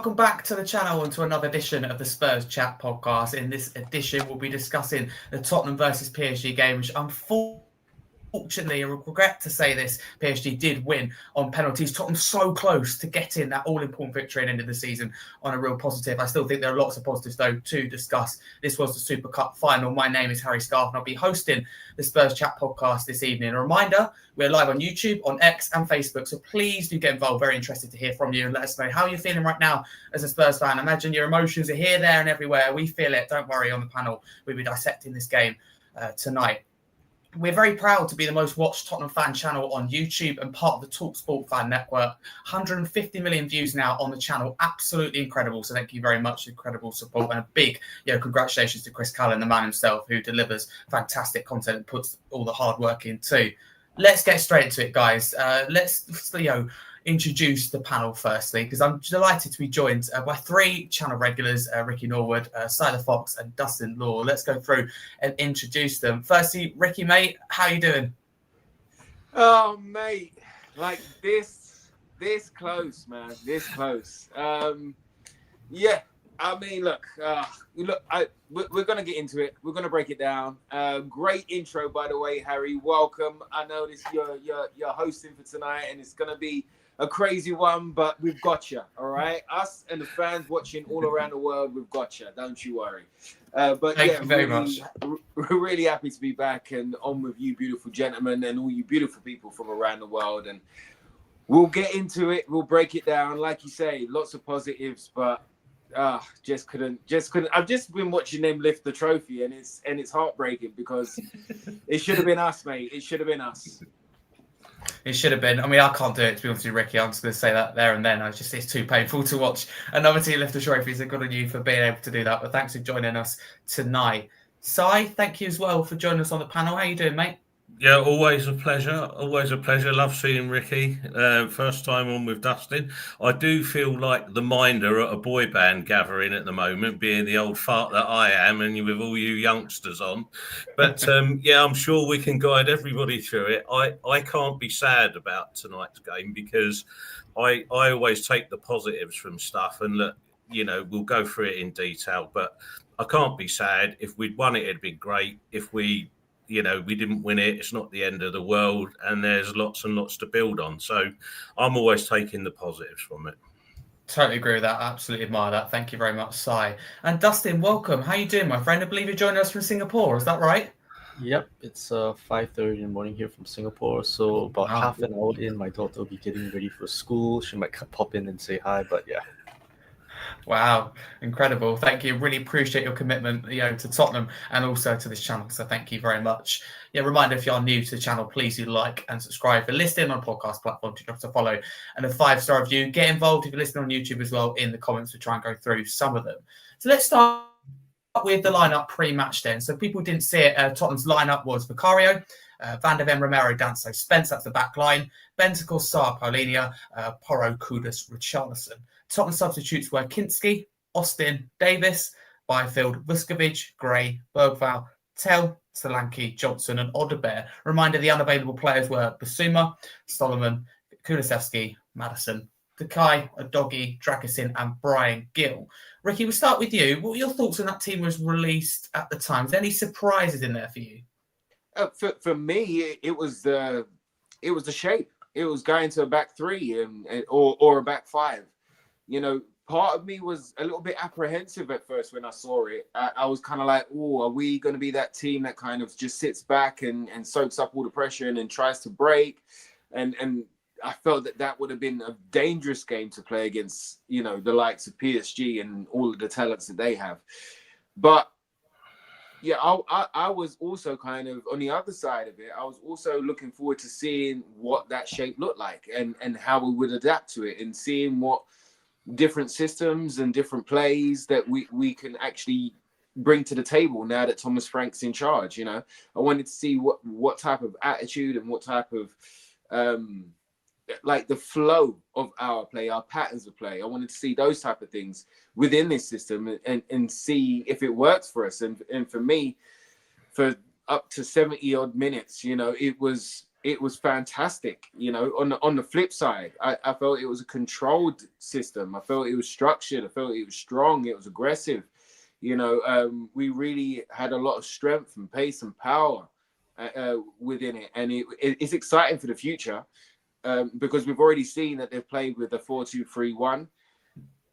welcome back to the channel and to another edition of the Spurs Chat Podcast. In this edition, we'll be discussing the Tottenham versus PSG game, which unfortunately, I regret to say this, PSG did win on penalties. Tottenham so close to getting that all-important victory at the end of the season on a real positive. I still think there are lots of positives, though, to discuss. This was the Super Cup final. My name is Harry Scarfe, and I'll be hosting the Spurs Chat Podcast this evening. A reminder, we're live on YouTube, on X and Facebook, so please do get involved. Very interested to hear from you and let us know how you're feeling right now as a Spurs fan. Imagine your emotions are here, there and everywhere. We feel it. Don't worry, on the panel, we'll be dissecting this game tonight. We're very proud to be the most watched Tottenham fan channel on YouTube and part of the TalkSport fan network. 150 million views now on the channel. Absolutely incredible. So thank you very much. Incredible support and a big congratulations to Chris Cullen, the man himself, who delivers fantastic content and puts all the hard work in too. Let's get straight into it, guys. Let's introduce the panel firstly, because I'm delighted to be joined by three channel regulars, Ricky Norwood, Fox and Dustin Lau. Let's go through and introduce them. Firstly, Ricky, mate, how you doing? Oh, mate, like this close, man, this close. Yeah, I mean, look, we're going to get into it. We're going to break it down. Great intro, by the way, Harry. Welcome. I know you're hosting for tonight, and it's going to be a crazy one, but we've got you, all right? Us and the fans watching all around the world, we've got you. Don't you worry. But Thank you very much. We're really happy to be back and on with you beautiful gentlemen and all you beautiful people from around the world. And we'll get into it. We'll break it down. Like you say, lots of positives, but just couldn't. I've just been watching them lift the trophy, and it's heartbreaking because it should have been us, mate. It should have been us. It should have been. I mean, I can't do it, to be honest with you, Ricky. I'm just going to say that there and then. It's too painful to watch another team lift the trophies. So good on you for being able to do that. But thanks for joining us tonight. Si, thank you as well for joining us on the panel. How you doing, mate? Yeah, always a pleasure. Always a pleasure. Love seeing Ricky. First time on with Dustin. I do feel like the minder at a boy band gathering at the moment, being the old fart that I am, and with all you youngsters on. But yeah, I'm sure we can guide everybody through it. I can't be sad about tonight's game because I always take the positives from stuff, and look, we'll go through it in detail. But I can't be sad. If we'd won it, it'd be great. If we didn't win it, it's not the end of the world, and there's lots and lots to build on. So I'm always taking the positives from it. Totally agree with that. Absolutely admire that. Thank you very much, Si. And Dustin, welcome. How you doing, my friend? I believe you're joining us from Singapore. Is that right? Yep, it's 5:30 in the morning here from Singapore. So about half an hour in, my daughter will be getting ready for school. She might pop in and say hi, but yeah. Wow, incredible. Thank you. Really appreciate your commitment, to Tottenham and also to this channel. So thank you very much. Yeah, reminder, if you are new to the channel, please do like and subscribe. If you're listening on a podcast platform, to drop us a follow and a 5-star review. Get involved if you're listening on YouTube as well in the comments. We try and go through some of them. So let's start with the lineup pre-match then. So people didn't see it. Tottenham's lineup was Vicario, Van der Ven, Romero, Danso, Spence. That's the back line. Bentancur, Sarr, Paulinho, Porro, Kudus, Richarlison. Tottenham substitutes were Kinski, Austin, Davis, Byfield, Vuskovic, Gray, Bergvall, Tell, Solanke, Johnson and Odegaard. Reminder, the unavailable players were Basuma, Solomon, Kulusevski, Maddison, Takai, Udogie, Dragusin and Brian Gill. Ricky, we'll start with you. What were your thoughts when that team was released at the time? Was there any surprises in there for you? For me, it was the shape. It was going to a back three or a back five. Part of me was a little bit apprehensive at first when I saw it. I was kind of like, are we going to be that team that kind of just sits back and soaks up all the pressure and then tries to break? And I felt that would have been a dangerous game to play against, the likes of PSG and all of the talents that they have. But yeah, I was also kind of on the other side of it. I was also looking forward to seeing what that shape looked like and how we would adapt to it and seeing what different systems and different plays that we can actually bring to the table now that Thomas Frank's in charge. I wanted to see what type of attitude and what type of like the flow of our play, our patterns of play. I wanted to see those type of things within this system and see if it works for us. And for me, for up to 70 odd minutes, it was it was fantastic. You know, on the flip side, I felt it was a controlled system. I felt it was structured. I felt it was strong. It was aggressive. You know, we really had a lot of strength and pace and power within it, and it's exciting for the future because we've already seen that they've played with a 4-2-3-1,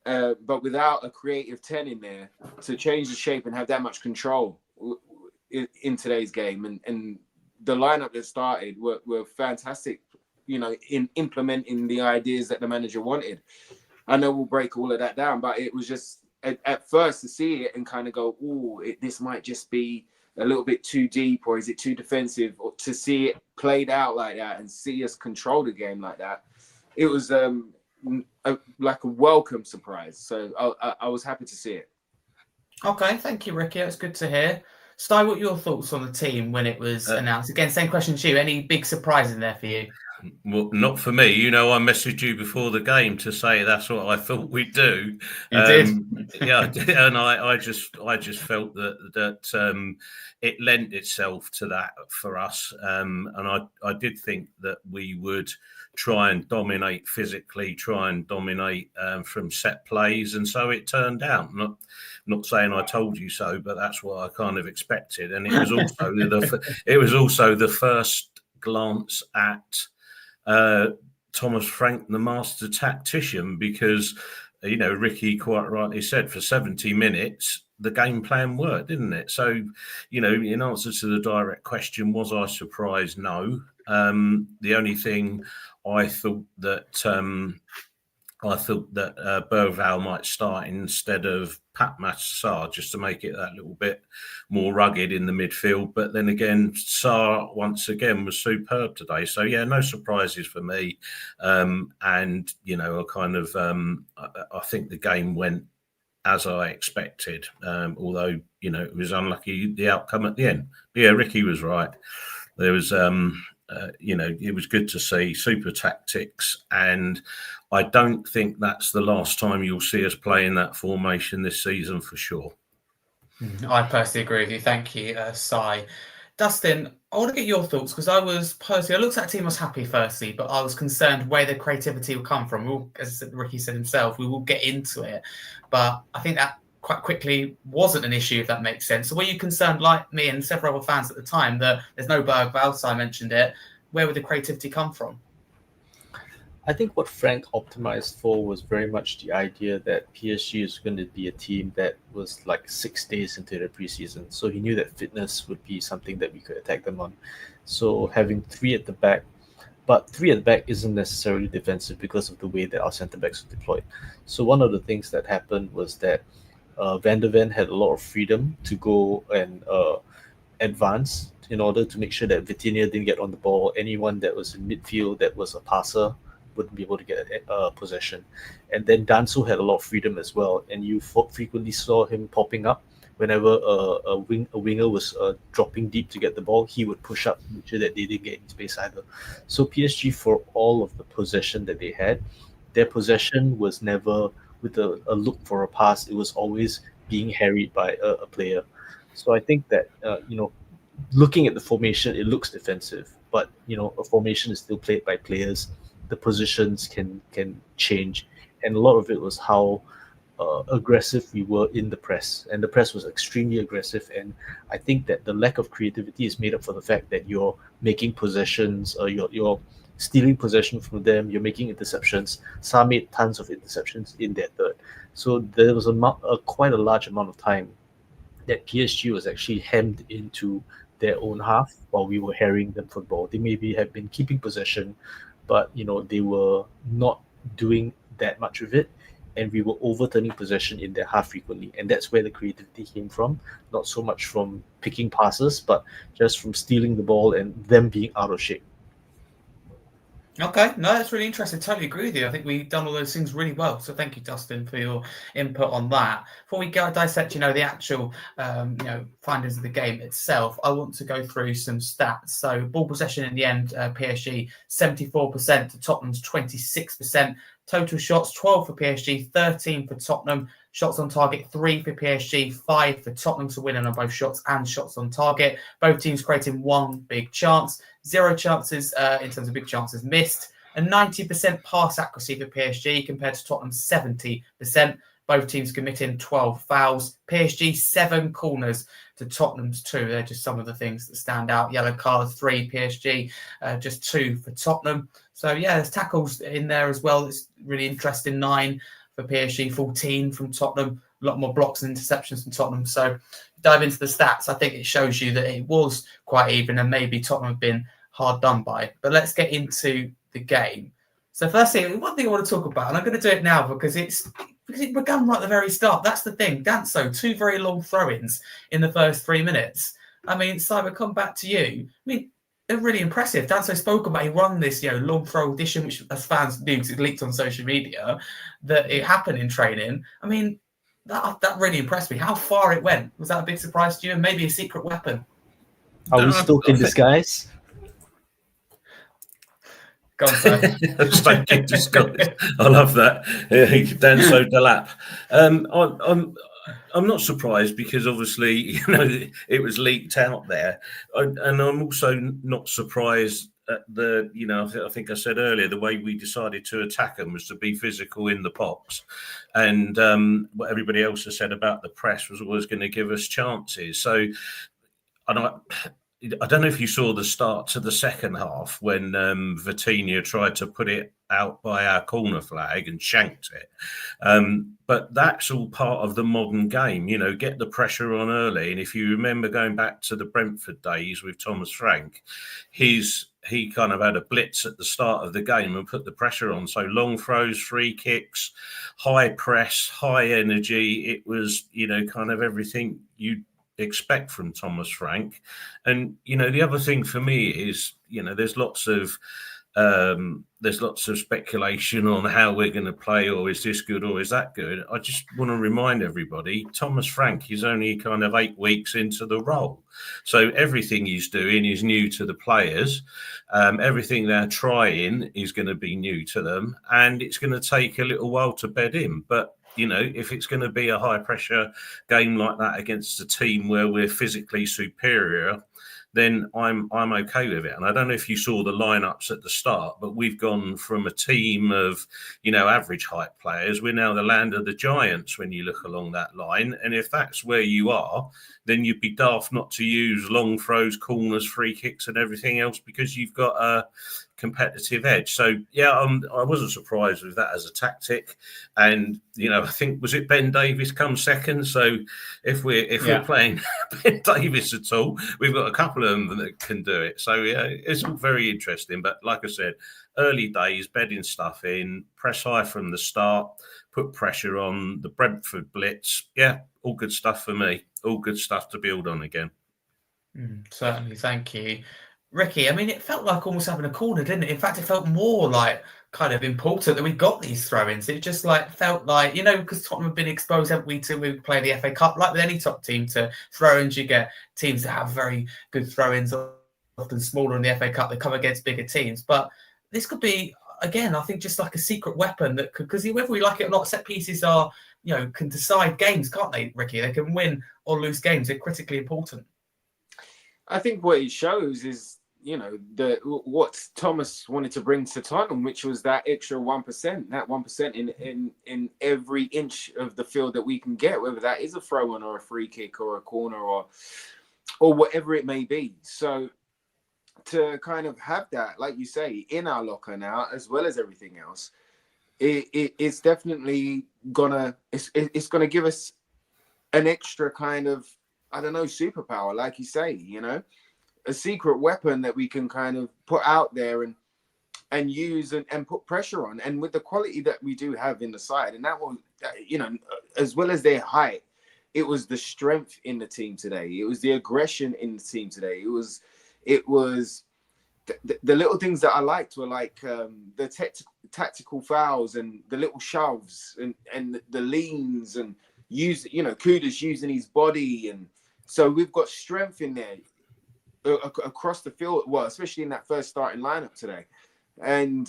but without a creative 10 in there to change the shape and have that much control in today's game, and the lineup that started were fantastic, you know, in implementing the ideas that the manager wanted. I know we'll break all of that down, but it was just at first to see it and kind of go, oh, this might just be a little bit too deep, or is it too defensive? Or to see it played out like that and see us control the game like that, it was like a welcome surprise. So I was happy to see it. Okay, thank you, Ricky. That's good to hear. Sty, what are your thoughts on the team when it was announced? Again, same question to you. Any big surprises in there for you? Well, not for me. You know, I messaged you before the game to say that's what I thought we'd do. You did? Yeah, and I just felt that it lent itself to that for us. And I did think that we would try and dominate physically, try and dominate from set plays, and so it turned out. Not saying I told you so, but that's what I kind of expected. And it was also the first glance at Thomas Frank, the master tactician, because, you know, Ricky quite rightly said for 70 minutes, the game plan worked, didn't it? So, you know, in answer to the direct question, was I surprised? No. The only thing I thought that Bergvall might start instead of Pat Massar, just to make it that little bit more rugged in the midfield. But then again, Sarr once again was superb today. So yeah, no surprises for me. And you know, I think the game went as I expected. Although, you know, it was unlucky the outcome at the end. But yeah, Ricky was right. There was you know, it was good to see super tactics, and I don't think that's the last time you'll see us play in that formation this season for sure. I personally agree with you. Thank you, Sai. Dustin, I want to get your thoughts, because I looked at that team, I was happy firstly, but I was concerned where the creativity will come from. As Ricky said himself, we will get into it, but I think that quite quickly wasn't an issue, if that makes sense. So were you concerned, like me and several other fans at the time, that there's no Bergvall? So I mentioned it. Where would the creativity come from? I think what Frank optimized for was very much the idea that PSG is going to be a team that was like 6 days into the preseason. So he knew that fitness would be something that we could attack them on. So having three at the back, but three at the back isn't necessarily defensive because of the way that our centre-backs are deployed. So one of the things that happened was that Van der Ven had a lot of freedom to go and advance in order to make sure that Vitinha didn't get on the ball. Anyone that was in midfield that was a passer wouldn't be able to get possession. And then Danso had a lot of freedom as well, and you frequently saw him popping up whenever a winger was dropping deep to get the ball. He would push up to make sure that they didn't get in space either. So PSG, for all of the possession that they had, their possession was never with a look for a pass. It was always being harried by a player. So I think that you know, looking at the formation, it looks defensive, but you know, a formation is still played by players. The positions can change, and a lot of it was how aggressive we were in the press, and the press was extremely aggressive. And I think that the lack of creativity is made up for the fact that you're making possessions, you're stealing possession from them, you're making interceptions. Sarr made tons of interceptions in that third, so there was quite a large amount of time that PSG was actually hemmed into their own half while we were harrying them for the ball. They maybe have been keeping possession, but you know, they were not doing that much of it, and we were overturning possession in their half frequently. And that's where the creativity came from, not so much from picking passes, but just from stealing the ball and them being out of shape. Okay, no, that's really interesting. Totally agree with you. I think we've done all those things really well. So thank you, Dustin, for your input on that. Before we go dissect, you know, the actual, findings of the game itself, I want to go through some stats. So ball possession in the end, PSG 74% to Tottenham's 26%. Total shots 12 for PSG, 13 for Tottenham. Shots on target 3 for PSG, 5 for Tottenham to win on both shots and shots on target. Both teams creating one big chance, 0 chances in terms of big chances missed, and 90% pass accuracy for PSG compared to Tottenham's 70%. Both teams committing 12 fouls. PSG 7 corners to Tottenham's 2. They're just some of the things that stand out. Yellow cards 3 PSG, just 2 for Tottenham. So yeah, there's tackles in there as well. It's really interesting. 9 for PSG, 14 from Tottenham. A lot more blocks and interceptions from Tottenham. So dive into the stats. I think it shows you that it was quite even and maybe Tottenham have been hard done by. But let's get into the game. So firstly, one thing I want to talk about, and I'm going to do it now because it began right at the very start. That's the thing. Danso, 2 very long throw-ins in the first 3 minutes. I mean, Simon, come back to you. I mean, they're really impressive. Danso spoke about he won this, long throw audition, which as fans knew because it leaked on social media that it happened in training. I mean, that really impressed me. How far it went. Was that a big surprise to you? And maybe a secret weapon? Are we still in disguise? Go on, sir. I love that. Danso Delap. I'm not surprised because obviously, it was leaked out there. And I'm also not surprised at I think I said earlier, the way we decided to attack them was to be physical in the box. And what everybody else has said about the press was always going to give us chances. So, I don't know if you saw the start to the second half when Vitinha tried to put it out by our corner flag and shanked it. But that's all part of the modern game, get the pressure on early. And if you remember going back to the Brentford days with Thomas Frank, he kind of had a blitz at the start of the game and put the pressure on. So long throws, free kicks, high press, high energy. It was, kind of everything you'd expect from Thomas Frank. And the other thing for me is there's lots of speculation on how we're going to play, or is this good or is that good. I just want to remind everybody Thomas Frank is only kind of 8 weeks into the role, so everything he's doing is new to the players. Everything they're trying is going to be new to them, and it's going to take a little while to bed in. But if it's going to be a high pressure game like that against a team where we're physically superior, then I'm okay with it. And I don't know if you saw the lineups at the start, but we've gone from a team of, average height players. We're now the land of the giants when you look along that line. And if that's where you are, then you'd be daft not to use long throws, corners, free kicks and everything else because you've got a competitive edge. So, yeah, I wasn't surprised with that as a tactic. And, I think, was it Ben Davies come second? So if we're playing Ben Davies at all, we've got a couple of them that can do it. So, yeah, it's all very interesting. But like I said, early days, bedding stuff in, press high from the start, put pressure on the Brentford blitz. Yeah, all good stuff for me. All good stuff to build on again. Certainly, thank you. Ricky, I mean, it felt like almost having a corner, didn't it? In fact, it felt more like kind of important that we got these throw-ins. It just felt like, because Tottenham have been exposed, haven't we, we play the FA Cup, like with any top team to throw-ins. You get teams that have very good throw-ins, often smaller in the FA Cup, they come against bigger teams. But this could be, again, I think just like a secret weapon that could, because whether we like it or not, set pieces are, can decide games, can't they, Ricky? They can win or lose games. They're critically important. I think what it shows is, what Thomas wanted to bring to Tottenham, which was that extra 1%, that 1% in every inch of the field that we can get, whether that is a throw-in or a free kick or a corner or whatever it may be. So to kind of have that, like you say, in our locker now, as well as everything else, it's definitely gonna give us an extra kind of, I don't know, superpower, like you say, a secret weapon that we can kind of put out there and use and put pressure on. And with the quality that we do have in the side, and that will, as well as their height, it was the strength in the team today. It was the aggression in the team today. It was the little things that I liked were like the tactical fouls and the little shoves and the leans and Kudus using his body. And so we've got strength in there across the field, well, especially in that first starting lineup today. And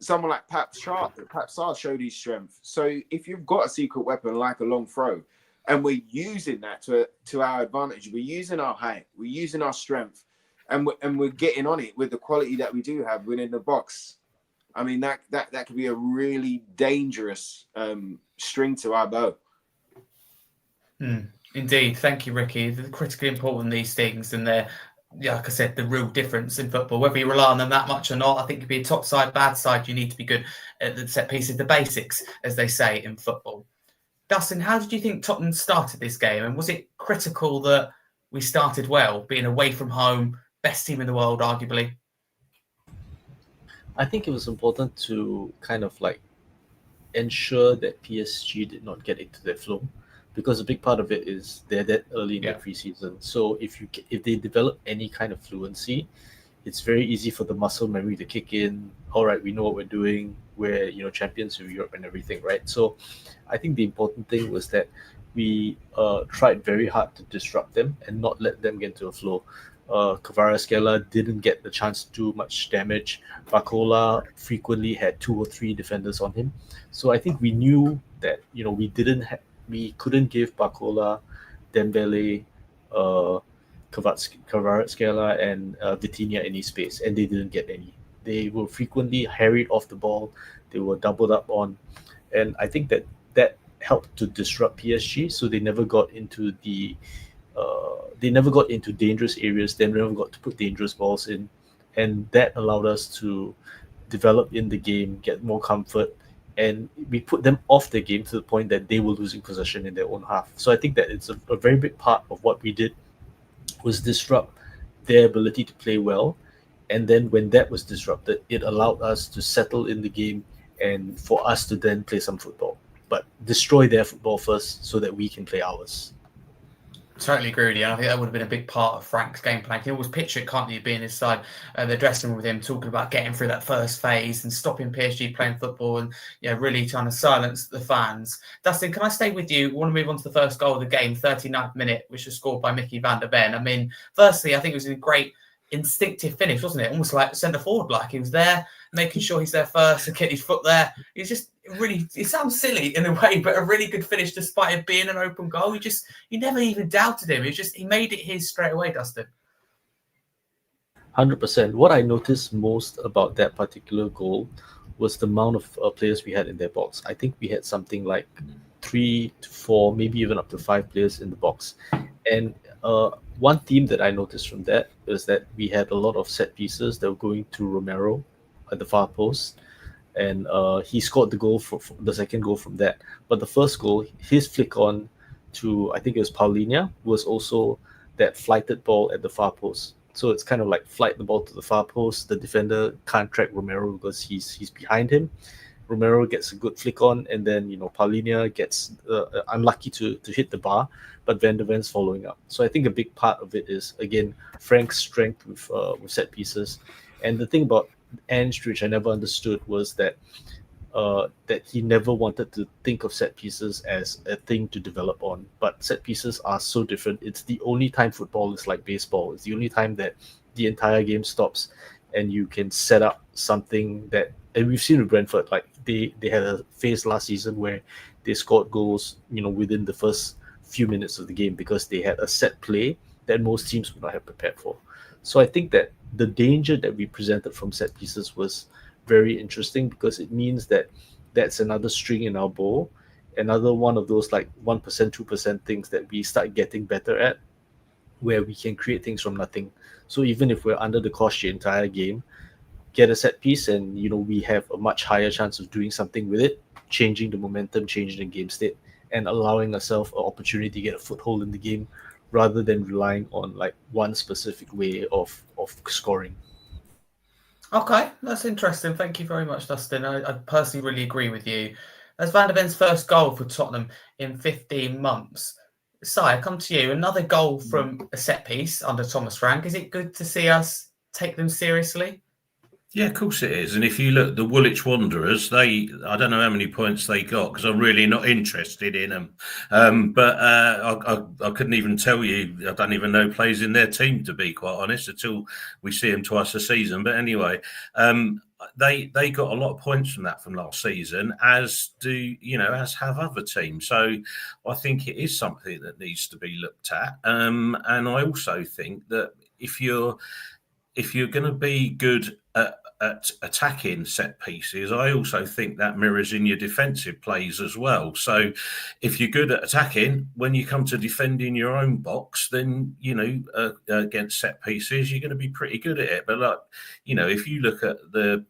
someone like Pap Sarr showed his strength. So if you've got a secret weapon like a long throw, and we're using that to our advantage, we're using our height, we're using our strength, and we're getting on it with the quality that we do have within the box. I mean, that could be a really dangerous string to our bow. Indeed. Thank you, Ricky. They're critically important, these things, and they're, like I said, the real difference in football. Whether you rely on them that much or not, I think you'd be a top side, bad side, you need to be good at the set pieces, the basics, as they say in football. Dustin, how did you think Tottenham started this game? And was it critical that we started well, being away from home, best team in the world, arguably? I think it was important to kind of like ensure that PSG did not get into their flow, because a big part of it is they're that early in their preseason. So if they develop any kind of fluency, it's very easy for the muscle memory to kick in. All right, we know what we're doing. We're champions of Europe and everything, right? So I think the important thing was that we tried very hard to disrupt them and not let them get into a flow. Kvaratskhelia didn't get the chance to do much damage. Barcola frequently had 2 or 3 defenders on him. So I think we knew that we couldn't give Barcola, Dembele, Kvaratskhelia and Vitinha any space, and they didn't get any. They were frequently harried off the ball. They were doubled up on, and I think that helped to disrupt PSG. So they never got into dangerous areas. They never got to put dangerous balls in, and that allowed us to develop in the game, get more comfort, and we put them off the game to the point that they were losing possession in their own half. So I think that it's a very big part of what we did was disrupt their ability to play well. And then when that was disrupted, it allowed us to settle in the game and for us to then play some football. But destroy their football first so that we can play ours. Totally agree with you. I think that would have been a big part of Frank's game plan. You can always picture it, can't you, being inside the dressing room with him, talking about getting through that first phase and stopping PSG playing football and really trying to silence the fans. Dustin, can I stay with you? I want to move on to the first goal of the game, 39th minute, which was scored by Mickey van der Ven. I mean, firstly, I think it was a great instinctive finish, wasn't it? Almost like centre forward, like he was there, making sure he's there first and get his foot there. He's just really, it sounds silly in a way, but a really good finish despite it being an open goal. You never even doubted him. He made it his straight away, Dustin. 100%. What I noticed most about that particular goal was the amount of players we had in their box. I think we had something like 3 to 4, maybe even up to 5 players in the box. And one theme that I noticed from that is that we had a lot of set pieces that were going to Romero at the far post. And he scored the goal for the second goal from that. But the first goal, his flick on to, I think it was Paulinho, was also that flighted ball at the far post. So it's kind of like flight the ball to the far post. The defender can't track Romero because he's behind him. Romero gets a good flick on, and then Paulinho gets unlucky to hit the bar, but Van der Ven's following up. So I think a big part of it is, again, Frank's strength with set pieces. And the thing about Ange, which I never understood, was that he never wanted to think of set pieces as a thing to develop on. But set pieces are so different. It's the only time football is like baseball. It's the only time that the entire game stops and you can set up something that, and we've seen with Brentford, like they had a phase last season where they scored goals, within the first few minutes of the game because they had a set play that most teams would not have prepared for. So I think that the danger that we presented from set pieces was very interesting because it means that that's another string in our bow, another one of those like 1%, 2% things that we start getting better at, where we can create things from nothing. So even if we're under the cosh the entire game, get a set piece and we have a much higher chance of doing something with it, changing the momentum, changing the game state, and allowing ourselves an opportunity to get a foothold in the game rather than relying on like one specific way of scoring. Okay, that's interesting. Thank you very much, Dustin. I personally really agree with you. That's Van der Ven's first goal for Tottenham in 15 months. Si, I come to you. Another goal from a set piece under Thomas Frank. Is it good to see us take them seriously? Yeah, of course it is. And if you look, the Woolwich Wanderers, I don't know how many points they got because I'm really not interested in them. But I couldn't even tell you. I don't even know players in their team, to be quite honest, until we see them twice a season. But anyway, they got a lot of points from that from last season, as have other teams. So I think it is something that needs to be looked at. And I also think that if you're going to be good at attacking set pieces, I also think that mirrors in your defensive plays as well. So if you're good at attacking, when you come to defending your own box, then, against set pieces, you're going to be pretty good at it. But if you look at the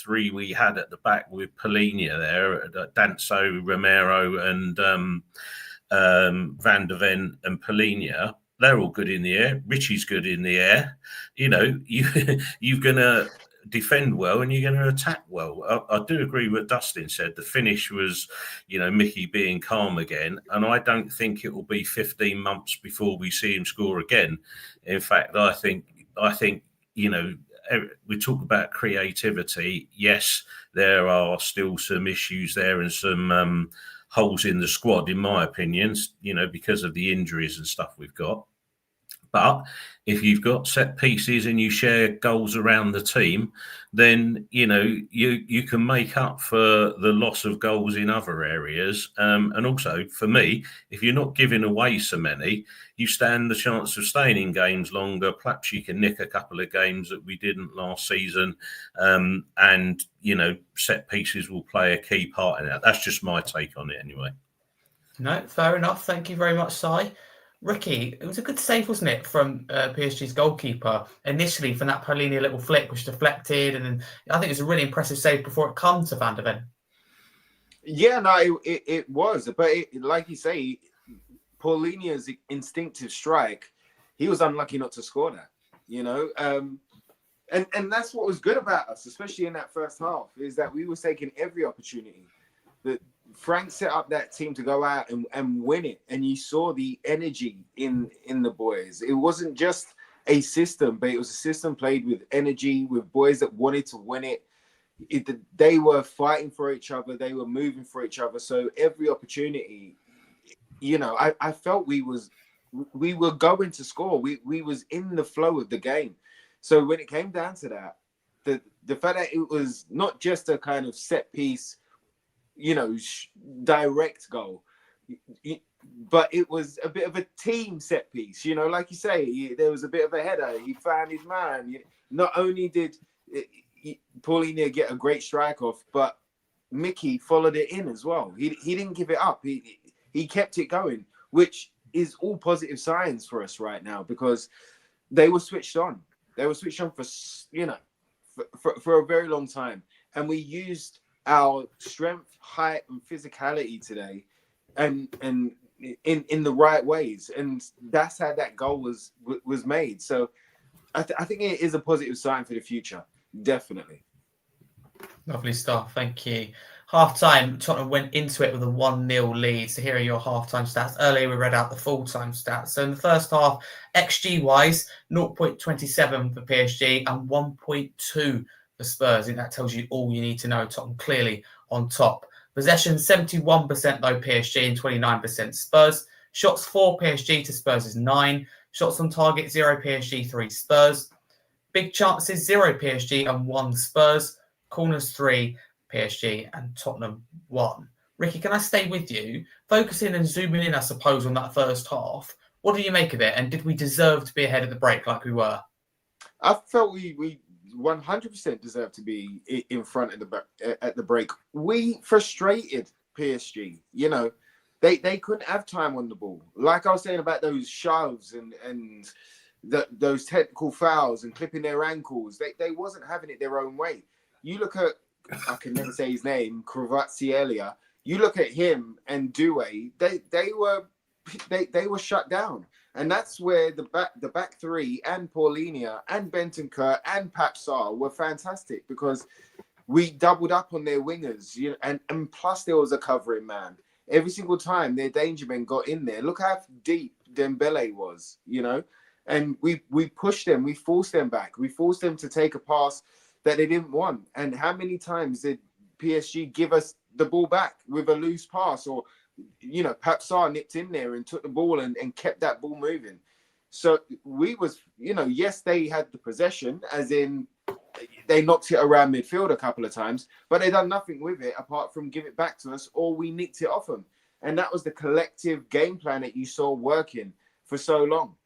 three we had at the back with Polinia there, Danso, Romero and Van der Ven and Polinia, they're all good in the air. Richie's good in the air. You're going to defend well and you're going to attack well. I do agree with what Dustin said. The finish was, Mickey being calm again. And I don't think it will be 15 months before we see him score again. In fact, I think, we talk about creativity. Yes, there are still some issues there and some holes in the squad, in my opinion, because of the injuries and stuff we've got. But if you've got set pieces and you share goals around the team, then, you can make up for the loss of goals in other areas. And also, for me, if you're not giving away so many, you stand the chance of staying in games longer. Perhaps you can nick a couple of games that we didn't last season. And, set pieces will play a key part in that. That's just my take on it anyway. No, fair enough. Thank you very much, Si. Ricky, it was a good save, wasn't it, from PSG's goalkeeper initially from that Polinia little flick, which deflected, and then I think it was a really impressive save before it comes to Van der Ven. Yeah, no, it was, but like you say, Paulinia's instinctive strike, he was unlucky not to score that, and that's what was good about us, especially in that first half, is that we were taking every opportunity. That Frank set up that team to go out and win it. And you saw the energy in the boys. It wasn't just a system, but it was a system played with energy, with boys that wanted to win it. They were fighting for each other. They were moving for each other. So every opportunity, I felt we were going to score. We was in the flow of the game. So when it came down to that, the fact that it was not just a kind of set piece, direct goal, but it was a bit of a team set piece, like you say, there was a bit of a header. He found his man. Not only did Paulinia get a great strike off, but Mickey followed it in as well. He didn't give it up. He kept it going, which is all positive signs for us right now, because they were switched on. They were switched on for a very long time, and we used our strength, height, and physicality today, and in the right ways, and that's how that goal was made. So I think it is a positive sign for the future, definitely. Lovely stuff, thank you. Half-time, Tottenham went into it with a 1-0 lead. So here are your half-time stats. Earlier we read out the full-time stats. So in the first half, XG-wise, 0.27 for PSG and 1.2 for Spurs. I think that tells you all you need to know. Tottenham clearly on top. Possession 71% though PSG and 29% Spurs. Shots for PSG to Spurs is 9. Shots on target 0 PSG, 3 Spurs. Big chances 0 PSG and 1 Spurs. Corners 3 PSG and Tottenham 1. Ricky, can I stay with you? Focusing and zooming in, I suppose, on that first half. What do you make of it? And did we deserve to be ahead of the break like we were? I felt we 100% deserve to be in front at the break. We frustrated PSG. They couldn't have time on the ball. Like I was saying about those shoves and those technical fouls and clipping their ankles. They wasn't having it their own way. You look at, I can never say his name, Kvaratskhelia. You look at him and Doué. They were shut down. And that's where the back three and Paulinia and Bentancur and Papsar were fantastic, because we doubled up on their wingers, and plus there was a covering man. Every single time their danger men got in there. Look how deep Dembele was, and we pushed them, we forced them back. We forced them to take a pass that they didn't want. And how many times did PSG give us the ball back with a loose pass, or, you know, Papsar nipped in there and took the ball and kept that ball moving. So we was, you know, yes, they had the possession, as in they knocked it around midfield a couple of times, but they done nothing with it apart from give it back to us, or we nicked it off them. And that was the collective game plan that you saw working for so long.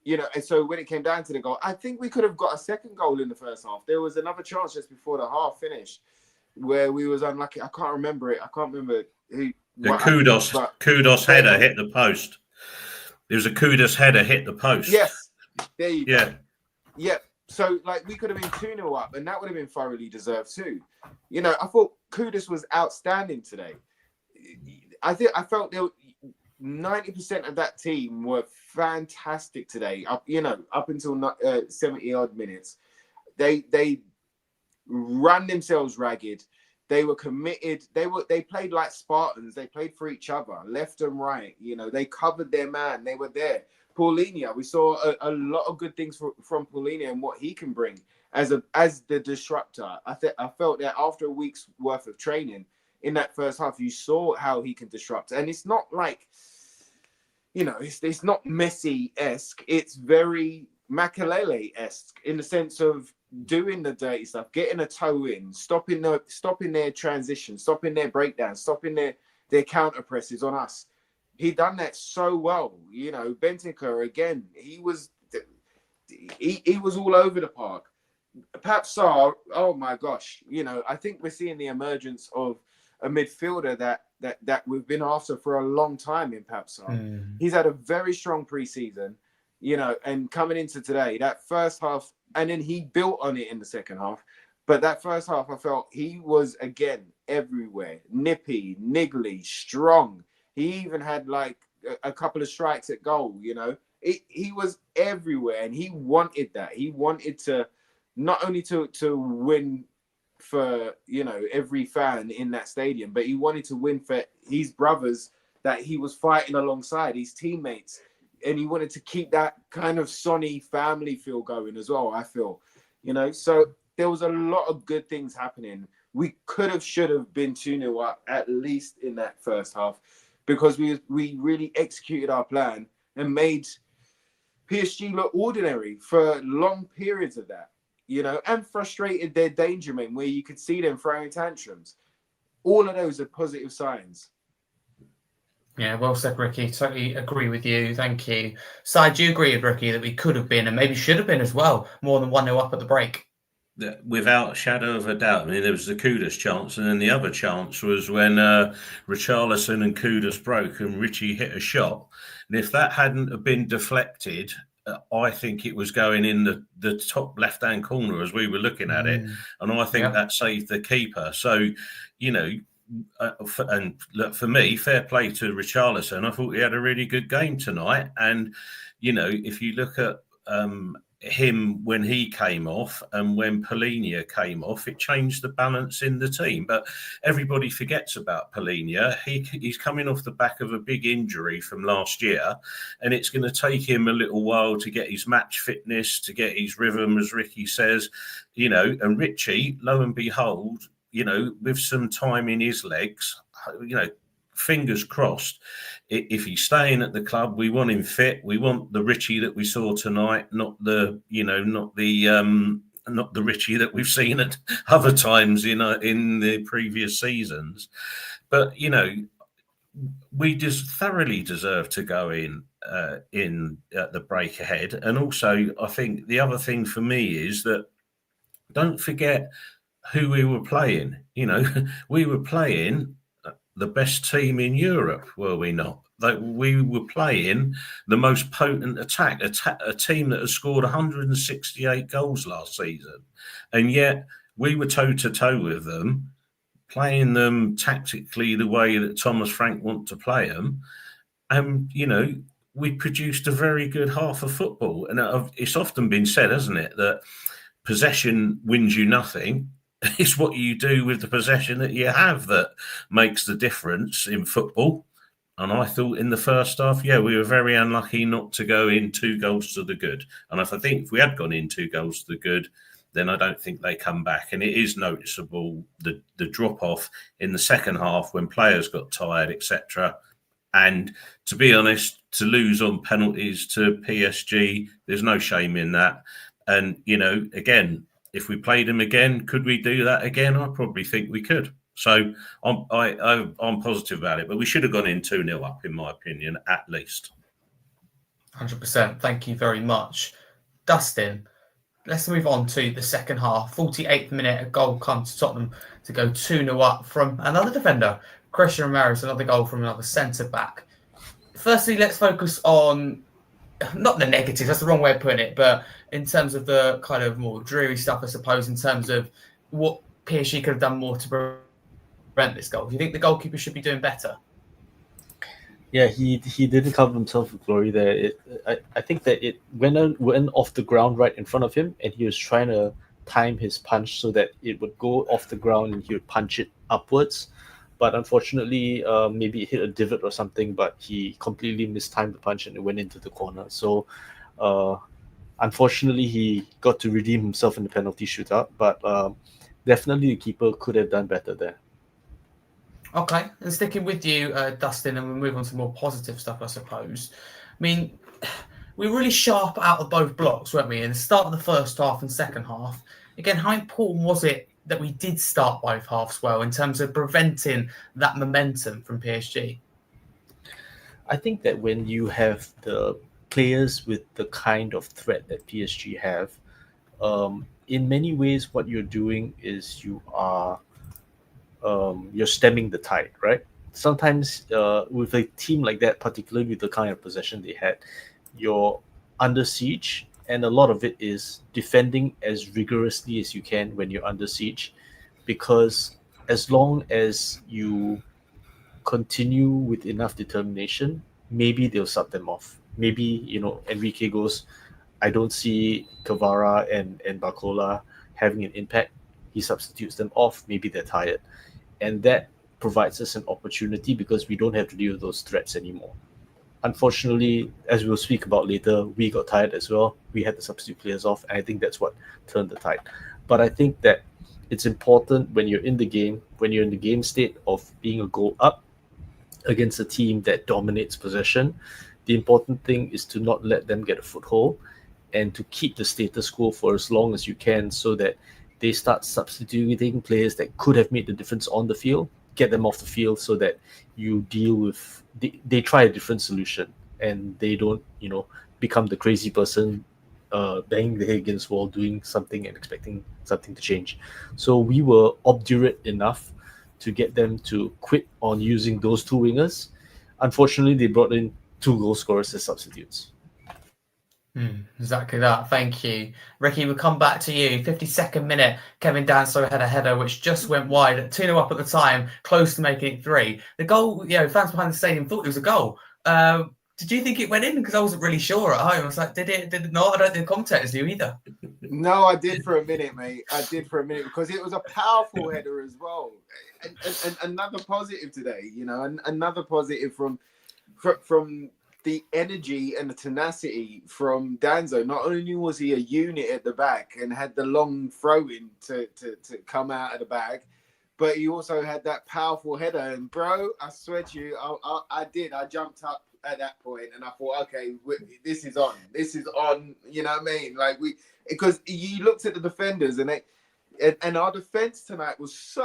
You know, and so when it came down to the goal, I think we could have got a second goal in the first half. There was another chance just before the half finished where we was unlucky. I can't remember it. I can't remember who. The Kudos header hit the post. There was a Kudos header hit the post. Yes, there you go. Yeah. So, like, we could have been 2-0 up, and that would have been thoroughly deserved too. You know, I thought Kudos was outstanding today. I felt there 90% of that team were fantastic today. Up until 70 odd minutes, they ran themselves ragged. They were committed. They played like Spartans. They played for each other, left and right. You know, they covered their man. They were there. Paulinho, we saw a lot of good things from Paulinho and what he can bring as the disruptor. I felt that after a week's worth of training in that first half, you saw how he can disrupt. And it's not like, you know, it's not Messi-esque. It's very Makelele-esque in the sense of doing the dirty stuff, getting a toe in, stopping their transition, stopping their breakdown, stopping their counter presses on us. He done that so well. You know, Bentancur again, he was all over the park. Papsar, oh my gosh, you know, I think we're seeing the emergence of a midfielder that we've been after for a long time in Papsar. He's had a very strong preseason, you know, and coming into today, that first half, and then he built on it in the second half. But that first half, I felt he was, again, everywhere. Nippy, niggly, strong. He even had like a couple of strikes at goal, you know. He was everywhere, and he wanted that. He wanted to not only to win for, you know, every fan in that stadium, but he wanted to win for his brothers that he was fighting alongside, his teammates. And he wanted to keep that kind of Sonny family feel going as well, I feel. You know, so there was a lot of good things happening. We should have been 2-0 up at least in that first half, because we really executed our plan and made PSG look ordinary for long periods of that, you know, and frustrated their danger men where you could see them throwing tantrums. All of those are positive signs. Yeah, well said, Ricky. Totally agree with you. Thank you. Si, do you agree with Ricky that we could have been, and maybe should have been as well, more than 1-0 up at the break? Without a shadow of a doubt. I mean, there was the Kudus chance, and then the other chance was when Richarlison and Kudus broke and Richie hit a shot. And if that hadn't have been deflected, I think it was going in the top left-hand corner as we were looking at it. And I think that saved the keeper. So, you know, and look, for me, fair play to Richarlison. I thought he had a really good game tonight. And, you know, if you look at him when he came off and when Paulinho came off, it changed the balance in the team. But everybody forgets about Paulinho. He's coming off the back of a big injury from last year, and it's going to take him a little while to get his match fitness, to get his rhythm, as Ricky says, you know. And Richie, lo and behold, you know, with some time in his legs, you know, fingers crossed, if he's staying at the club, we want him fit. We want the Richie that we saw tonight, not the Richie that we've seen at other times, you know, in the previous seasons. But, you know, we just thoroughly deserve to go in at the break ahead. And also, I think the other thing for me is that don't forget who we were playing. You know, we were playing the best team in Europe, were we not? Like, we were playing the most potent attack, a team that has scored 168 goals last season. And yet we were toe-to-toe with them, playing them tactically the way that Thomas Frank want to play them. And, you know, we produced a very good half of football. And it's often been said, hasn't it, that possession wins you nothing. It's what you do with the possession that you have that makes the difference in football. And I thought in the first half, we were very unlucky not to go in 2 goals to the good. And I think if we had gone in 2 goals to the good, then I don't think they come back. And it is noticeable, the drop-off in the second half when players got tired, etc. And to be honest, to lose on penalties to PSG, there's no shame in that. And, again, if we played them again, could we do that again? I probably think we could. So I'm positive about it. But we should have gone in 2-0 up, in my opinion, at least. 100%. Thank you very much. Dustin, let's move on to the second half. 48th minute, a goal comes to Tottenham to go 2-0 up from another defender, Christian Ramirez, another goal from another centre-back. Firstly, let's focus on, not the negatives, that's the wrong way of putting it, but in terms of the kind of more dreary stuff, I suppose, in terms of what PSG could have done more to prevent this goal. Do you think the goalkeeper should be doing better? Yeah, he didn't cover himself with glory there. I think that it went off the ground right in front of him, and he was trying to time his punch so that it would go off the ground and he would punch it upwards. But unfortunately, maybe it hit a divot or something, but he completely mistimed the punch and it went into the corner. So unfortunately, he got to redeem himself in the penalty shootout, but definitely the keeper could have done better there. Okay, and sticking with you, Dustin, and we'll move on to more positive stuff, I suppose. I mean, we were really sharp out of both blocks, weren't we? In the start of the first half and second half. Again, how important was it that we did start both halves well in terms of preventing that momentum from PSG? I think that when you have the players with the kind of threat that PSG have, in many ways, what you're doing is you're stemming the tide, right? Sometimes with a team like that, particularly with the kind of possession they had, you're under siege, and a lot of it is defending as rigorously as you can when you're under siege, because as long as you continue with enough determination, maybe they'll sub them off. Maybe, Enrique goes, I don't see Kvara and Barcola having an impact. He substitutes them off. Maybe they're tired. And that provides us an opportunity because we don't have to deal with those threats anymore. Unfortunately, as we'll speak about later, we got tired as well. We had to substitute players off, and I think that's what turned the tide. But I think that it's important when you're in the game, when you're in the game state of being a goal up against a team that dominates possession, the important thing is to not let them get a foothold and to keep the status quo for as long as you can so that they start substituting players that could have made the difference on the field, get them off the field so that you deal with, they try a different solution and they don't, become the crazy person banging the head against the wall, doing something and expecting something to change. So we were obdurate enough to get them to quit on using those two wingers. Unfortunately, they brought in two goal scorers as substitutes. Exactly that. Thank you. Ricky, we'll come back to you. 52nd minute, Kevin Danso had a header which just went wide at 2-0 up at the time, close to making it 3. The goal, fans behind the stadium thought it was a goal. Did you think it went in? Because I wasn't really sure at home. I was like, did it not? I don't think the commentators knew either. No, I did for a minute, mate. I did for a minute because it was a powerful header as well. And another positive today, another positive from the energy and the tenacity from Danso. Not only was he a unit at the back and had the long throw-in to come out of the bag, but he also had that powerful header. And bro, I swear to you, I jumped up at that point and I thought, okay, this is on. You know what I mean? Like because you looked at the defenders and our defense tonight was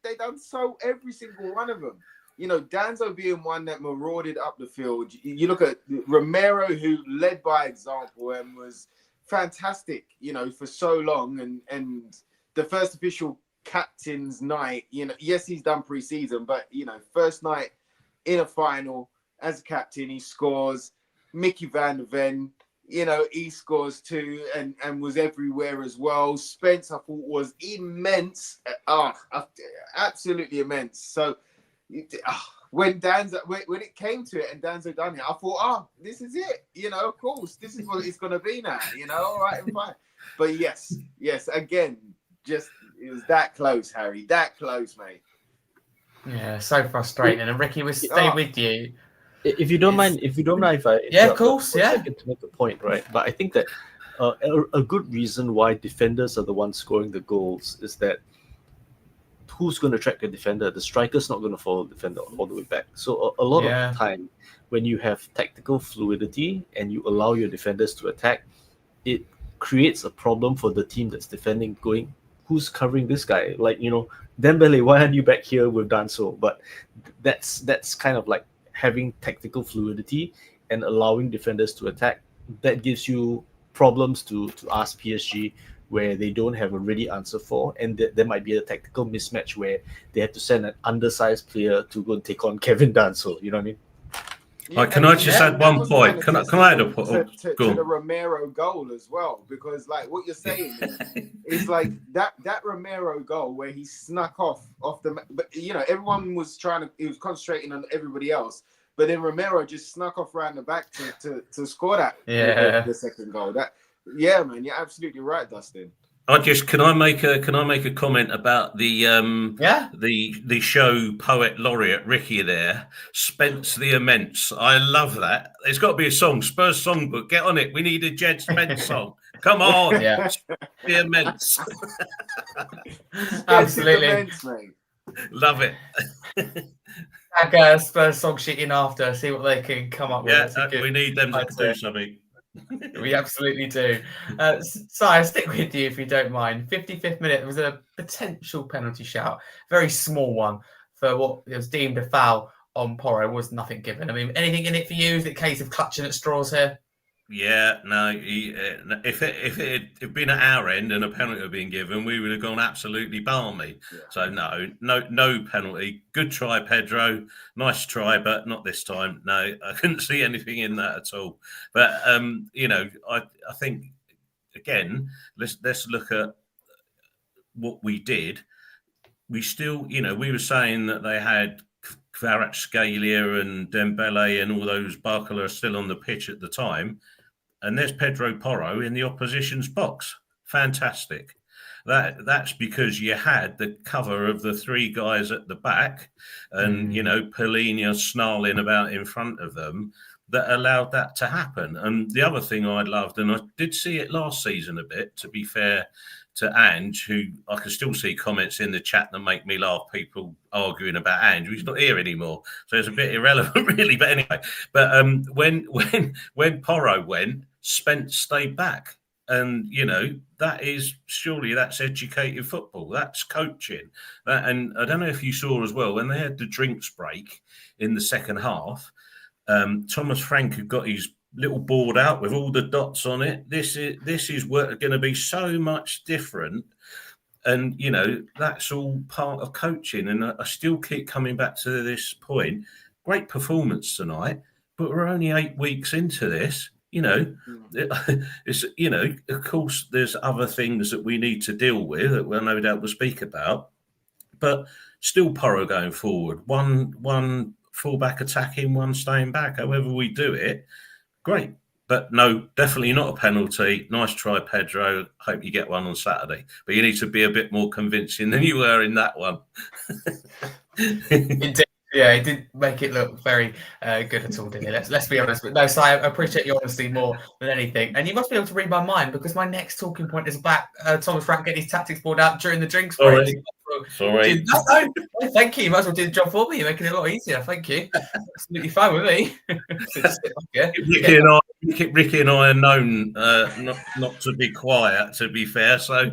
they done every single one of them. Danso being one that marauded up the field. You look at Romero, who led by example and was fantastic, for so long. And the first official captain's night, yes, he's done pre-season, but, first night in a final as a captain, he scores. Mickey van der Ven, he scores too and was everywhere as well. Spence, I thought, was immense. Absolutely immense. So, when it came to it and Danso done it, I thought, this is it. Of course, this is what it's going to be now. All right and fine. But yes, again, just it was that close, Harry. That close, mate. Yeah, so frustrating. And Ricky, we'll stay with you. If you don't mind, if I of course, to make a point, right? But I think that a good reason why defenders are the ones scoring the goals is that who's going to track the defender? The striker's not going to follow the defender all the way back. So a lot of the time, when you have tactical fluidity and you allow your defenders to attack, it creates a problem for the team that's defending, going, who's covering this guy? Like, Dembele, why aren't you back here with Danso? But that's kind of like having tactical fluidity and allowing defenders to attack. That gives you problems to ask PSG where they don't have a ready answer for, and there might be a tactical mismatch where they have to send an undersized player to go and take on Kevin Danso. You know what I mean? Yeah, can I just add one point? Can I add a point? To the Romero goal as well, because like what you're saying is like that Romero goal where he snuck off the, but everyone was he was concentrating on everybody else, but then Romero just snuck off around the back to score that. The second goal. Yeah, man, you're absolutely right, Dustin. Can I make a comment about the show poet laureate Ricky there, Spence the Immense. I love that. There's got to be a song, Spurs songbook. Get on it. We need a Jed Spence song. Come on, the Immense. Absolutely, immense, mate. Love it. Spurs song sheet in after. See what they can come up with. Yeah, we need them to do something. We absolutely do. So I'll stick with you if you don't mind. 55th minute, there was a potential penalty shout, very small one for what was deemed a foul on Porro. Was nothing given. I mean, anything in it for you? Is it a case of clutching at straws here? Yeah, no. If it had been at our end and a penalty had been given, we would have gone absolutely balmy. Yeah. So no penalty. Good try, Pedro. Nice try, but not this time. No, I couldn't see anything in that at all. But I think again, let's look at what we did. We still, we were saying that they had Kvaratskhelia and Dembele and all those Barcola are still on the pitch at the time. And there's Pedro Porro in the opposition's box. Fantastic. That's because you had the cover of the three guys at the back and, Polina snarling about in front of them that allowed that to happen. And the other thing I loved, and I did see it last season a bit, to be fair to Ange, who I can still see comments in the chat that make me laugh, people arguing about Ange. He's not here anymore, so it's a bit irrelevant, really. But anyway, when Porro went, Spence stayed back. And, that's educated football. That's coaching. And I don't know if you saw as well, when they had the drinks break in the second half, Thomas Frank had got his little board out with all the dots on it. This is going to be so much different. And, that's all part of coaching. And I still keep coming back to this point. Great performance tonight, but we're only 8 weeks into this. It's, of course, there's other things that we need to deal with that we'll no doubt we'll speak about, but still Porro going forward. One fullback attacking, one staying back. However we do it, great. But no, definitely not a penalty. Nice try, Pedro. Hope you get one on Saturday. But you need to be a bit more convincing than you were in that one. Indeed. Yeah, it didn't make it look very good at all, did it? Let's be honest. But no, Si, I appreciate your honesty more than anything. And you must be able to read my mind, because my next talking point is about Thomas Frank getting his tactics board out during the drinks break. Sorry. No, thank you. You might as well do the job for me. You're making it a lot easier. Thank you. Absolutely fine with me. Ricky and I are known not to be quiet, to be fair. So...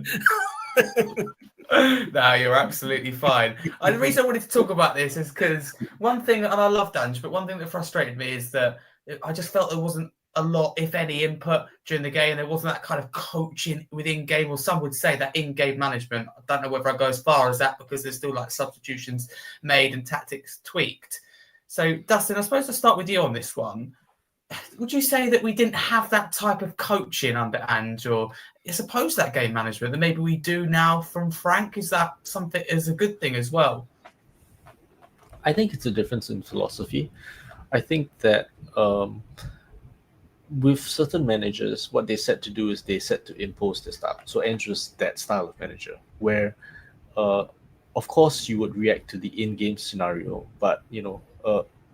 No, you're absolutely fine. The reason I wanted to talk about this is because one thing, and I love Dange, but one thing that frustrated me is that I just felt there wasn't a lot, if any, input during the game. There wasn't that kind of coaching within game, or some would say that in-game management. I don't know whether I go as far as that, because there's still like substitutions made and tactics tweaked. So, Dustin, I suppose to start with you on this one. Would you say that we didn't have that type of coaching under Ange, or I suppose that game management that maybe we do now from Frank? Is that something is a good thing as well? I think it's a difference in philosophy. I think that with certain managers, what they set to do is they set to impose their style. So Ange was that style of manager where, of course, you would react to the in-game scenario, but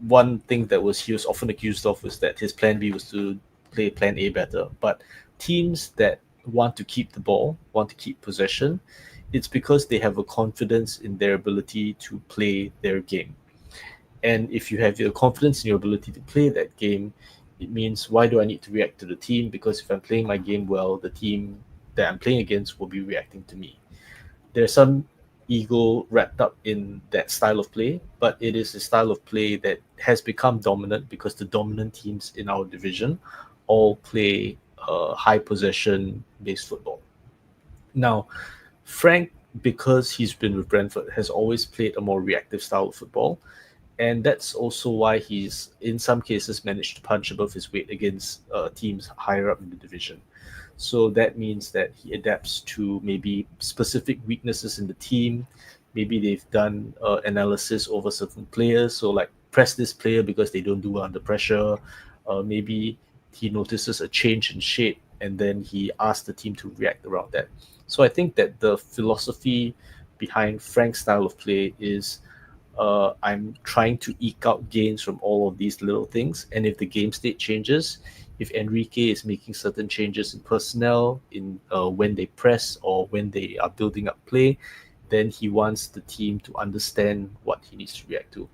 one thing that he was often accused of was that his plan B was to play plan A better. But teams that want to keep the ball, want to keep possession, it's because they have a confidence in their ability to play their game. And if you have your confidence in your ability to play that game, it means, why do I need to react to the team? Because if I'm playing my game well, the team that I'm playing against will be reacting to me. There's some ego wrapped up in that style of play, but it is a style of play that has become dominant because the dominant teams in our division all play high possession based football. Now, Frank, because he's been with Brentford, has always played a more reactive style of football. And that's also why he's, in some cases, managed to punch above his weight against teams higher up in the division. So that means that he adapts to maybe specific weaknesses in the team. Maybe they've done analysis over certain players. So, like, press this player because they don't do well under pressure. Maybe he notices a change in shape and then he asks the team to react around that. So I think that the philosophy behind Frank's style of play is, I'm trying to eke out gains from all of these little things. And if the game state changes, if Enrique is making certain changes in personnel, in when they press or when they are building up play, then he wants the team to understand what he needs to react to.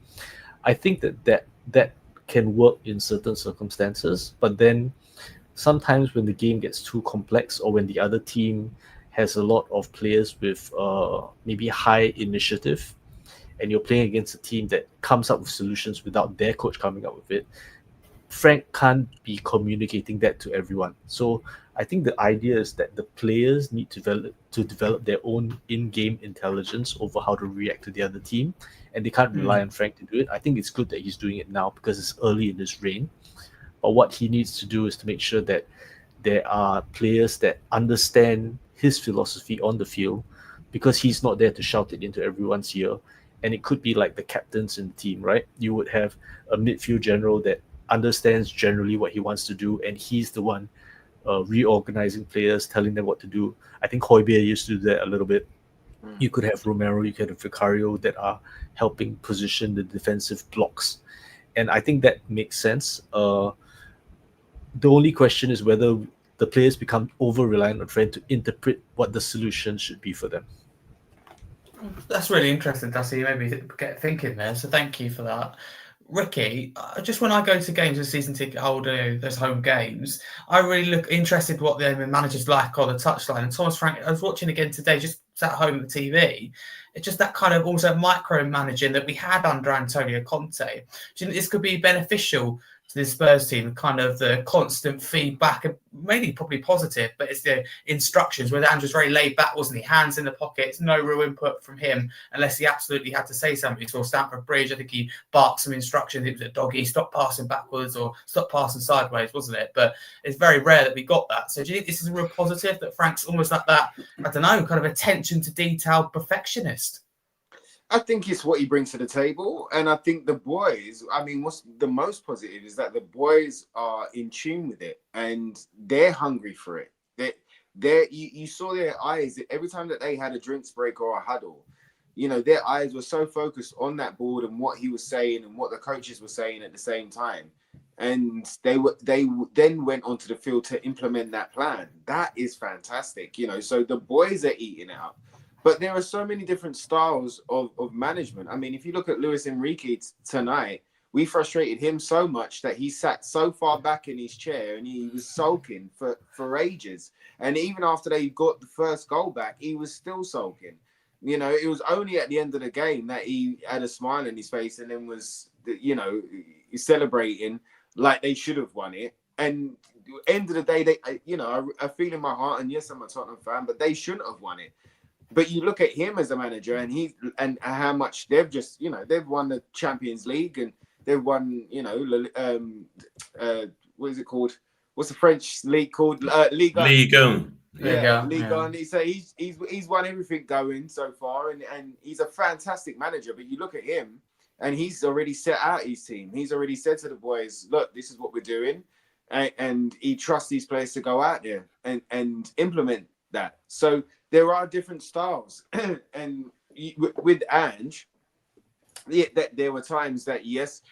I think that can work in certain circumstances, but then sometimes when the game gets too complex or when the other team has a lot of players with maybe high initiative, and you're playing against a team that comes up with solutions without their coach coming up with it, Frank can't be communicating that to everyone. So I think the idea is that the players need to develop their own in-game intelligence over how to react to the other team, and they can't rely on Frank to do it. I think it's good that he's doing it now because it's early in his reign. But what he needs to do is to make sure that there are players that understand his philosophy on the field, because he's not there to shout it into everyone's ear. And it could be like the captains in the team, right? You would have a midfield general that understands generally what he wants to do, and he's the one reorganizing players, telling them what to do. I think Højbjerg used to do that a little bit. You could have Romero, you could have Vicario that are helping position the defensive blocks. And I think that makes sense. The only question is whether the players become over-reliant on Frank to interpret what the solution should be for them. That's really interesting, Dusty. You made me get thinking there, so thank you for that. Ricky, just when I go to games as season ticket holder, those home games, I really look interested what the managers like on the touchline. And Thomas Frank, I was watching again today, just sat home at the TV. It's just that kind of also micromanaging that we had under Antonio Conte. Do you think this could be beneficial to the Spurs team, kind of the constant feedback, and mainly probably positive, but it's the instructions where Andrew's very laid back, wasn't he? Hands in the pockets, no real input from him unless he absolutely had to say something. So Stamford Bridge, I think he barked some instructions. It was a doggy, stop passing backwards or stop passing sideways, wasn't it? But it's very rare that we got that. So do you think this is a real positive that Frank's almost like that, I don't know, kind of attention to detail perfectionist? I think it's what he brings to the table. And I think the boys, I mean, what's the most positive is that the boys are in tune with it and they're hungry for it. You saw their eyes every time that they had a drinks break or a huddle. You know, their eyes were so focused on that board and what he was saying and what the coaches were saying at the same time. And they then went onto the field to implement that plan. That is fantastic. You know, so the boys are eating it up. But there are so many different styles of management. I mean, if you look at Luis Enrique tonight, we frustrated him so much that he sat so far back in his chair and he was sulking for ages. And even after they got the first goal back, he was still sulking. You know, it was only at the end of the game that he had a smile on his face and then was, you know, celebrating like they should have won it. And end of the day, they, you know, I feel in my heart, and yes, I'm a Tottenham fan, but they shouldn't have won it. But you look at him as a manager and how much they've just, you know, they've won the Champions League and they've won, you know, what is it called? What's the French league called? Ligue 1. Ligue 1. Yeah, Ligue 1. So he's won everything going so far, and he's a fantastic manager. But you look at him, and he's already set out his team. He's already said to the boys, "Look, this is what we're doing," and he trusts these players to go out there and implement that. So there are different styles, and with Ange, there were times that yes,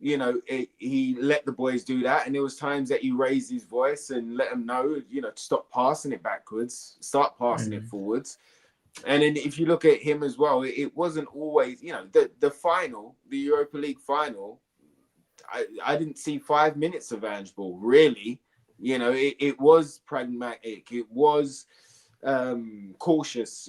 he let the boys do that. And there was times that he raised his voice and let them know, to stop passing it backwards, start passing it forwards. And then if you look at him as well, it wasn't always, the final, the Europa League final, I didn't see 5 minutes of Ange ball, really. It was pragmatic. It was cautious.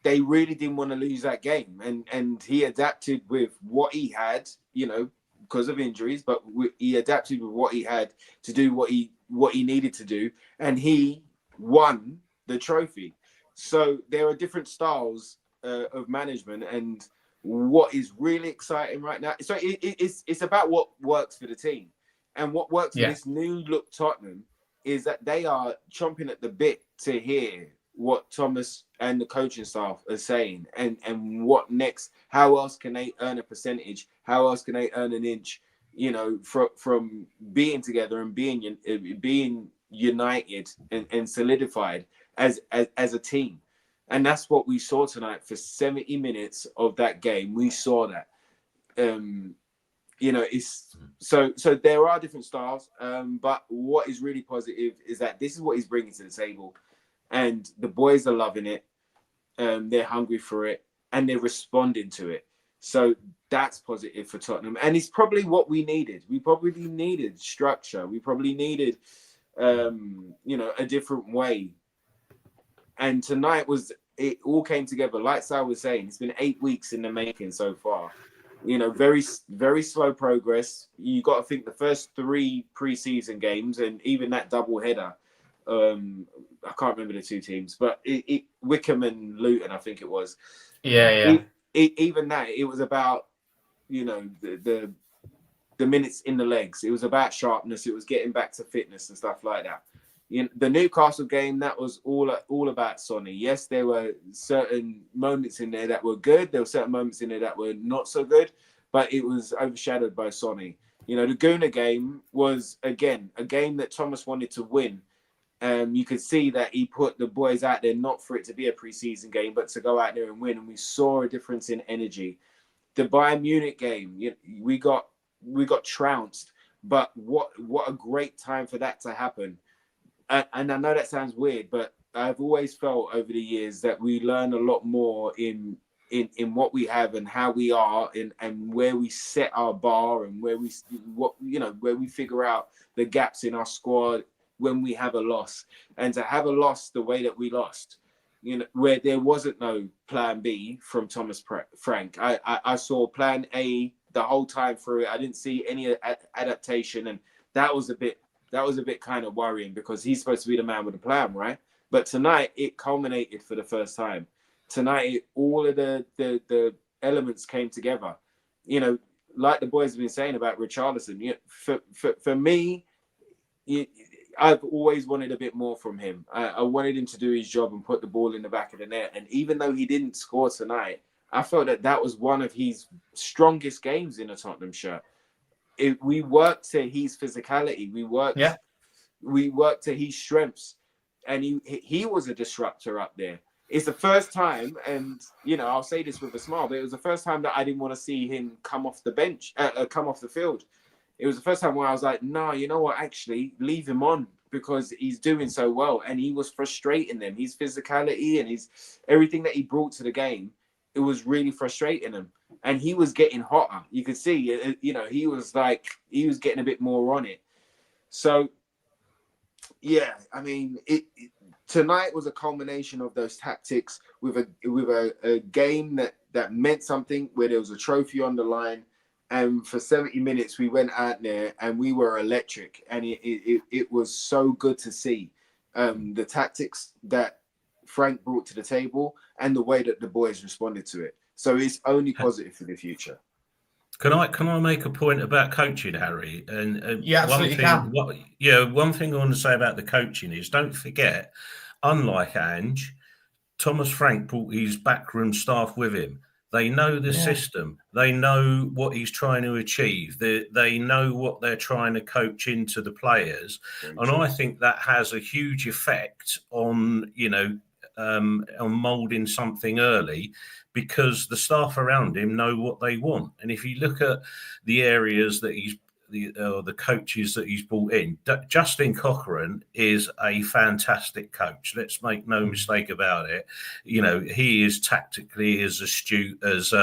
They really didn't want to lose that game. And he adapted with what he had, because of injuries, but he adapted with what he had to do what he needed to do. And he won the trophy. So there are different styles of management, and what is really exciting right now. So it's about what works for the team, and what works for this new look Tottenham is that they are chomping at the bit to hear what Thomas and the coaching staff are saying, and what next. How else can they earn a percentage? How else can they earn an inch? From being together and being united and solidified as a team. And that's what we saw tonight for 70 minutes of that game. We saw that. It's so there are different styles, but what is really positive is that this is what he's bringing to the table, and the boys are loving it. They're hungry for it, and they're responding to it. So that's positive for Tottenham, and it's probably what we needed. We probably needed structure. We probably needed, a different way. And tonight it all came together. Like I was saying, it's been 8 weeks in the making so far. Very, very slow progress. You got to think the first 3 preseason games, and even that double header. I can't remember the 2 teams, but Wickham and Luton, I think it was. Yeah. Even that, it was about the minutes in the legs. It was about sharpness. It was getting back to fitness and stuff like that. The Newcastle game, that was all about Sonny. Yes, there were certain moments in there that were good. There were certain moments in there that were not so good, but it was overshadowed by Sonny. The Guna game was, again, a game that Thomas wanted to win. You could see that he put the boys out there not for it to be a preseason game, but to go out there and win. And we saw a difference in energy. The Bayern Munich game, we got trounced, but what a great time for that to happen. And I know that sounds weird, but I've always felt over the years that we learn a lot more in what we have and how we are, and where we set our bar, and where we figure out the gaps in our squad when we have a loss. And to have a loss the way that we lost, where there wasn't no plan B from Thomas Frank. I saw plan A the whole time through it. I didn't see any adaptation, and that was a bit kind of worrying, because he's supposed to be the man with a plan, right? But tonight it culminated for the first time. Tonight, all of the elements came together. Like the boys have been saying about Richarlison. For me, I've always wanted a bit more from him. I wanted him to do his job and put the ball in the back of the net. And even though he didn't score tonight, I felt that was one of his strongest games in a Tottenham shirt. We worked to his physicality. We worked to his strengths, and he was a disruptor up there. It's the first time, and I'll say this with a smile, but it was the first time that I didn't want to see him come off the bench, come off the field. It was the first time where I was like, no, you know what? Actually, leave him on, because he's doing so well, and he was frustrating them. His physicality and everything that he brought to the game, it was really frustrating him. And he was getting hotter. You could see, he was getting a bit more on it. So, yeah, I mean, tonight was a culmination of those tactics with a game that meant something, where there was a trophy on the line. And for 70 minutes, we went out there and we were electric. And it was so good to see the tactics that Frank brought to the table and the way that the boys responded to it. So it's only positive for the future. Can I make a point about coaching, Harry? And yeah, absolutely can. One thing I want to say about the coaching is, don't forget, unlike Ange, Thomas Frank brought his backroom staff with him. They know the system. They know what he's trying to achieve. They know what they're trying to coach into the players. And I think that has a huge effect on, on moulding something early, because the staff around him know what they want. And if you look at the areas that the coaches that he's brought in, Justin Corcoran is a fantastic coach. Let's make no mistake about it. You know, he is tactically as astute as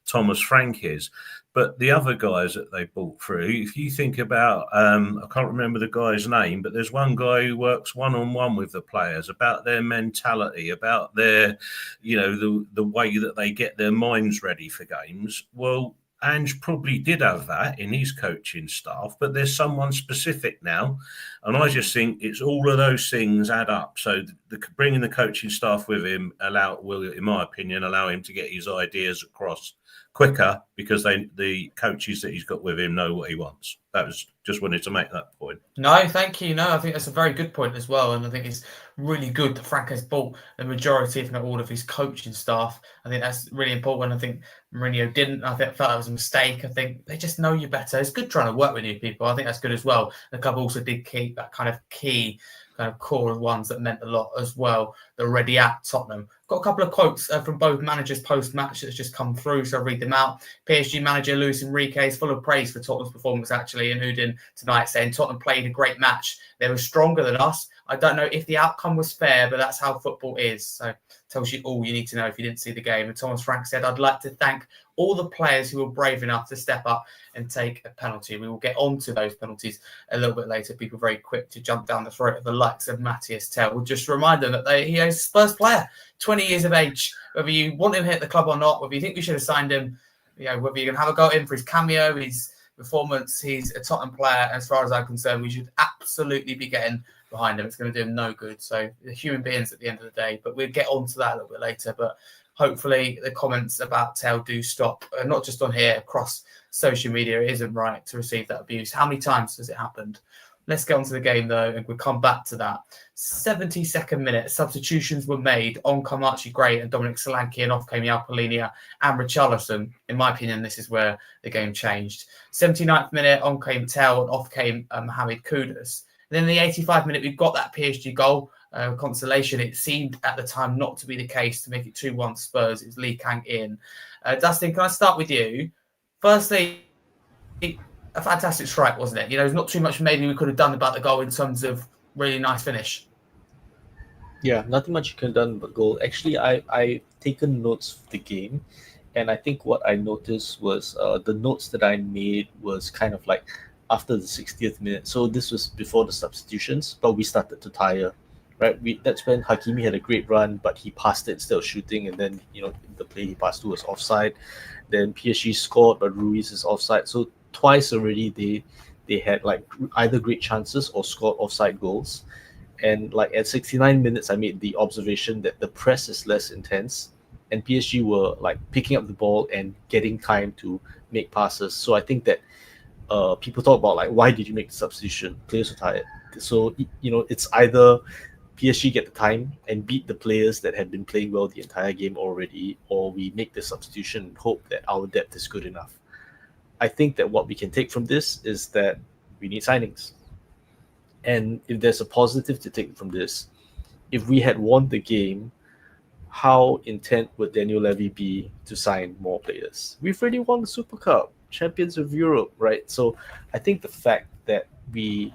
Thomas Frank is. But the other guys that they brought through, if you think about, I can't remember the guy's name, but there's one guy who works one-on-one with the players about their mentality, about their, you know, the way that they get their minds ready for games. Well, Ange probably did have that in his coaching staff, but there's someone specific now. And I just think it's all of those things add up. So bringing the coaching staff with him will, in my opinion, allow him to get his ideas across quicker, because the coaches that he's got with him know what he wants. That was just wanted to make that point. No, thank you. No, I think that's a very good point as well. And I think it's really good that Frank has bought the majority, if not all, of his coaching staff. I think that's really important. I think Mourinho didn't. I felt that was a mistake. I think they just know you better. It's good trying to work with new people. I think that's good as well. The club also did keep that kind of key kind of core of ones that meant a lot as well. They're already at Tottenham. Got a couple of quotes from both managers post-match that's just come through, so I'll read them out. PSG manager Luis Enrique is full of praise for Tottenham's performance, actually, in Udine tonight, saying Tottenham played a great match. They were stronger than us. I don't know if the outcome was fair, but that's how football is. So tells you all you need to know if you didn't see the game. And Thomas Frank said, I'd like to thank all the players who were brave enough to step up and take a penalty. We will get on to those penalties a little bit later. People very quick to jump down the throat of the likes of Matthias Tell. We'll just remind them that he is a Spurs player, 20 years of age. Whether you want him hit the club or not, whether you think we should have signed him, you know, whether you're going to have a go at him for his cameo, his performance, he's a Tottenham player. As far as I'm concerned, we should absolutely be getting behind him. It's going to do him no good. So the human beings at the end of the day, but we'll get on to that a little bit later. But hopefully the comments about Tell do stop, not just on here, across social media. It isn't right to receive that abuse. How many times has it happened? Let's get on to the game, though, and we'll come back to that. 72nd minute, substitutions were made. On come Archie Gray and Dominic Solanke, and off came Jalpolinia and Richarlison. In my opinion, this is where the game changed. 79th minute, on came Tell, and off came Mohamed Kudus. Then in the 85th minute, we've got that PSG goal. Consolation. It seemed at the time not to be the case, to make it 2-1 Spurs. It was Lee Kang in. Dustin, can I start with you? Firstly, a fantastic strike, wasn't it? You know, there's not too much maybe we could have done about the goal in terms of really nice finish. Yeah, nothing much you can done but goal. Actually, I taken notes of the game, and I think what I noticed was the notes that I made was kind of like after the 60th minute. So this was before the substitutions, but we started to tire. Right, that's when Hakimi had a great run, but he passed it instead of shooting, and then, you know, the play he passed to was offside. Then PSG scored, but Ruiz is offside. So twice already they had like either great chances or scored offside goals. And like at 69 minutes, I made the observation that the press is less intense, and PSG were like picking up the ball and getting time to make passes. So I think that people talk about like, why did you make the substitution? Players were tired. So, you know, it's either PSG get the time and beat the players that had been playing well the entire game already, or we make the substitution and hope that our depth is good enough. I think that what we can take from this is that we need signings. And if there's a positive to take from this, if we had won the game, how intent would Daniel Levy be to sign more players? We've already won the Super Cup, champions of Europe, right? So I think the fact that we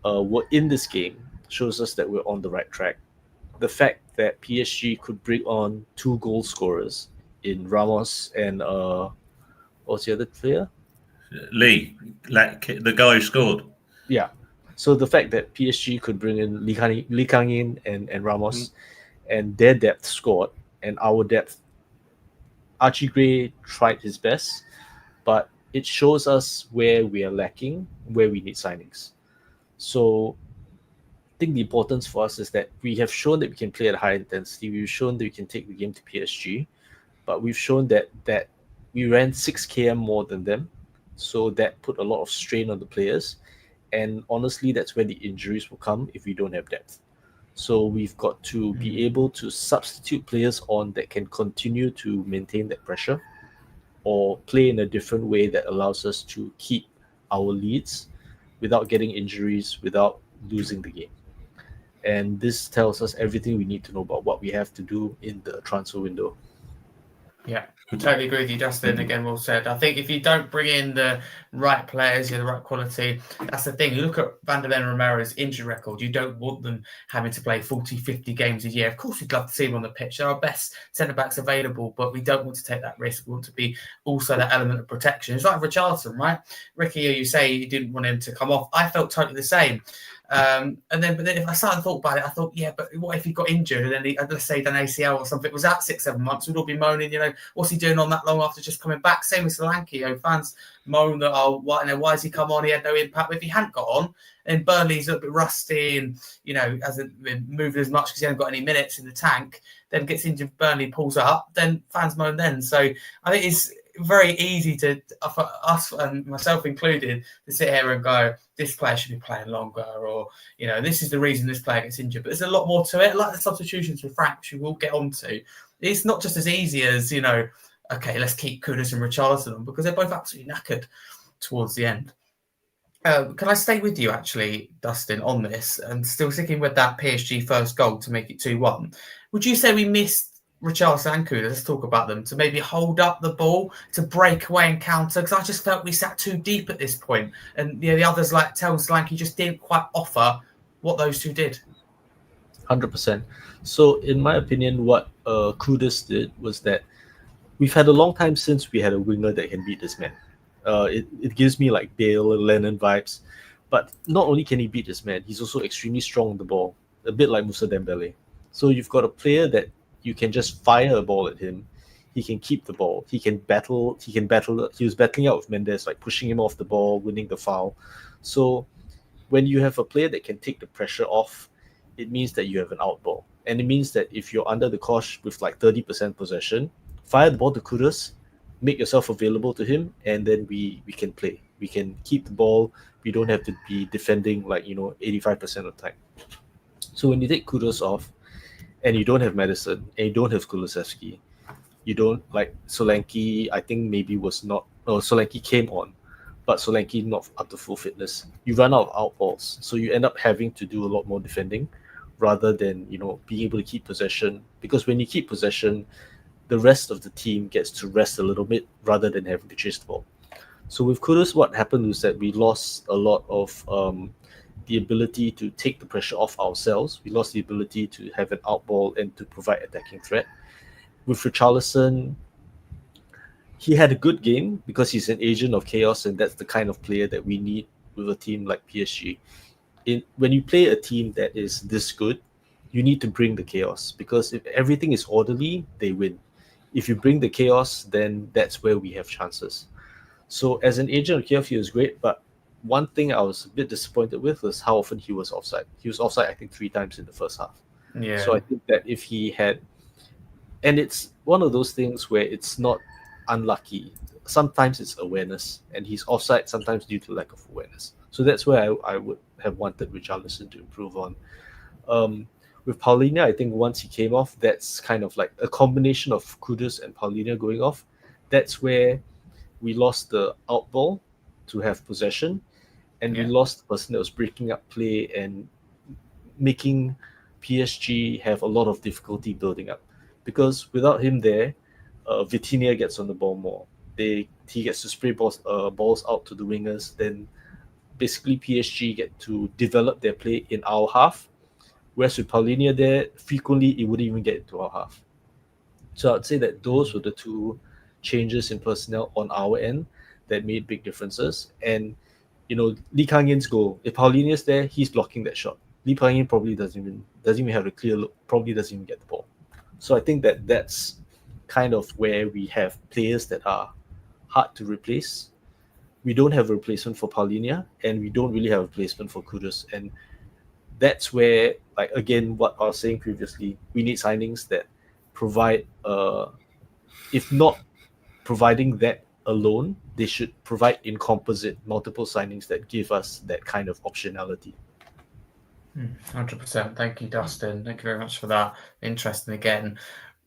were in this game shows us that we're on the right track. The fact that PSG could bring on 2 goal scorers in Ramos and what's the other player? Lee, the guy who scored. Yeah. So the fact that PSG could bring in Lee Kang in and Ramos, and their depth scored, and our depth, Archie Gray tried his best, but it shows us where we are lacking, where we need signings. So I think the importance for us is that we have shown that we can play at high intensity. We've shown that we can take the game to PSG, but we've shown that we ran 6 km more than them. So that put a lot of strain on the players. And honestly, that's where the injuries will come if we don't have depth. So we've got to be able to substitute players on that can continue to maintain that pressure, or play in a different way that allows us to keep our leads without getting injuries, without losing the game. And this tells us everything we need to know about what we have to do in the transfer window. Yeah, I totally agree with you, Justin. Again, well said. I think if you don't bring in the right players, the right quality, that's the thing. You look at Van der Ven and Romero's injury record, you don't want them having to play 40, 50 games a year. Of course, we'd love to see them on the pitch. They're our best centre-backs available, but we don't want to take that risk. We want to be also that element of protection. It's like Richarlison, right? Ricky, you say you didn't want him to come off. I felt totally the same. But then if I started to think about it, I thought, yeah, but what if he got injured and then let's say done ACL or something, was out 6-7 months, we'd all be moaning, what's he doing on that long after just coming back? Same with Solanke. Fans moan that, why has he come on? He had no impact. But if he hadn't got on, and Burnley's a little bit rusty and, hasn't been moving as much because he hasn't got any minutes in the tank, then gets injured, Burnley pulls up, then fans moan then. So I think it's very easy for us and myself included to sit here and go, this player should be playing longer, or this is the reason this player gets injured. But there's a lot more to it, like the substitutions with Frank, which we will get onto. It's not just as easy as okay, let's keep Kudus and Richarlison on, because they're both absolutely knackered towards the end. Can I stay with you actually, Dustin, on this, and still sticking with that PSG first goal to make it 2-1? Would you say we missed Richarlison and Kudus, let's talk about them, to maybe hold up the ball, to break away and counter? Because I just felt we sat too deep at this point, and the others like Tels Solanke just didn't quite offer what those two did. 100%. So in my opinion, what Kudus did was that we've had a long time since we had a winger that can beat this man. It gives me like Bale and Lennon vibes, but not only can he beat this man, he's also extremely strong on the ball, a bit like Moussa Dembele. So you've got a player that you can just fire a ball at him. He can keep the ball. He can battle. He was battling out with Mendes, like pushing him off the ball, winning the foul. So when you have a player that can take the pressure off, it means that you have an out ball. And it means that if you're under the cosh with like 30% possession, fire the ball to Kudus, make yourself available to him, and then we can play. We can keep the ball. We don't have to be defending 85% of the time. So when you take Kudus off, and you don't have Madison, and you don't have Kulusevski, you don't like Solanke. I think maybe was not. Oh, Solanke came on, but Solanke not up to full fitness. You run out of out balls, so you end up having to do a lot more defending, rather than being able to keep possession. Because when you keep possession, the rest of the team gets to rest a little bit rather than having to chase the ball. So with Kudus, what happened was that we lost a lot of the ability to take the pressure off ourselves. We lost the ability to have an out ball and to provide attacking threat. With Richarlison, he had a good game because he's an agent of chaos, and that's the kind of player that we need with a team like PSG. When you play a team that is this good, you need to bring the chaos, because if everything is orderly, they win. If you bring the chaos, then that's where we have chances. So as an agent of chaos, he was great, but one thing I was a bit disappointed with was how often he was offside. He was offside, I think, 3 times in the first half. Yeah. So I think that if he had, and it's one of those things where it's not unlucky. Sometimes it's awareness, and he's offside sometimes due to lack of awareness. So that's where I would have wanted Richarlison to improve on. With Paulinho, I think once he came off, that's kind of like a combination of Kudus and Paulinho going off. That's where we lost the out ball to have possession, and we lost the person that was breaking up play and making PSG have a lot of difficulty building up. Because without him there, Vitinha gets on the ball more. He gets to spray balls out to the wingers. Then basically PSG get to develop their play in our half. Whereas with Paulinho there, frequently it wouldn't even get into our half. So I'd say that those were the two changes in personnel on our end that made big differences. And Lee Kang-in's goal, if Paulinho's there, he's blocking that shot. Lee Kang-in probably doesn't even have a clear look, probably doesn't even get the ball. So I think that that's kind of where we have players that are hard to replace. We don't have a replacement for Paulinho, and we don't really have a replacement for Kudus. And that's where, like, again, what I was saying previously, we need signings that provide, if not providing that alone, they should provide in composite multiple signings that give us that kind of optionality. 100%. Thank you, Dustin. Thank you very much for that. Interesting again.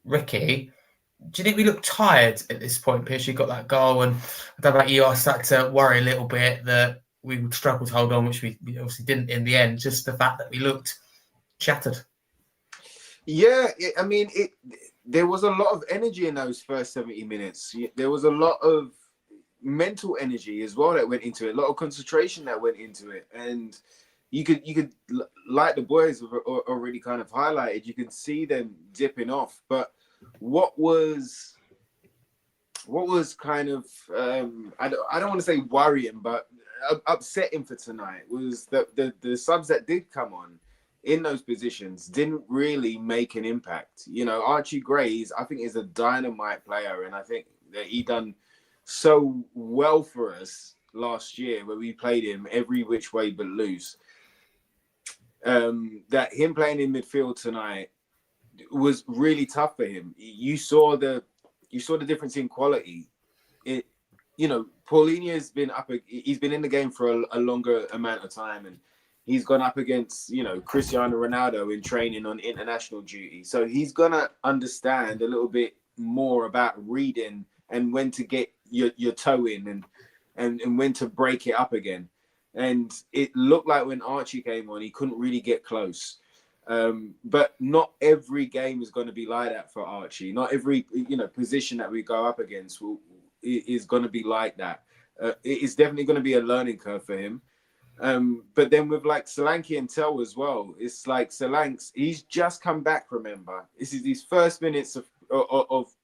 Ricky, do you think we look tired at this point? PSG got that goal, and I don't know about you, I started to worry a little bit that we would struggle to hold on, which we obviously didn't in the end. Just the fact that we looked shattered. Yeah, I mean, there was a lot of energy in those first 70 minutes. There was a lot of mental energy as well that went into it, a lot of concentration that went into it, and you could like the boys have already kind of highlighted, you can see them dipping off. But what was kind of I don't want to say worrying, but upsetting for tonight was that the subs that did come on in those positions didn't really make an impact. You know, Archie Gray, I think, is a dynamite player, and I think that he done so well for us last year where we played him every which way but loose. That him playing in midfield tonight was really tough for him. You saw the difference in quality. Paulinho has been he's been in the game for a longer amount of time, and he's gone up against, Cristiano Ronaldo in training on international duty. So he's gonna understand a little bit more about reading and when to get your toe in and when to break it up again. And it looked like when Archie came on, he couldn't really get close. But not every game is going to be like that for Archie. Not every position that we go up against is going to be like that. It is definitely going to be a learning curve for him. But then with like Solanke and Tel as well, it's like Solanke's, he's just come back, remember. This is his first minutes of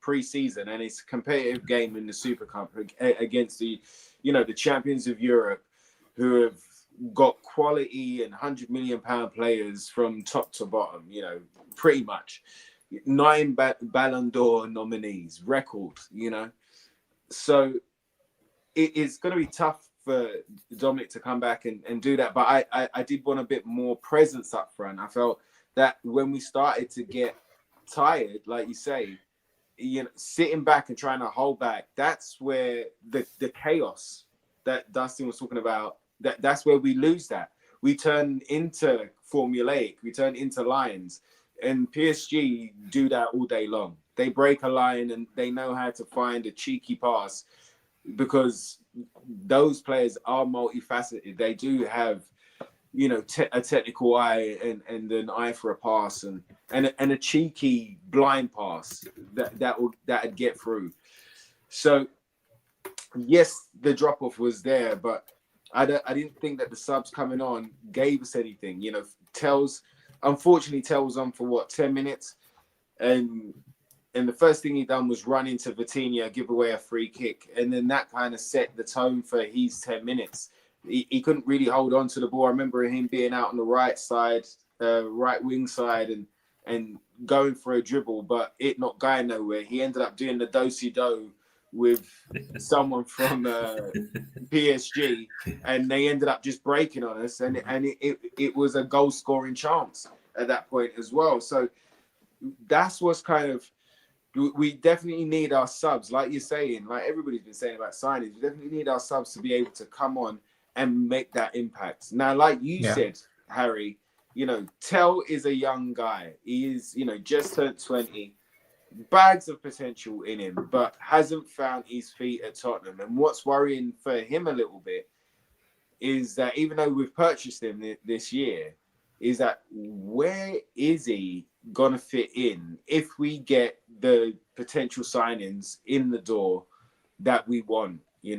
pre-season, and it's a competitive game in the Super Cup against the champions of Europe, who have got quality and £100 million players from top to bottom, pretty much. 9 Ballon d'Or nominees, record, So it's going to be tough for Dominic to come back and do that. But I did want a bit more presence up front. I felt that when we started to get tired, like you say, sitting back and trying to hold back, that's where the chaos that Dustin was talking about, that's where we lose that. We turn into formulaic, we turn into lines, and PSG do that all day long. They break a line and they know how to find a cheeky pass, because those players are multifaceted. They do have, a technical eye and an eye for a pass and a cheeky blind pass that'd get through. So yes, the drop off was there, but I didn't think that the subs coming on gave us anything. Unfortunately, Tel's on for 10 minutes, and the first thing he done was run into Vitinha, give away a free kick, and then that kind of set the tone for his 10 minutes. He couldn't really hold on to the ball. I remember him being out on the right side, right wing side, and going for a dribble, but it not going nowhere. He ended up doing the do-si-do with someone from PSG, and they ended up just breaking on us, and it was a goal scoring chance at that point as well. So that's what's kind of, we definitely need our subs, like you're saying, like everybody's been saying about signings. We definitely need our subs to be able to come on and make that impact. Now, like you said, Harry, Tel is a young guy. He is, just turned 20. Bags of potential in him, but hasn't found his feet at Tottenham. And what's worrying for him a little bit is that even though we've purchased him this year, is that where is he going to fit in if we get the potential signings in the door that we want? He's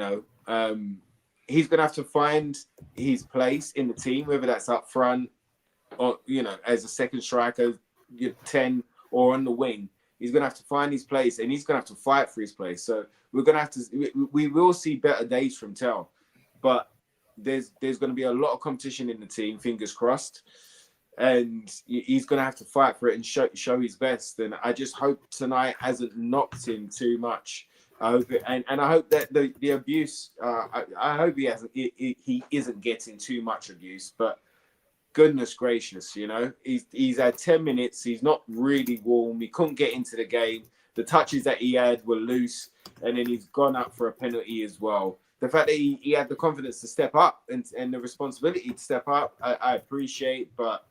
going to have to find his place in the team, whether that's up front or, as a second striker, 10 or on the wing. He's going to have to find his place, and he's going to have to fight for his place. So we're going to have to, we will see better days from Tel, but there's going to be a lot of competition in the team, fingers crossed, and he's going to have to fight for it and show his best. And I just hope tonight hasn't knocked him too much. I hope it, and I hope that the abuse, I hope he isn't getting too much abuse, but goodness gracious, he's had 10 minutes. He's not really warm. He couldn't get into the game. The touches that he had were loose, and then he's gone up for a penalty as well. The fact that he had the confidence to step up and the responsibility to step up, I appreciate, but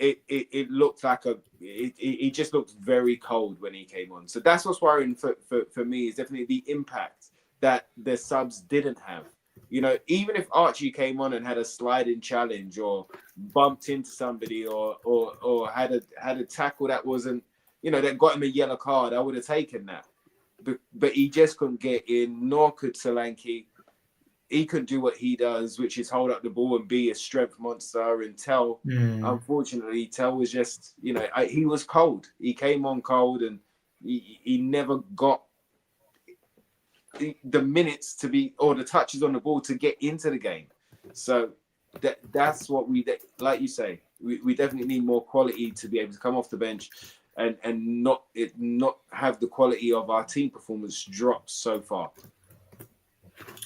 it looked like he just looked very cold when he came on. So that's what's worrying for me, is definitely the impact that the subs didn't have. You know, even if Archie came on and had a sliding challenge or bumped into somebody or had a tackle that wasn't, you know, that got him a yellow card, I would have taken that. But he just couldn't get in, nor could Solanke. He couldn't do what he does, which is hold up the ball and be a strength monster. And Tell, unfortunately, Tell was just, you know, he was cold. He came on cold, and he never got the minutes to be, or the touches on the ball to get into the game. So that's what like you say, we definitely need more quality to be able to come off the bench and not have the quality of our team performance drop so far.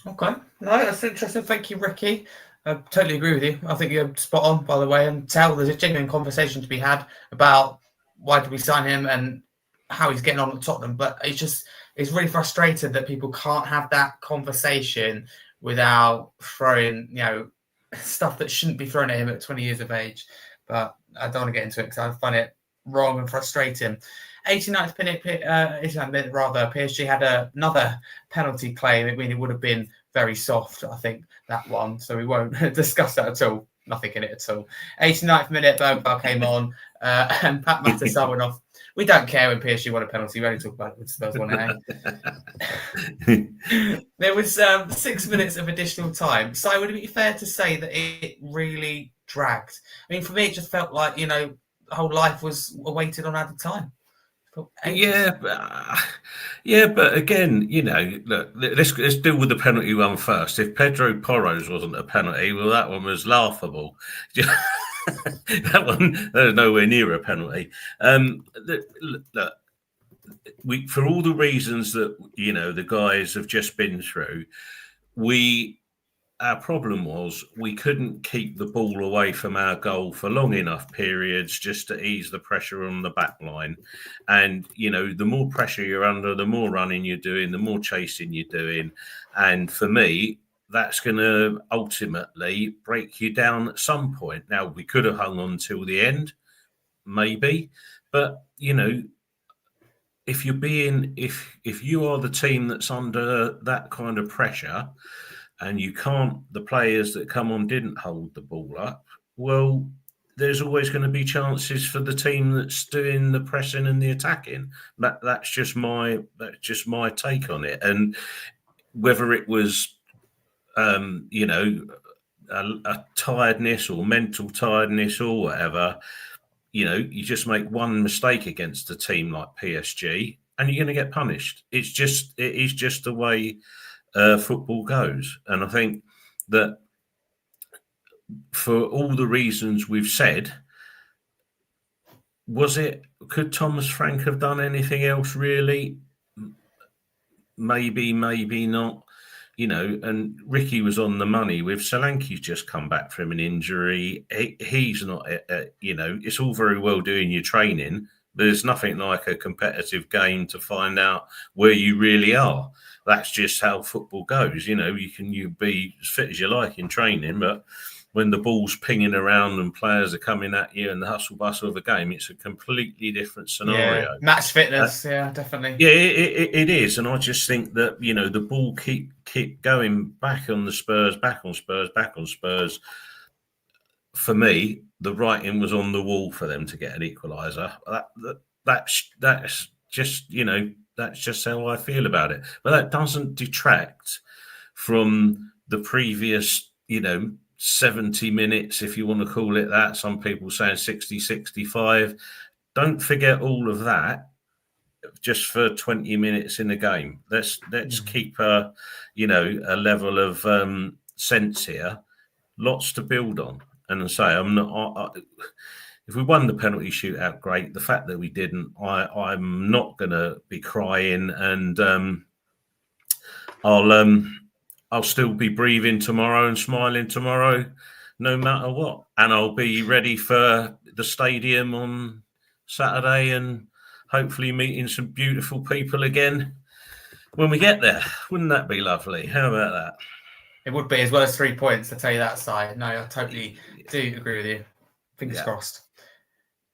Okay, no, that's interesting. Thank you, Ricky. I totally agree with you. I think you're spot on, by the way. And Tell, there's a genuine conversation to be had about why did we sign him and how he's getting on at Tottenham. But it's really frustrating that people can't have that conversation without throwing, you know, stuff that shouldn't be thrown at him at 20 years of age. But I don't want to get into it because I find it wrong and frustrating. 89th minute, PSG had another penalty claim. I mean, it would have been very soft, I think, that one. So we won't discuss that at all. Nothing in it at all. 89th minute, Bergvall came on and Pat Matasar went off. We don't care when PSG won a penalty. We only talk about it when Spurs won it. There was 6 minutes of additional time. So would it be fair to say that it really dragged? I mean, for me, it just felt like, you know, the whole life was awaited on added time. Yeah, but again, you know, look, let's deal with the penalty one first. If Pedro Porro's wasn't a penalty, well, that one was laughable. That one, there's nowhere near a penalty. Look, for all the reasons that, you know, the guys have just been through, our problem was we couldn't keep the ball away from our goal for long enough periods just to ease the pressure on the back line. And, you know, the more pressure you're under, the more running you're doing, the more chasing you're doing. And for me, that's going to ultimately break you down at some point. Now, we could have hung on till the end, maybe. But, you know, if you are the team that's under that kind of pressure, and the players that come on didn't hold the ball up, well, there's always going to be chances for the team that's doing the pressing and the attacking. That's just my take on it. And whether it was, you know, a tiredness or mental tiredness or whatever, you know, you just make one mistake against a team like PSG and you're going to get punished. It is just the way football goes. And I think that for all the reasons we've said, could Thomas Frank have done anything else really? Maybe not, you know. And Ricky was on the money with Solanke's just come back from an injury. He's not, you know, it's all very well doing your training, but there's nothing like a competitive game to find out where you really are. That's just how football goes. You know, you be as fit as you like in training, but when the ball's pinging around and players are coming at you and the hustle bustle of a game, it's a completely different scenario. Yeah, match fitness, yeah, definitely. Yeah, it is. And I just think that, you know, the ball keep going back on the Spurs, back on Spurs. For me, the writing was on the wall for them to get an equaliser. That's just, you know, that's just how I feel about it. But that doesn't detract from the previous, you know, 70 minutes, if you want to call it that. Some people saying 60, 65. Don't forget all of that just for 20 minutes in the game. Let's keep a level of sense here. Lots to build on. And I say, if we won the penalty shootout, great. The fact that we didn't, I'm not going to be crying, and I'll still be breathing tomorrow and smiling tomorrow, no matter what. And I'll be ready for the stadium on Saturday and hopefully meeting some beautiful people again when we get there. Wouldn't that be lovely? How about that? It would be, as well as 3 points, to tell you that side. No, I totally do agree with you. Fingers crossed.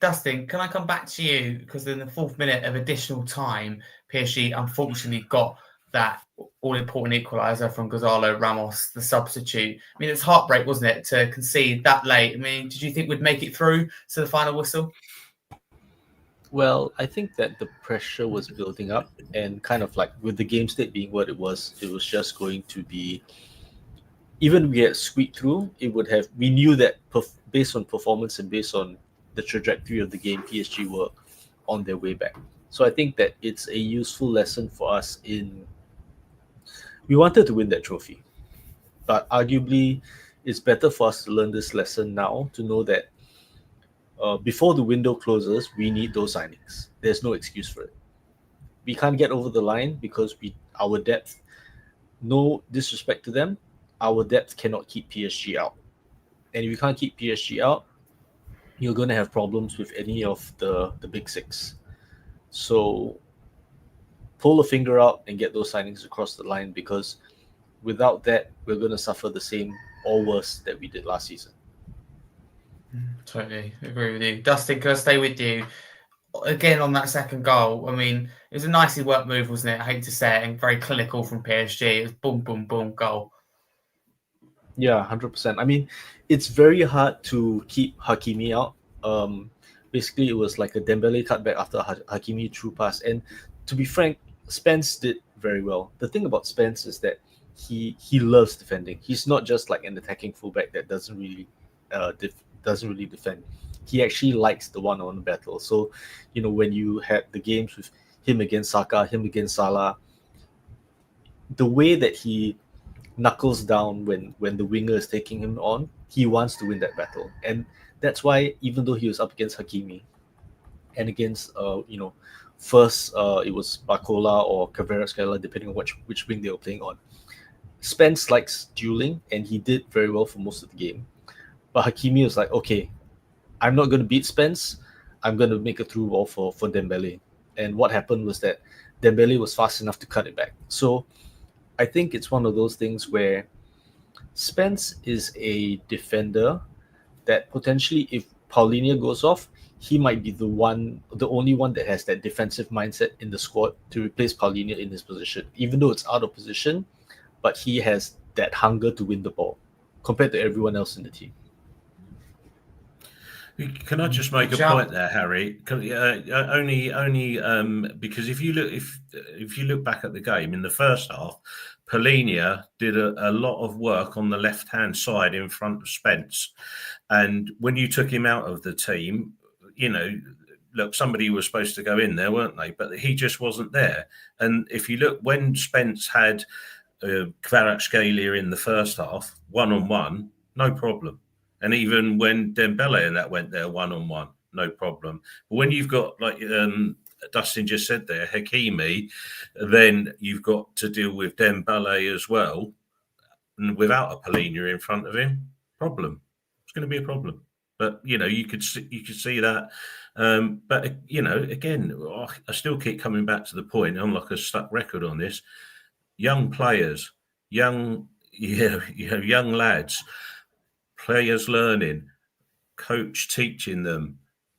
Dustin, can I come back to you? Because in the 4th minute of additional time, PSG unfortunately got that all-important equaliser from Gonzalo Ramos, the substitute. I mean, it's heartbreak, wasn't it, to concede that late? I mean, did you think we'd make it through to the final whistle? Well, I think that the pressure was building up, and kind of like with the game state being what it was just going to be. Even if we get squeaked through, it would have. We knew that based on performance and based on the trajectory of the game, PSG were on their way back. So I think that it's a useful lesson for us in. We wanted to win that trophy, but arguably, it's better for us to learn this lesson now to know that before the window closes, we need those signings. There's no excuse for it. We can't get over the line because our depth. No disrespect to them, our depth cannot keep PSG out. And if you can't keep PSG out, you're going to have problems with any of the big six. So pull a finger out and get those signings across the line, because without that, we're going to suffer the same or worse that we did last season. Totally agree with you. Dustin, can I stay with you? Again, on that second goal, I mean, it was a nicely worked move, wasn't it? I hate to say it, and very clinical from PSG. It was boom, boom, boom, goal. Yeah, 100%. I mean, it's very hard to keep Hakimi out. Basically, it was like a Dembele cutback after Hakimi through pass. And to be frank, Spence did very well. The thing about Spence is that he loves defending. He's not just like an attacking fullback that doesn't really defend. He actually likes the one-on-one battle. So, when you had the games with him against Saka, him against Salah, the way that he knuckles down when the winger is taking him on, he wants to win that battle. And that's why, even though he was up against Hakimi and against first it was Barcola or Kvaratskhelia, depending on which wing they were playing on, Spence likes dueling, and he did very well for most of the game. But Hakimi was like, okay, I'm not going to beat Spence, I'm going to make a through ball for Dembele. And what happened was that Dembele was fast enough to cut it back. So I think it's one of those things where Spence is a defender that potentially, if Paulinho goes off, he might be the only one that has that defensive mindset in the squad to replace Paulinho in his position, even though it's out of position, but he has that hunger to win the ball compared to everyone else in the team. Can I just make a point there, Harry? Only because if you look back at the game in the first half, Paulinho did a lot of work on the left-hand side in front of Spence, and when you took him out of the team, look, somebody was supposed to go in there, weren't they? But he just wasn't there. And if you look, when Spence had Kvaratskhelia in the first half, one-on-one, no problem. And even when Dembele and that went there one-on-one, no problem. But when you've got, like Dustin just said there, Hakimi, then you've got to deal with Dembele as well. And without a Paulinho in front of him, problem. It's going to be a problem. But, you could see that. But, again, I still keep coming back to the point. I'm like a stuck record on this. Young players, young lads, players learning, coach teaching them,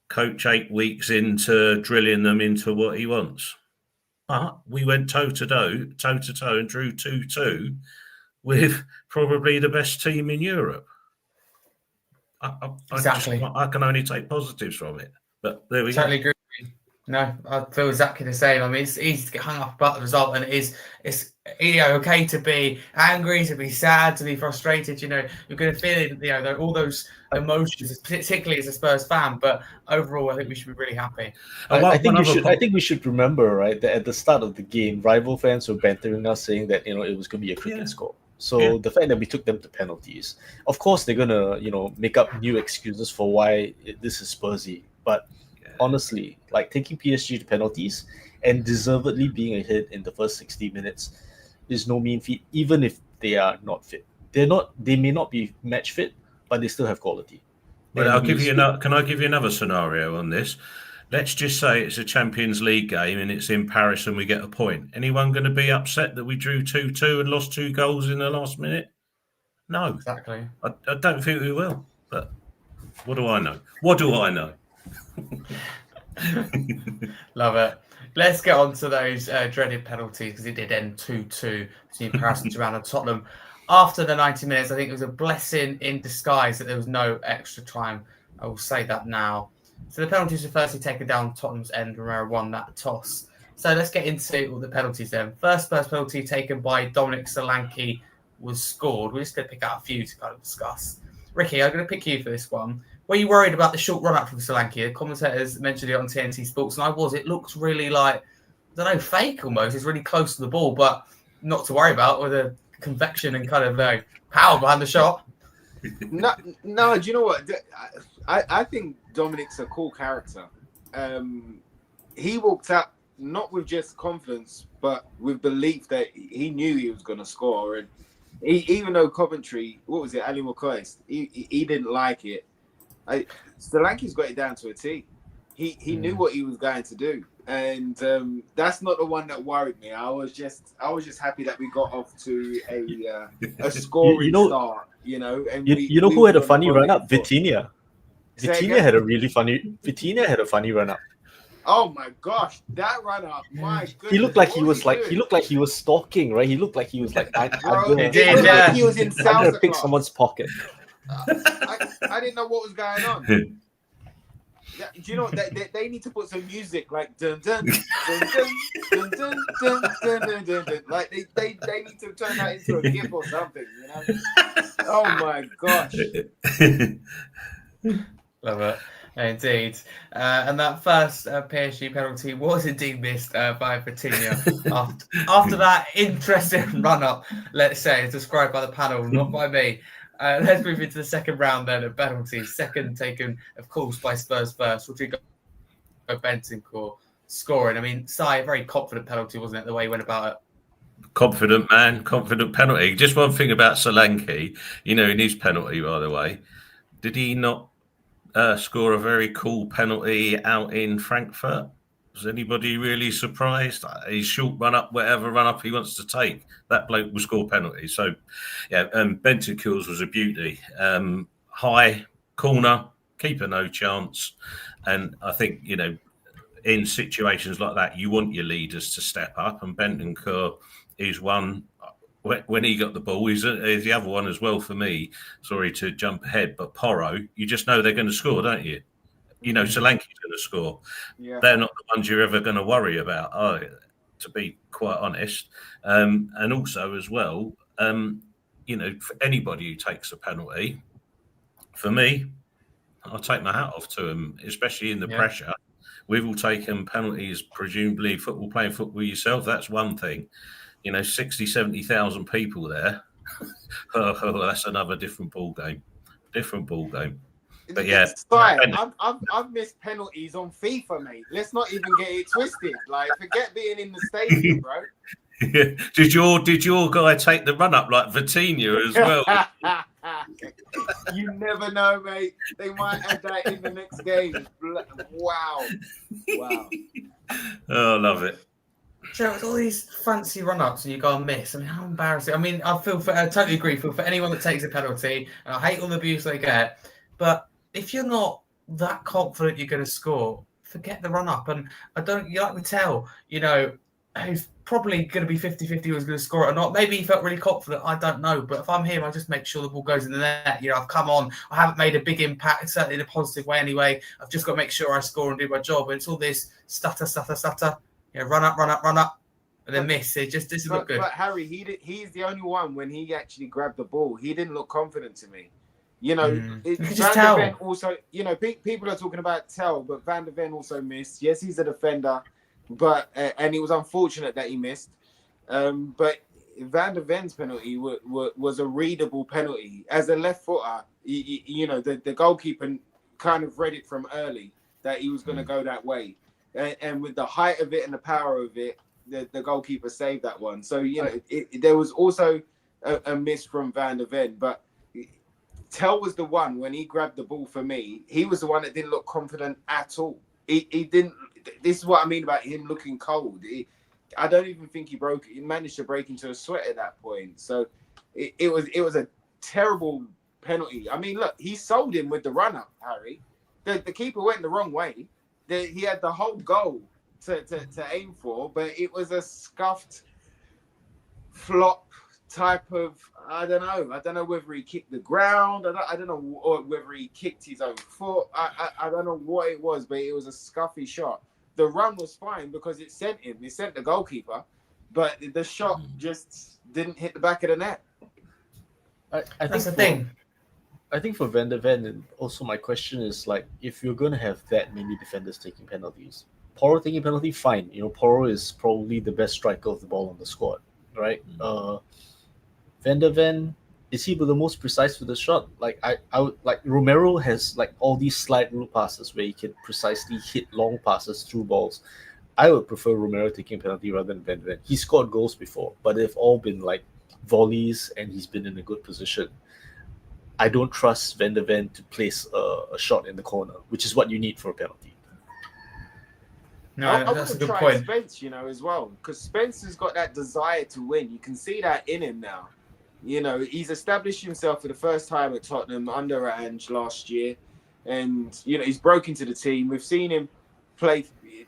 coach 8 weeks into drilling them into what he wants. But we went toe-to-toe and drew 2-2 with probably the best team in Europe. Exactly. I can only take positives from it. But there we go. Totally agree with you. No, I feel exactly the same. I mean, it's easy to get hung up about the result, and it's okay to be angry, to be sad, to be frustrated. You're going to feel all those emotions, particularly as a Spurs fan. But overall, I think we should be really happy. I think we should remember, right, that at the start of the game, rival fans were bantering us, saying that it was going to be a cricket score. So the fact that we took them to penalties, of course, they're going to make up new excuses for why this is Spursy, but. Honestly, like taking PSG to penalties and deservedly being ahead in the first 60 minutes is no mean feat, even if they are not fit. They may not be match fit, but they still have quality. But can I give you another scenario on this? Let's just say it's a Champions League game and it's in Paris and we get a point. Anyone going to be upset that we drew 2-2 and lost 2 goals in the last minute? No. Exactly. I don't think we will. But what do I know? Love it. Let's get on to those dreaded penalties because it did end 2-2 between Paris Saint-Germain and Tottenham. After the 90 minutes, I think it was a blessing in disguise that there was no extra time. I will say that now. So the penalties were firstly taken down Tottenham's end. Romero won that toss. So let's get into all the penalties then. First penalty taken by Dominic Solanke was scored. We're just going to pick out a few to kind of discuss. Ricky, I'm going to pick you for this one. Were you worried about the short run-up from Solanke? The commentators mentioned it on TNT Sports, and I was. It looked really like, I don't know, fake almost. It's really close to the ball, but not to worry about with a convection and kind of power behind the shot. No, do you know what? I think Dominic's a cool character. He walked out not with just confidence, but with belief that he knew he was going to score. And even though Coventry, what was it, Ali McCoy, he didn't like it. Solanke's got it down to a T. He knew what he was going to do, and that's not the one that worried me. I was just happy that we got off to a scoring start. And who had a funny run up? Vitinha. Vitinha had a funny run up. Oh my gosh, that run up! My goodness, he looked like he was stalking, right? He looked like he was like, he was in South. I'm gonna pick someone's pocket. I didn't know what was going on. Do you know they need to put some music like dun dun dun dun dun dun dun dun dun dun dun. Like they need to turn that into a GIF or something, Oh my gosh. Love it. Indeed. And that first PSG penalty was indeed missed by Vitinha. After that interesting run-up, let's say, described by the panel, not by me. Let's move into the second round then of penalties. Second taken, of course, by Spurs first. Rodrigo Bentancur scoring. I mean, Sai, a very confident penalty, wasn't it, the way he went about it? Confident man, confident penalty. Just one thing about Solanke, in his penalty, by the way, did he not score a very cool penalty out in Frankfurt? Was anybody really surprised? His short run up he wants to take, that bloke will score penalties. So, yeah, Bentancur's was a beauty. High corner, keeper no chance. And I think, in situations like that, you want your leaders to step up. And Bentancur is one. When he got the ball, he's the other one as well for me. Sorry to jump ahead, but Porro, you just know they're going to score, don't you? Solanke's going to score. Yeah. They're not the ones you're ever going to worry about, to be quite honest. And also as well, for anybody who takes a penalty, for me, I'll take my hat off to him, especially in the pressure. We've all taken penalties, presumably playing football yourself. That's one thing. 60, 70,000 people there. That's another different ball game. But yeah, I've missed penalties on FIFA, mate. Let's not even get it twisted. Like, forget being in the stadium, bro. Yeah. Did your guy take the run up like Vitinha as well? You never know, mate. They might add that in the next game. Wow. Oh, I love it. Joe, it's all these fancy run-ups and you go and miss. I mean, how embarrassing. I mean, I totally agree. For anyone that takes a penalty, and I hate all the abuse they get. But if you're not that confident you're going to score, forget the run-up. And you like to tell, who's probably going to be 50-50 who's going to score it or not. Maybe he felt really confident. I don't know. But if I'm him, I just make sure the ball goes in the net. I've come on. I haven't made a big impact, certainly in a positive way anyway. I've just got to make sure I score and do my job. And it's all this stutter. Run up, and then miss. It just doesn't look good. But Harry, he's the only one when he actually grabbed the ball. He didn't look confident to me. You can just tell. Van de Ven also, people are talking about tell, but Van de Ven also missed. Yes, he's a defender, but and it was unfortunate that he missed. But Van de Ven's penalty was a readable penalty. As a left footer, the goalkeeper kind of read it from early that he was going to go that way. And with the height of it and the power of it, the goalkeeper saved that one. So, there was also a miss from Van de Ven. But Tell was the one, when he grabbed the ball for me, he was the one that didn't look confident at all. He didn't. This is what I mean about him looking cold. I don't even think he managed to break into a sweat at that point. So it was a terrible penalty. I mean, look, he sold him with the run-up, Harry. The keeper went the wrong way. He had the whole goal to aim for, but it was a scuffed flop type of, I don't know whether he kicked the ground, I don't know, or whether he kicked his own foot. I don't know what it was, but it was a scuffy shot. The run was fine because it sent the goalkeeper, but the shot just didn't hit the back of the net. I That's the think thing. I think for Van der Ven, and also my question is like, if you're going to have that many defenders taking penalties, Porro taking penalty, fine. Porro is probably the best striker of the ball on the squad, right? Van der Ven, is he the most precise with the shot? Like I would like Romero has like all these slide rule passes where he can precisely hit long passes through balls. I would prefer Romero taking penalty rather than Van der Ven. He scored goals before, but they've all been like volleys, and he's been in a good position. I don't trust Van der Ven to place a shot in the corner, which is what you need for a penalty. No, I that's a would good try point. Spence, as well, because Spence has got that desire to win. You can see that in him now. He's established himself for the first time at Tottenham under Ange last year, and he's broke into the team. We've seen him play.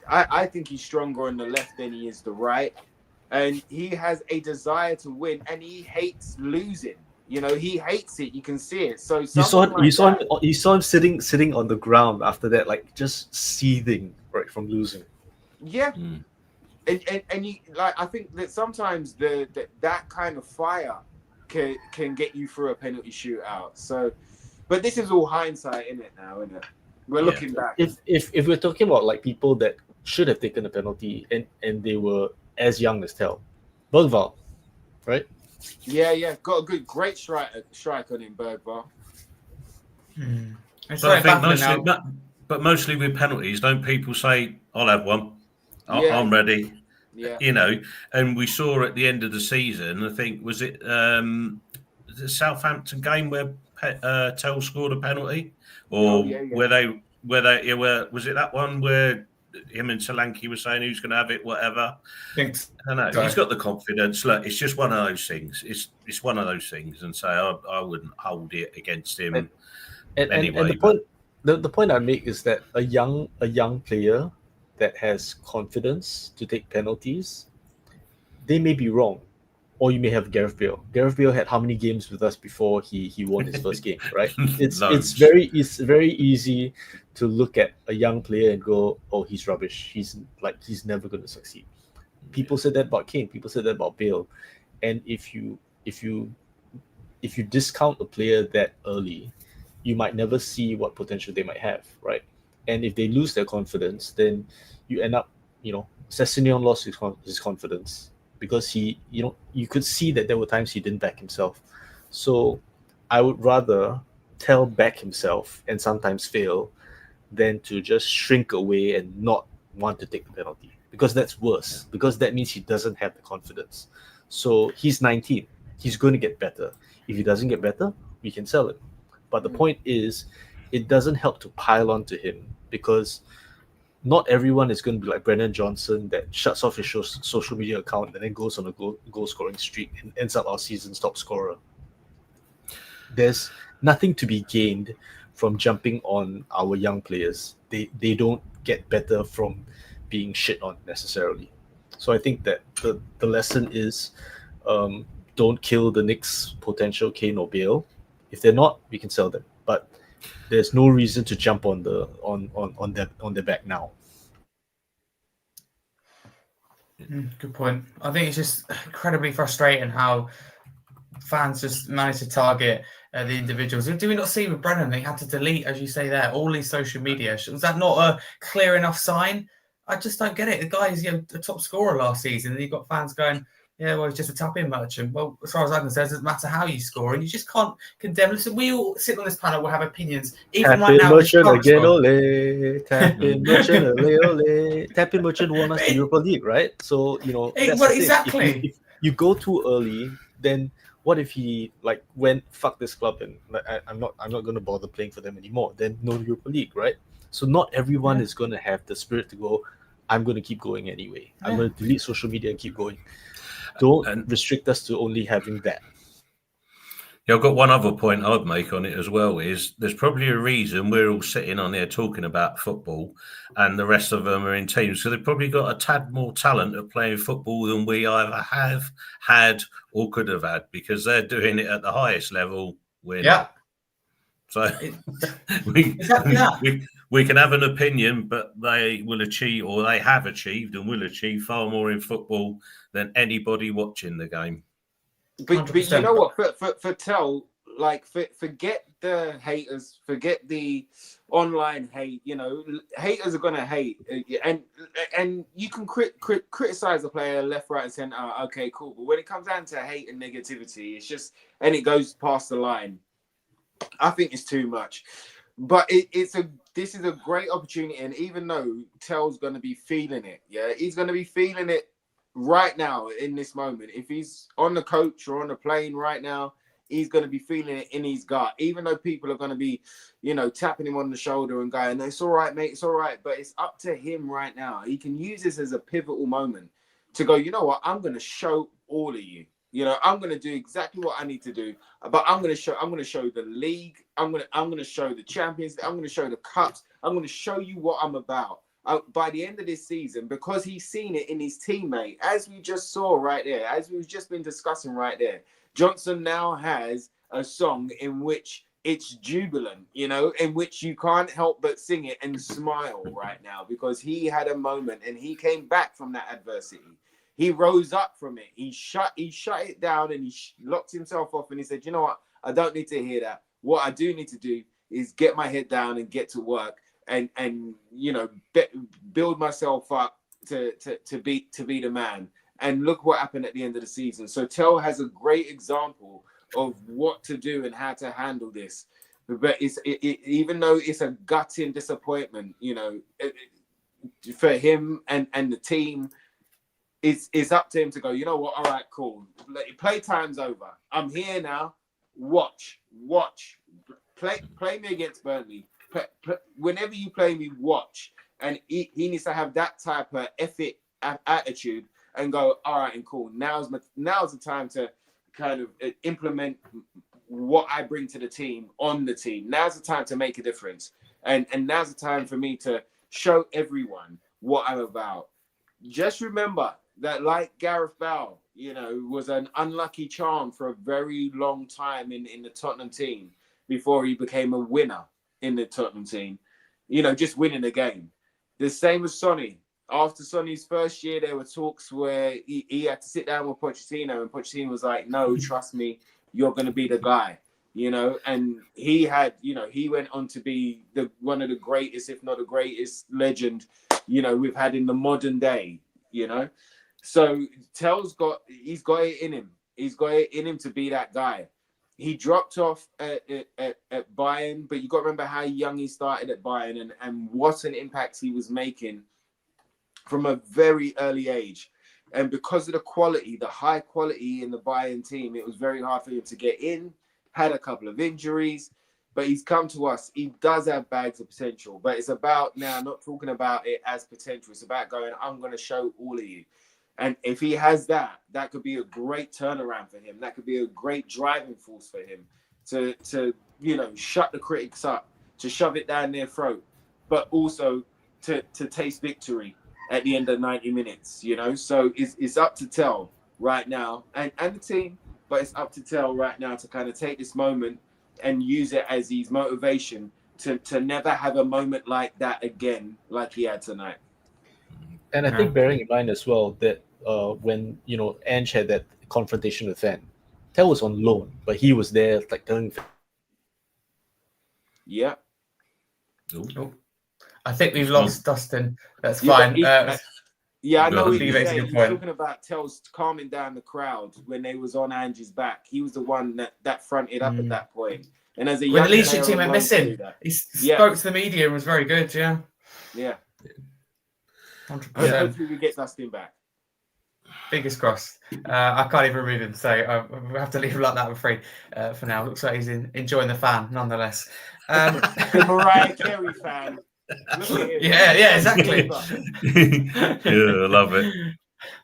I think he's stronger on the left than he is the right, and he has a desire to win, and he hates losing. He hates it. You can see it. So you saw him sitting on the ground after that, like just seething right from losing. Yeah. And you I think that sometimes that kind of fire can get you through a penalty shootout. So, but this is all hindsight, isn't it? Now, isn't it? We're looking back. If we're talking about like people that should have taken a penalty and they were as young as Tel, Bergvall, right? Yeah, got a great strike on him, Bergvall. But mostly with penalties, don't people say, "I'll have one, I'm ready"? Yeah. And we saw at the end of the season, I think, was it the Southampton game where Tell scored a penalty, or was it that one where him and Solanke were saying who's going to have it, whatever? I know he's got the confidence. Look, it's just one of those things. It's one of those things, and so I wouldn't hold it against him anyway. And the point I make is that a young player that has confidence to take penalties, they may be wrong, or you may have Gareth Bale. Gareth Bale had how many games with us before he won his first game, right? It's very easy to look at a young player and go, oh, he's rubbish. He's never going to succeed. People said that about Kane. People said that about Bale. And if you discount a player that early, you might never see what potential they might have, right? And if they lose their confidence, then you end up, Sessegnon lost his confidence because you could see that there were times he didn't back himself. So I would rather Tel back himself and sometimes fail than to just shrink away and not want to take the penalty, because that's worse, because that means he doesn't have the confidence. So he's 19. He's going to get better. If he doesn't get better, we can sell him. But the point is, it doesn't help to pile on to him, because not everyone is going to be like Brennan Johnson that shuts off his social media account and then goes on a goal scoring streak and ends up our season's top scorer. There's nothing to be gained from jumping on our young players. They don't get better from being shit on necessarily. So I think that the lesson is, don't kill the next potential Kane or Bale. If they're not, we can sell them. But there's no reason to jump on their back now. Good point. I think it's just incredibly frustrating how fans just manage to target the individuals. Do we not see with Brennan, they had to delete, as you say there, all his social media? Was that not a clear enough sign? I just don't get it. The guy is the top scorer last season, and you've got fans going, yeah, well, he's just a tap-in merchant. Well, as far as I can say, it doesn't matter how you score, and you just can't condemn. Listen, we all sit on this panel, we'll have opinions. Even right now, merchant again, ole. Tap-in merchant, ole. Tap-in merchant won us the Europa League, right? So, that's exactly. If you go too early, then what if he went fuck this club and I'm not going to bother playing for them anymore? Then no Europa League, right? So not everyone is going to have the spirit to go, I'm going to keep going anyway. I'm going to delete social media and keep going. Don't restrict us to only having that. Yeah, I've got one other point I'd make on it as well, is there's probably a reason we're all sitting on there talking about football and the rest of them are in teams. So they've probably got a tad more talent at playing football than we either have had or could have had, because they're doing it at the highest level. We're not. So we can have an opinion, but they will achieve, or they have achieved and will achieve far more in football than anybody watching the game. But you know what? For Tell, like, forget the haters, forget the online hate. You know, haters are gonna hate, and you can criticize a player left, right, and center. Okay, cool. But when it comes down to hate and negativity, it's just, and it goes past the line. I think it's too much. But this is a great opportunity, and even though Tell's gonna be feeling it, he's gonna be feeling it right now in this moment. If he's on the coach or on the plane right now, he's going to be feeling it in his gut, even though people are going to be, you know, tapping him on the shoulder and going, "It's all right, mate, it's all right." But it's up to him right now. He can use this as a pivotal moment to go, you know what, I'm going to show all of you. You know, I'm going to do exactly what I need to do, but I'm going to show the league. I'm going to show the champions. I'm going to show the cups. I'm going to show you what I'm about. By the end of this season, because he's seen it in his teammate, as we just saw right there, as we've just been discussing right there. Johnson now has a song in which it's jubilant, you know, in which you can't help but sing it and smile right now, because he had a moment and he came back from that adversity. He rose up from it. He shut it down and he locked himself off, and he said, you know what? I don't need to hear that. What I do need to do is get my head down and get to work. And you know, build myself up to be the man. And look what happened at the end of the season. So Tell has a great example of what to do and how to handle this. But even though it's a gutting disappointment, you know, for him and the team, it's up to him to go, you know what? All right, cool. Playtime's over. I'm here now. Watch. Play me against Burnley. Whenever you play me, watch. And he needs to have that type of effort attitude and go, all right, and cool. Now's the time to kind of implement what I bring to the team on the team. Now's the time to make a difference. And now's the time for me to show everyone what I'm about. Just remember that, like Gareth Bale, you know, was an unlucky charm for a very long time in the Tottenham team before he became a winner in the Tottenham team, you know, just winning a game. The same with Sonny. After Sonny's first year, there were talks where he had to sit down with Pochettino, and Pochettino was like, no, trust me, you're going to be the guy, you know. And he had, you know, he went on to be one of the greatest, if not the greatest legend, you know, we've had in the modern day, you know. So Tell's he's got it in him. He's got it in him to be that guy. He dropped off at Bayern, but you got to remember how young he started at Bayern and what an impact he was making from a very early age. And because of the quality, the high quality in the Bayern team, it was very hard for him to get in, had a couple of injuries, but he's come to us. He does have bags of potential, but it's about now not talking about it as potential. It's about going, I'm going to show all of you. And if he has that could be a great turnaround for him. That could be a great driving force for him to you know, shut the critics up, to shove it down their throat, but also to taste victory at the end of 90 minutes, you know. So it's up to Tell right now and the team, but it's up to Tell right now to kind of take this moment and use it as his motivation to never have a moment like that again, like he had tonight. And I think bearing in mind as well that when, you know, Ange had that confrontation with Fan, Tell was on loan, but he was there like telling. Yeah. Oh. I think we've lost Dustin. That's fine. I know he's talking about Tell's calming down the crowd when they was on Ange's back. He was the one that fronted up at that point. And as when the leadership team went missing, he spoke to the media and was very good. Yeah. 100%. Hopefully we get Dustin back. Fingers crossed. I can't even remove him, so we have to leave him like that, I'm afraid, for now. Looks like he's enjoying the fan, nonetheless. The Mariah Carey fan. Yeah, exactly. Yeah, I love it.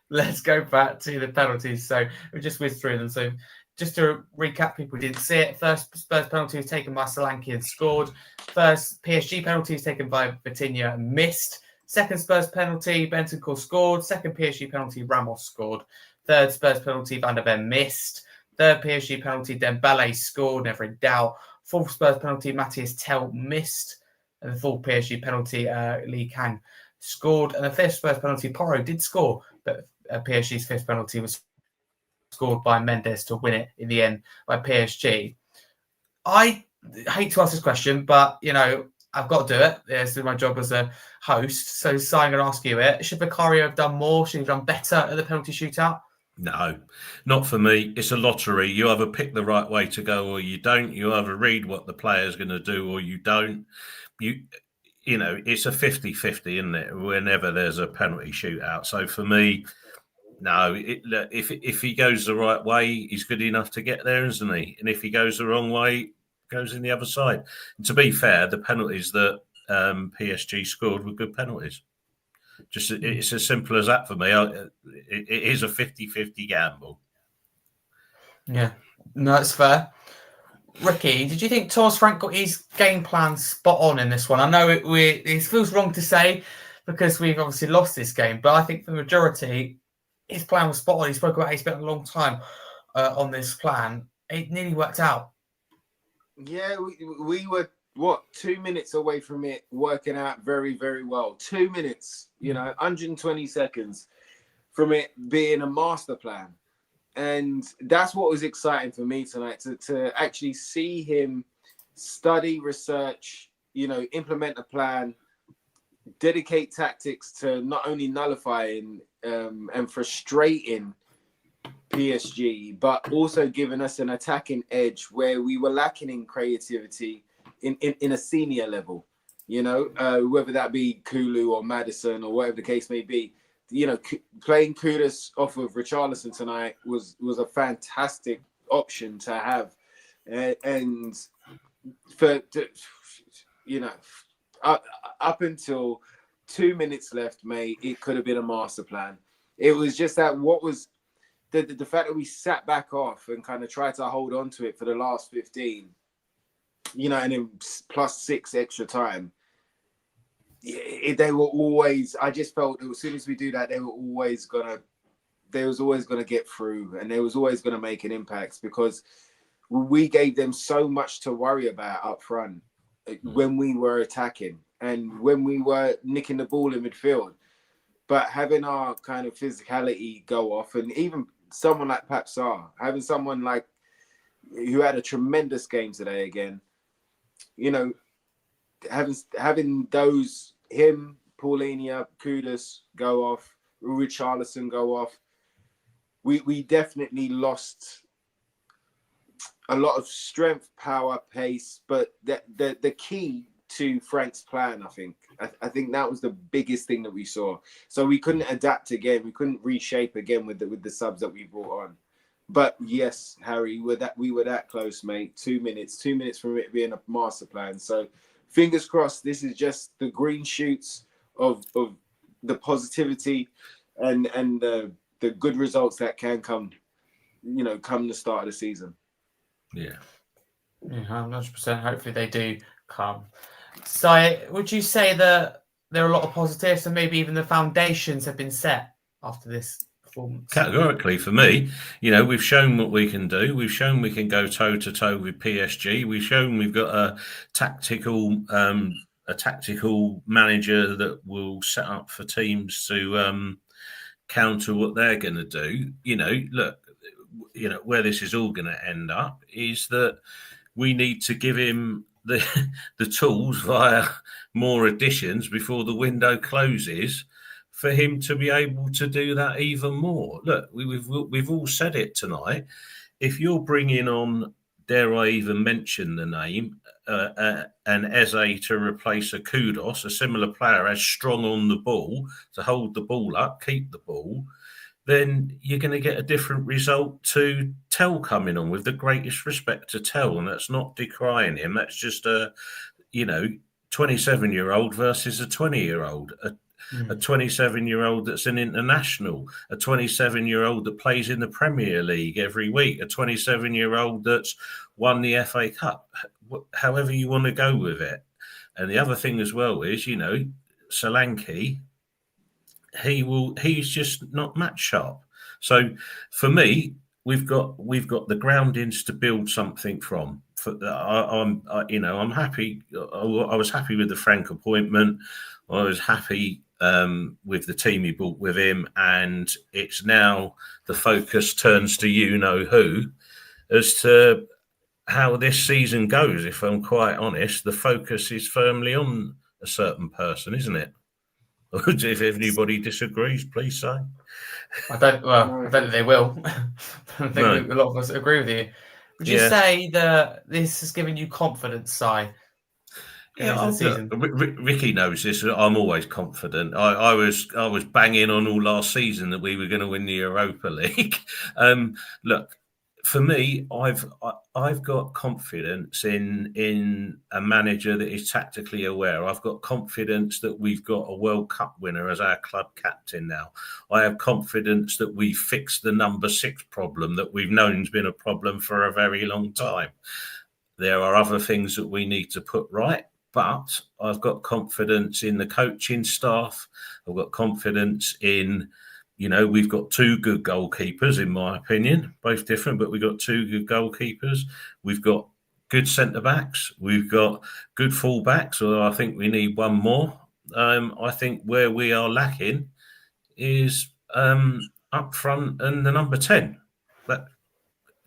Let's go back to the penalties. So we just whizzed through them. So just to recap, people who didn't see it, first Spurs penalty was taken by Solanke and scored. First PSG penalty was taken by Vitinha and missed. Second Spurs penalty, Bentancur scored. Second PSG penalty, Ramos scored. Third Spurs penalty, Van der Ven missed. Third PSG penalty, Dembele scored, never in doubt. Fourth Spurs penalty, Matthias Tell missed. And the fourth PSG penalty, Lee Kang scored. And the fifth Spurs penalty, Porro did score, but PSG's fifth penalty was scored by Mendes to win it in the end by PSG. I hate to ask this question, but, you know, I've got to do it. It's my job as a host. So, Si, I'm going to ask you it. Should Vicario have done more? Should he have done better at the penalty shootout? No, not for me. It's a lottery. You either pick the right way to go or you don't. You either read what the player's going to do or you don't. You know, it's a 50-50, isn't it? Whenever there's a penalty shootout. So for me, no, if he goes the right way, he's good enough to get there, isn't he? And if he goes the wrong way, goes in the other side. And to be fair, the penalties that PSG scored were good penalties. Just it's as simple as that for me. It is a 50-50 gamble. Yeah, no, that's fair. Ricky, did you think Thomas Frank got his game plan spot on in this one? I know it feels wrong to say because we've obviously lost this game, but I think for the majority, his plan was spot on. He spoke about he spent a long time on this plan. It nearly worked out. Yeah, we were, 2 minutes away from it working out very, very well. 2 minutes, 120 seconds from it being a master plan. And that's what was exciting for me tonight, to actually see him study, research, implement a plan, dedicate tactics to not only nullifying and frustrating PSG, but also giving us an attacking edge where we were lacking in creativity in a senior level, whether that be Kulu or Maddison or whatever the case may be. Playing Kudus off of Richarlison tonight was a fantastic option to have, and for up until 2 minutes left, mate, it could have been a master plan. It was just that what was the fact that we sat back off and kind of tried to hold on to it for the last 15, and then +6 extra time. They were always. I just felt that as soon as we do that, they was always gonna get through, and they was always gonna make an impact because we gave them so much to worry about up front when we were attacking and when we were nicking the ball in midfield. But having our kind of physicality go off, and even someone like Pap Sarr, having someone like who had a tremendous game today again, having those, him, Paulinho, Kudus go off, Richarlison go off, we definitely lost a lot of strength, power, pace. But the key to Frank's plan, I think that was the biggest thing that we saw. So we couldn't adapt again, we couldn't reshape again with the subs that we brought on. But yes, Harry, we were that close, mate. 2 minutes from it being a master plan. So fingers crossed, this is just the green shoots of the positivity and the good results that can come, come the start of the season. Yeah. Yeah, 100%. Hopefully they do come. So would you say that there are a lot of positives and maybe even the foundations have been set after this performance? Categorically, for me, we've shown what we can do. We've shown we can go toe-to-toe with PSG. We've shown we've got a tactical manager that will set up for teams to counter what they're going to do. Look, where this is all going to end up is that we need to give him the tools via more additions before the window closes for him to be able to do that even more. Look, we've all said it tonight. If you're bringing on, dare I even mention the name, an Eze to replace a Kudos, a similar player as strong on the ball, to hold the ball up, keep the ball, then you're going to get a different result to Tell coming on, with the greatest respect to Tell. And that's not decrying him. That's just a, 27-year-old versus a 20-year-old. a 27-year-old that's an international, a 27-year-old that plays in the Premier League every week, a 27-year-old that's won the FA Cup, however you want to go with it. And the other thing as well is, Solanke, he's just not match sharp. So for me, we've got the groundings to build something from. I'm happy. I was happy with the Frank appointment. I was happy with the team he brought with him, and it's now the focus turns to who as to how this season goes. If I'm quite honest, the focus is firmly on a certain person, isn't it? If anybody disagrees, please say. I don't think they will. I think a lot of us agree with you. Would you say that this has given you confidence, Si? Yeah, Ricky knows this. I'm always confident. I was banging on all last season that we were going to win the Europa League. Look, for me, I've got confidence in a manager that is tactically aware. I've got confidence that we've got a World Cup winner as our club captain now. I have confidence that we fixed the number 6 problem that we've known has been a problem for a very long time. There are other things that we need to put right, but I've got confidence in the coaching staff. I've got confidence in, we've got 2 good goalkeepers, in my opinion, both different, but we've got 2 good goalkeepers. We've got good centre-backs. We've got good full-backs, although I think we need one more. I think where we are lacking is up front and the number 10. But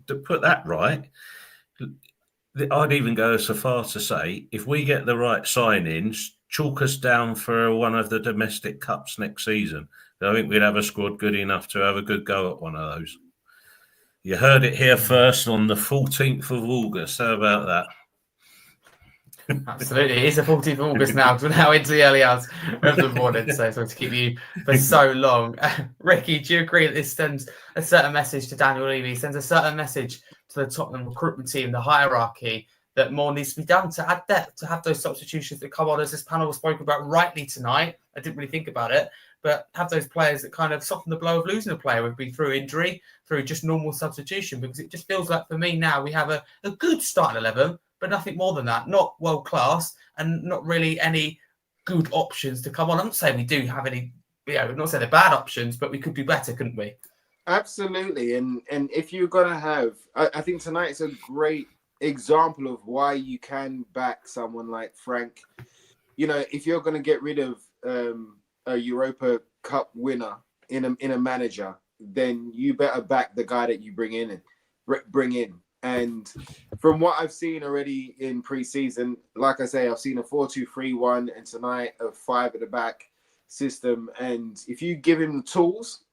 to put that right, I'd even go so far to say, if we get the right signings, chalk us down for one of the domestic cups next season. I think we'd have a squad good enough to have a good go at one of those. You heard it here first on the 14th of August. How about that? Absolutely. It is the 14th of August now. We're now into the early hours of the morning. So to keep you for so long. Ricky, do you agree that this sends a certain message to Daniel Levy, sends a certain message to the Tottenham recruitment team, the hierarchy, that more needs to be done to add depth, to have those substitutions that come on, as this panel spoke about rightly tonight? I didn't really think about it, but have those players that kind of soften the blow of losing a player, would be through injury, through just normal substitution, because it just feels like for me now we have a good starting 11, but nothing more than that, not world class and not really any good options to come on. I'm not saying we do have any, we're not saying they're bad options, but we could do better, couldn't we? Absolutely. And if you're going to have, I think tonight's a great example of why you can back someone like Frank. If you're going to get rid of a Europa Cup winner in a manager, then you better back the guy that you bring in. And from what I've seen already in pre-season, like I say, I've seen a 4-2-3-1 and tonight a 5 at the back system. And if you give him the tools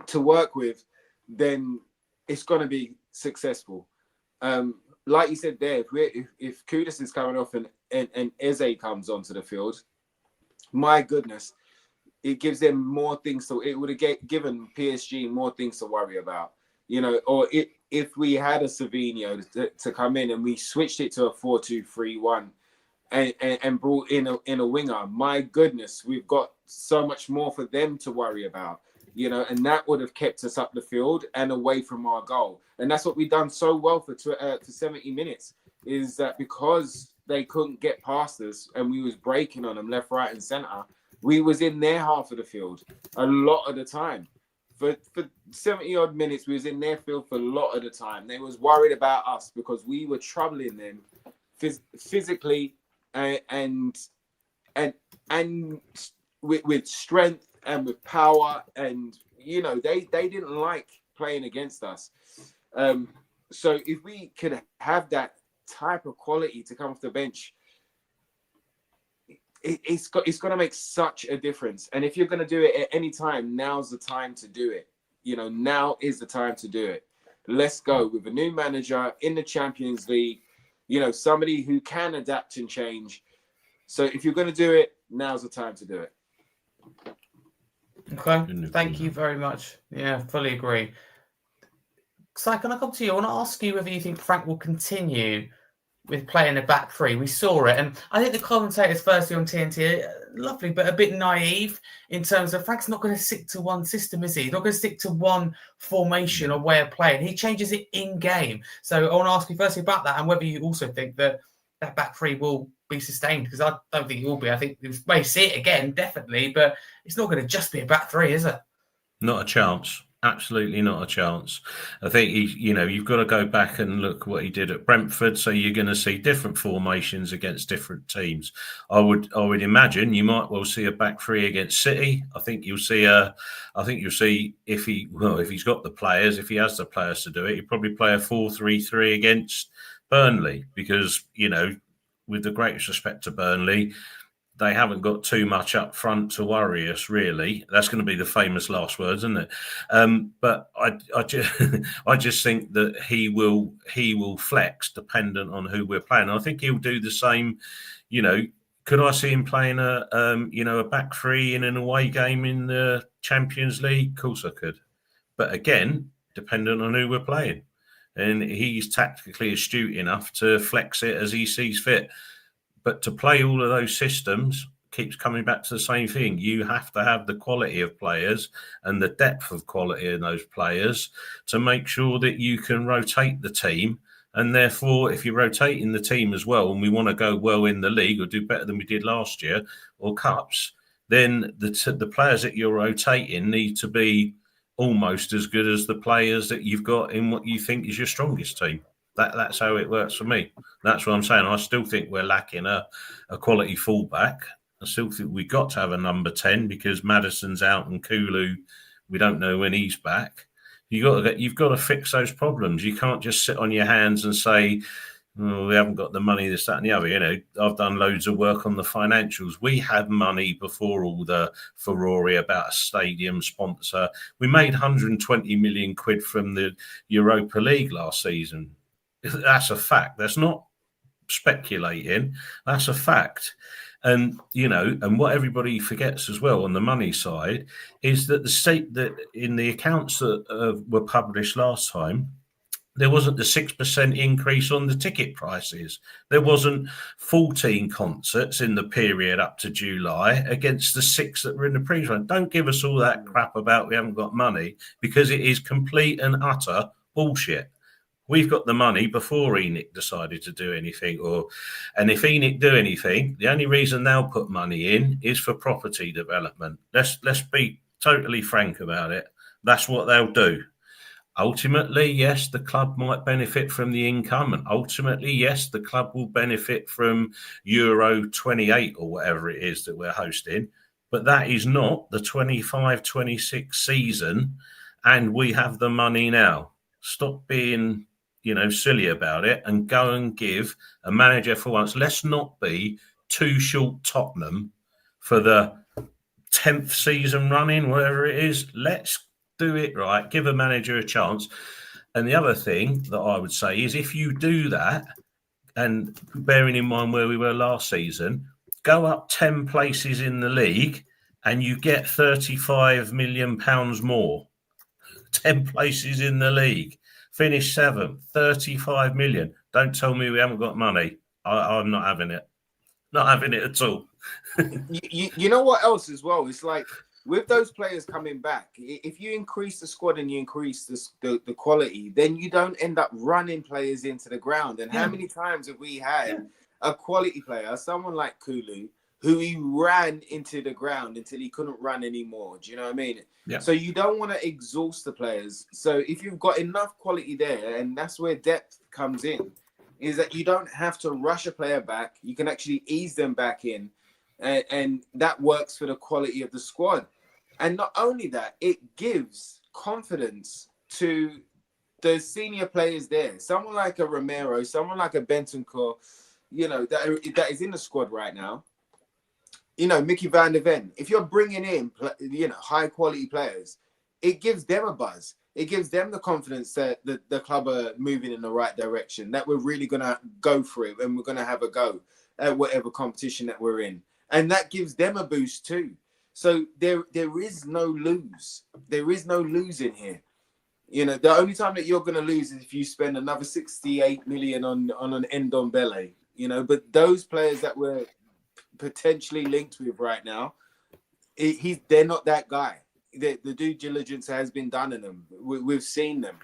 to work with, then it's going to be successful. Like you said there, if Kudus is coming off and Eze comes onto the field, my goodness, it gives them more things. So it would have given PSG more things to worry about, or if we had a Savinho to come in and we switched it to a 4-2-3-1 and brought in a winger, my goodness, we've got so much more for them to worry about, and that would have kept us up the field and away from our goal. And that's what we've done so well for 70 minutes, is that because they couldn't get past us and we was breaking on them left, right and centre, we was in their half of the field a lot of the time. For 70 odd minutes, we was in their field for a lot of the time. They was worried about us because we were troubling them physically and with strength and with power, and they didn't like playing against us. So if we could have that type of quality to come off the bench, it's going to make such a difference. And if you're going to do it at any time, now's the time to do it. Now is the time to do it. Let's go with a new manager in the Champions League, somebody who can adapt and change. So if you're going to do it, now's the time to do it. Okay, thank you very much. Yeah, fully agree. Si, can I come to you? I want to ask you whether you think Frank will continue with playing a back three. We saw it. And I think the commentators firstly on TNT are lovely, but a bit naive in terms of Frank's not going to stick to one system, is he? He's not going to stick to one formation or way of playing. He changes it in game. So I want to ask you firstly about that and whether you also think that that back three will be sustained, because I don't think it will be. I think we may see it again, definitely, but it's not going to just be a back three, is it? Not a chance. Absolutely not a chance. I think you've got to go back and look what he did at Brentford. So you're going to see different formations against different teams. I would imagine you might well see a back three against City. I think you'll see if he's got the players, if he has the players to do it, he'd probably play a 4-3-3 against Burnley, because with the greatest respect to Burnley, they haven't got too much up front to worry us, really. That's going to be the famous last words, isn't it? But I just think that he will flex dependent on who we're playing. I think he'll do the same. Could I see him playing a back three in an away game in the Champions League? Of course I could. But again, dependent on who we're playing. And he's tactically astute enough to flex it as he sees fit. But to play all of those systems keeps coming back to the same thing. You have to have the quality of players and the depth of quality in those players to make sure that you can rotate the team. And therefore, if you're rotating the team as well, and we want to go well in the league or do better than we did last year or cups, then the players that you're rotating need to be almost as good as the players that you've got in what you think is your strongest team. That's how it works for me. That's what I'm saying. I still think we're lacking a quality fullback. I still think we've got to have a number 10 because Maddison's out and Kulu, we don't know when he's back. You've got to fix those problems. You can't just sit on your hands and say, we haven't got the money, this, that, and the other. I've done loads of work on the financials. We had money before all the furore about a stadium sponsor. We made 120 million quid from the Europa League last season. That's a fact. That's not speculating. That's a fact. And, and what everybody forgets as well on the money side is that the state that in the accounts that were published last time, there wasn't the 6% increase on the ticket prices. There wasn't 14 concerts in the period up to July against the 6 that were in the previous one. Don't give us all that crap about we haven't got money, because it is complete and utter bullshit. We've got the money before ENIC decided to do anything, and if ENIC do anything, the only reason they'll put money in is for property development. Let's be totally frank about it. That's what they'll do. Ultimately, yes, the club might benefit from the income, and ultimately, yes, the club will benefit from Euro 28 or whatever it is that we're hosting. But that is not the 25-26 season, and we have the money now. Stop being silly about it and go and give a manager for once. Let's not be too short Tottenham for the 10th season running, whatever it is. Let's do it right. Give a manager a chance. And the other thing that I would say is if you do that, and bearing in mind where we were last season, go up 10 places in the league and you get £35 million more. 10 places in the league. Finish 7th, 35 million. Don't tell me we haven't got money. I'm not having it. Not having it at all. you know what else as well? It's like with those players coming back, if you increase the squad and you increase the quality, then you don't end up running players into the ground. And how many times have we had a quality player, someone like Kulu, who he ran into the ground until he couldn't run anymore? Do you know what I mean? Yeah. So you don't want to exhaust the players. So if you've got enough quality there, and that's where depth comes in, is that you don't have to rush a player back. You can actually ease them back in, and that works for the quality of the squad. And not only that, it gives confidence to the senior players there. Someone like a Romero, someone like a Bentancur, that is in the squad right now. Mickey van der Ven, if you're bringing in, high quality players, it gives them a buzz. It gives them the confidence that the club are moving in the right direction, that we're really going to go for it and we're going to have a go at whatever competition that we're in. And that gives them a boost too. So there is no lose. There is no lose in here. You know, the only time that you're going to lose is if you spend another 68 million on an Ndombele. You know, but those players that we're potentially linked with right now, they're not that guy. The due diligence has been done in them. We've seen them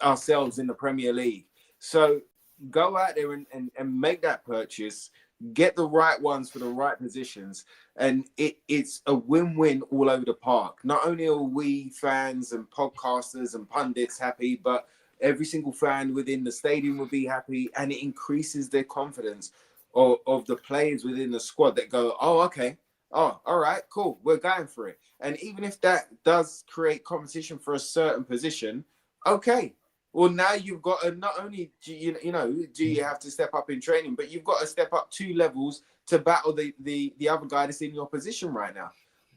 ourselves in the Premier League. So go out there and make that purchase, get the right ones for the right positions, and it's a win-win all over the park. Not only are we fans and podcasters and pundits happy, but every single fan within the stadium will be happy, and it increases their confidence of the players within the squad that go, oh, okay, oh, all right, cool, we're going for it. And even if that does create competition for a certain position, okay. Well, now you've got to not only do you have to step up in training, but you've got to step up 2 levels to battle the other guy that's in your position right now.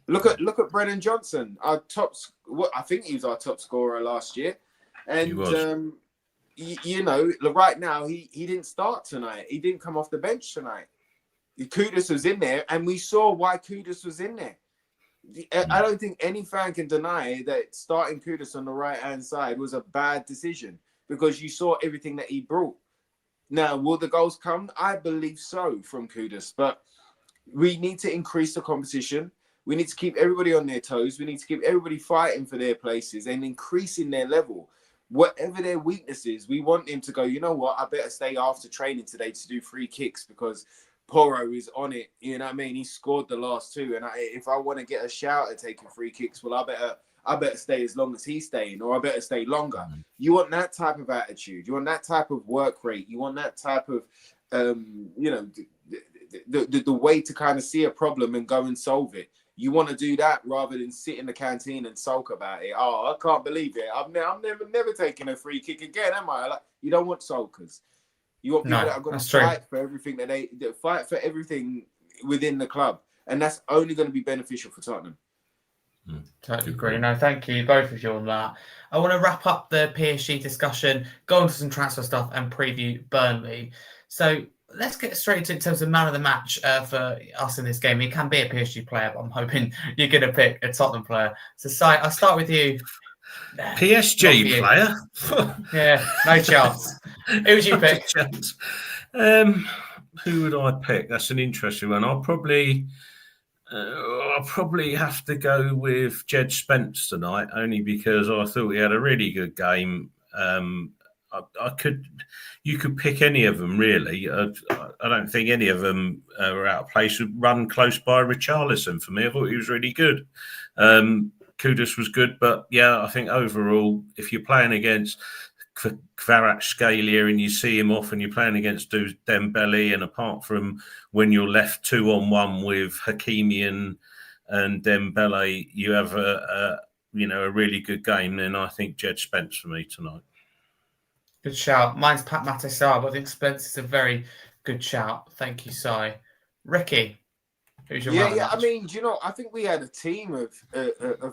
Look at Brennan Johnson, I think he was our top scorer last year, and right now he didn't start tonight. He didn't come off the bench tonight. Kudus was in there, and we saw why Kudus was in there. I don't think any fan can deny that starting Kudus on the right-hand side was a bad decision, because you saw everything that he brought. Now, will the goals come? I believe so from Kudus, but we need to increase the competition. We need to keep everybody on their toes. We need to keep everybody fighting for their places and increasing their level. Whatever their weakness is, we want him to go, you know what, I better stay after training today to do free kicks because Porro is on it. You know what I mean? He scored the last 2. And if I want to get a shout at taking free kicks, well, I better stay as long as he's staying, or I better stay longer. You want that type of attitude. You want that type of work rate. You want that type of, the way to kind of see a problem and go and solve it. You want to do that rather than sit in the canteen and sulk about it. Oh, I can't believe it. I'm never taking a free kick again, am I? Like, you don't want sulkers. You want people that are going to fight for everything that fight for everything within the club, and that's only going to be beneficial for Tottenham. Totally agree. No, thank you both of you on that. I want to wrap up the PSG discussion, go into some transfer stuff, and preview Burnley. So let's get straight into it in terms of man of the match for us in this game. It can be a PSG player, but I'm hoping you're going to pick a Tottenham player. So, Si, I'll start with you. PSG player? Yeah, no chance. Who would you pick? Who would I pick? That's an interesting one. I'll probably have to go with Jed Spence tonight, only because I thought he had a really good game. You could pick any of them, really. I don't think any of them are out of place. Run close by Richarlison for me. I thought he was really good. Kudus was good, but yeah, I think overall, if you're playing against Kvaratskhelia and you see him off, and you're playing against Dembele, and apart from when you're left 2-on-1 with Hakimi and Dembele, you have a really good game. Then I think Jed Spence for me tonight. Good shout. Mine's Pat Matissar, but I think Spence is a very good shout. Thank you, Si. Ricky, who's your man of the match? I mean, I think we had a team of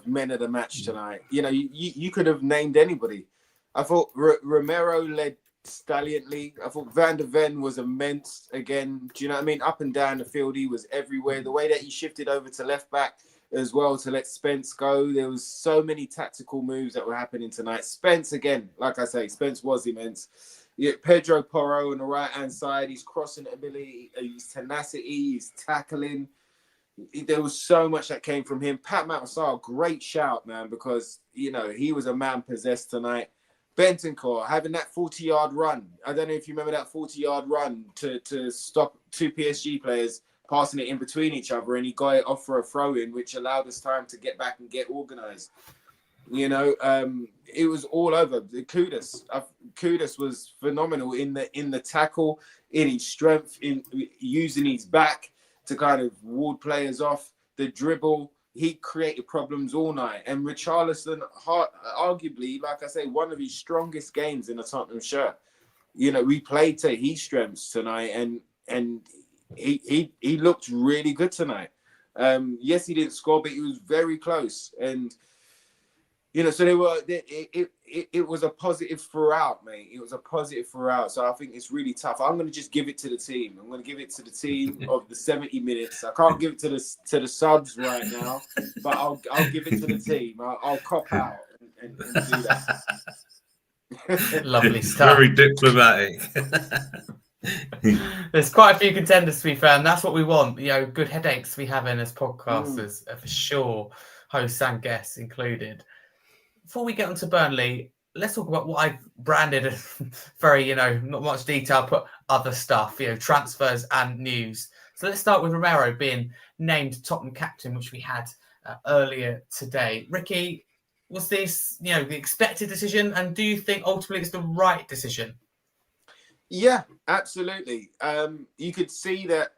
men of the match tonight. You could have named anybody. I thought Romero led stallionly. I thought Van der Ven was immense again. Do you know what I mean? Up and down the field, he was everywhere. The way that he shifted over to left back as well to let Spence go. There was so many tactical moves that were happening tonight. Spence, again, like I say, Spence was immense. Pedro Porro on the right-hand side, his crossing ability, his tenacity, his tackling. There was so much that came from him. Pat Matissar, great shout, man, because, he was a man possessed tonight. Bentancur having that 40-yard run. I don't know if you remember that 40-yard run to stop 2 PSG players passing it in between each other, and he got it off for a throw-in, which allowed us time to get back and get organised. It was all over. Kudus was phenomenal in the tackle, in his strength, in using his back to kind of ward players off, the dribble. He created problems all night. And Richarlison, arguably, like I say, one of his strongest games in a Tottenham shirt. We played to his strengths tonight, and he looked really good tonight. Yes, he didn't score, but he was very close. And so it was a positive throughout, mate. It was a positive throughout. So I think it's really tough. I'm going to just give it to the team. I'm going to give it to the team of the 70 minutes. I can't give it to the subs right now, but I'll give it to the team. I'll cop out and do that. Lovely stuff. Very diplomatic. There's quite a few contenders to be fair, and that's what we want. Good headaches we have in as podcasters, for sure, hosts and guests included. Before we get onto Burnley, let's talk about what I've branded very, not much detail, but other stuff, transfers and news. So let's start with Romero being named Tottenham captain, which we had earlier today. Ricky, was this, the expected decision? And do you think ultimately it's the right decision? Yeah, absolutely. You could see that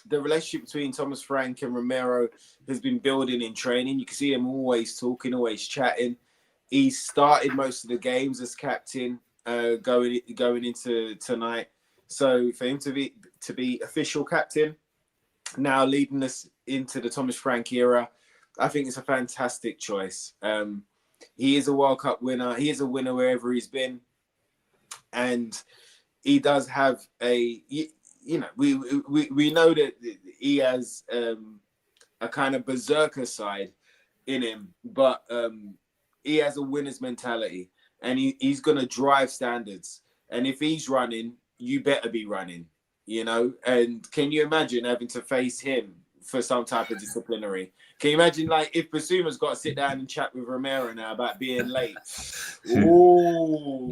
the relationship between Thomas Frank and Romero has been building in training. You can see him always talking, always chatting. He started most of the games as captain going into tonight. So for him to be official captain, now leading us into the Thomas Frank era, I think it's a fantastic choice. He is a World Cup winner. He is a winner wherever he's been. And he does have we know that he has a kind of berserker side in him, but he has a winner's mentality, and he's going to drive standards. And if he's running, you better be running, And can you imagine having to face him for some type of disciplinary? Can you imagine, if Basuma's got to sit down and chat with Romero now about being late? Ooh,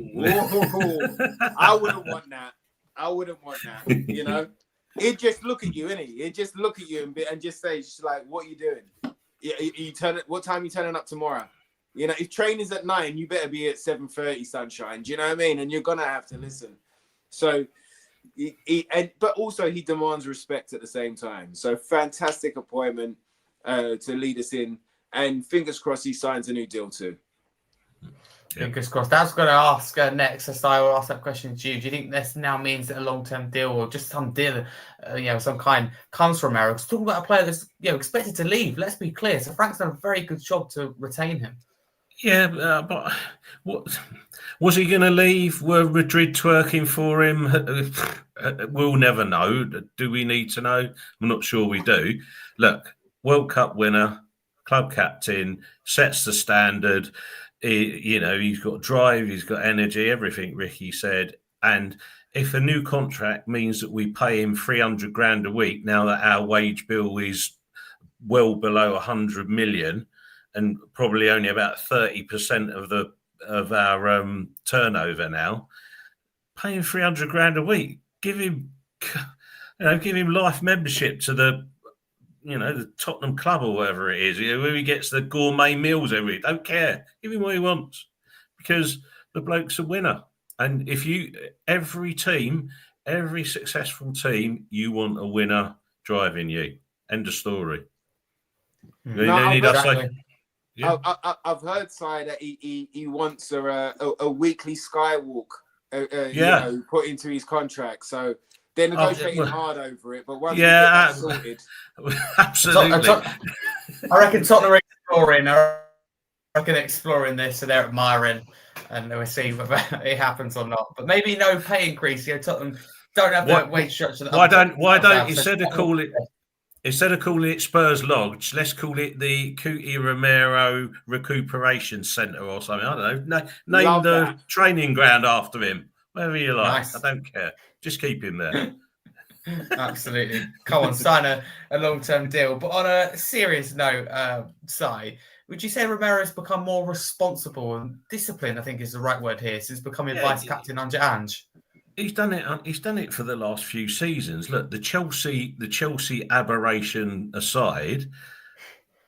I wouldn't want that. He'd just look at you, innit? He'd just look at you and just say, what are you doing? What time are you turning up tomorrow? If training's at 9, you better be at 7:30, sunshine. Do you know what I mean? And you're gonna have to listen. So, but also he demands respect at the same time. So fantastic appointment to lead us in, and fingers crossed he signs a new deal too. Fingers crossed. I was going to ask next, as I will ask that question to you. Do you think this now means that a long-term deal or just some deal, some kind, comes from Romero? Because talking about a player that's expected to leave. Let's be clear. So Frank's done a very good job to retain him. Yeah, but what was he going to leave? Were Madrid twerking for him? We'll never know. Do we need to know? I'm not sure we do. Look, World Cup winner, club captain, sets the standard. He's got drive, he's got energy, everything Ricky said. And if a new contract means that we pay him 300 grand a week, now that our wage bill is well below 100 million and probably only about 30% of our turnover now, pay him 300 grand a week, give him life membership to the Tottenham club or whatever it is, where he gets the gourmet meals every week. Don't care. Give him what he wants, because the bloke's a winner. And every successful team, you want a winner driving you. End of story. I've heard, Si, that he wants a weekly skywalk, put into his contract. So they're negotiating hard over it, but once we get that sorted, absolutely. I reckon Tottenham are exploring this, so they're admiring, and we'll see whether it happens or not. But maybe no pay increase. Tottenham don't have the wage structure. Why don't instead of calling it Spurs Lodge, let's call it the Cuti Romero Recuperation Centre or something. I don't know. Name the training ground after him. Whatever you like. Nice. I don't care. Just keep him there. Absolutely. Come on, sign a long-term deal. But on a serious note, Si, would you say Romero's become more responsible and disciplined, I think is the right word here, since becoming vice captain under Ange? He's done it for the last few seasons. Look, the Chelsea aberration aside,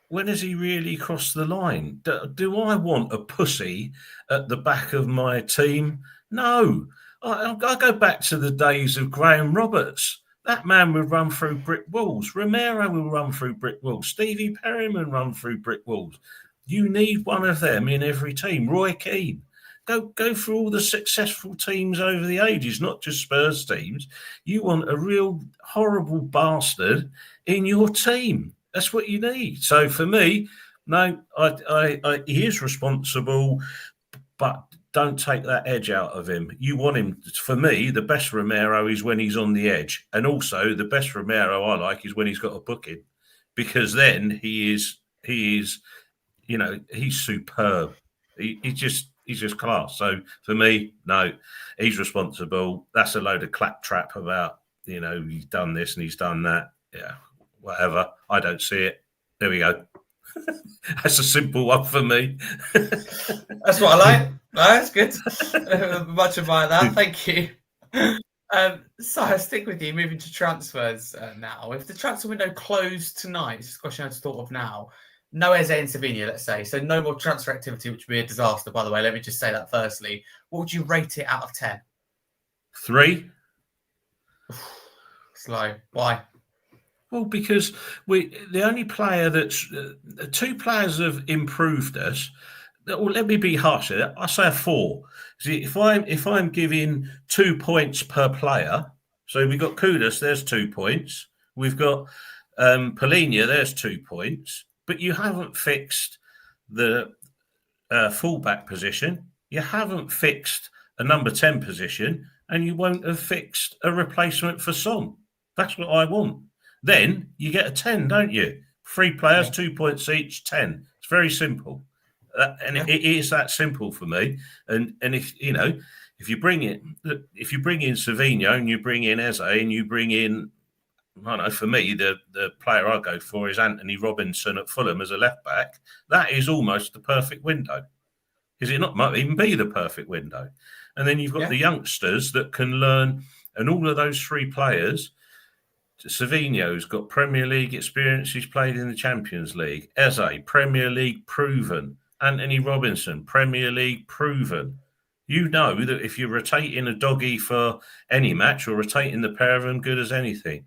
when has he really crossed the line? Do I want a pussy at the back of my team? No. I go back to the days of Graham Roberts. That man would run through brick walls. Romero will run through brick walls. Stevie Perryman run through brick walls. You need one of them in every team. Roy Keane. Go through all the successful teams over the ages, not just Spurs teams. You want a real horrible bastard in your team. That's what you need. So for me, no, he is responsible, but don't take that edge out of him. You want him. For me, the best Romero is when he's on the edge. And also the best Romero I like is when he's got a booking, because then he is, he's superb. He's just class. So for me, no, he's responsible. That's a load of claptrap about, he's done this and he's done that. Yeah, whatever. I don't see it. There we go. That's a simple one for me. That's what I like. No, that's good. Much admire that. Thank you. So I stick with you. Moving to transfers now. If the transfer window closed tonight, this is a question I just thought of now. No Eze and Savinha, let's say. So no more transfer activity, which would be a disaster, by the way. Let me just say that firstly. What would you rate it out of 10? 3. Slow. Why? Well, because the only player that's 2 players have improved us. Well, let me be harsh. I say a 4. See, if I'm giving 2 points per player, so we've got Kudus, there's 2 points. We've got Polina, there's 2 points. But you haven't fixed the fullback position. You haven't fixed a number 10 position, and you won't have fixed a replacement for Son. That's what I want. Then you get a 10, don't you? 3 players, 2 points each, 10. It's very simple. It is that simple for me. And if you bring in Savinha and you bring in Eze and you bring in, I don't know, for me, the player I go for is Anthony Robinson at Fulham as a left back. That is almost the perfect window. Is it not? Might even be the perfect window. And then you've got the youngsters that can learn, and all of those 3 players. Savinho's got Premier League experience. He's played in the Champions League. Eze, Premier League proven. Anthony Robinson, Premier League proven. You know that if you're rotating a doggy for any match or rotating the pair of them, good as anything.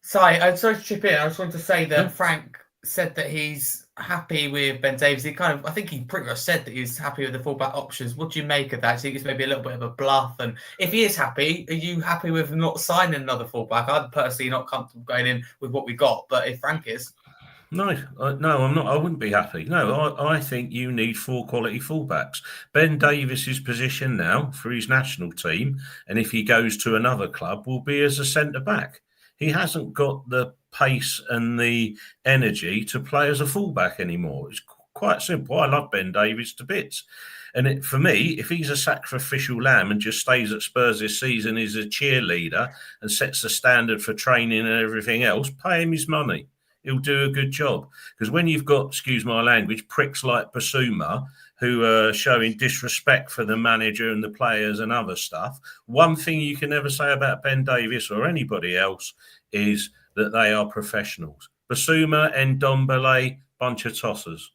Sorry, I'm sorry to chip in. I just wanted to say that Frank said that he's happy with Ben Davies. I think he pretty much said that he was happy with the fullback options. What do you make of that? Do you think it's maybe a little bit of a bluff? And if he is happy, are you happy with not signing another fullback? I'm personally not comfortable going in with what we got, but if Frank is... No, I'm not. I wouldn't be happy. No, I think you need 4 quality fullbacks. Ben Davies's position now for his national team, and if he goes to another club, will be as a centre-back. He hasn't got the pace and the energy to play as a fullback anymore. It's quite simple. I love Ben Davies to bits. And for me, if he's a sacrificial lamb and just stays at Spurs this season, is a cheerleader and sets the standard for training and everything else, pay him his money. He'll do a good job. Because when you've got, excuse my language, pricks like Basuma who are showing disrespect for the manager and the players and other stuff, one thing you can never say about Ben Davies or anybody else is that they are professionals. Basuma and Ndombele, bunch of tossers.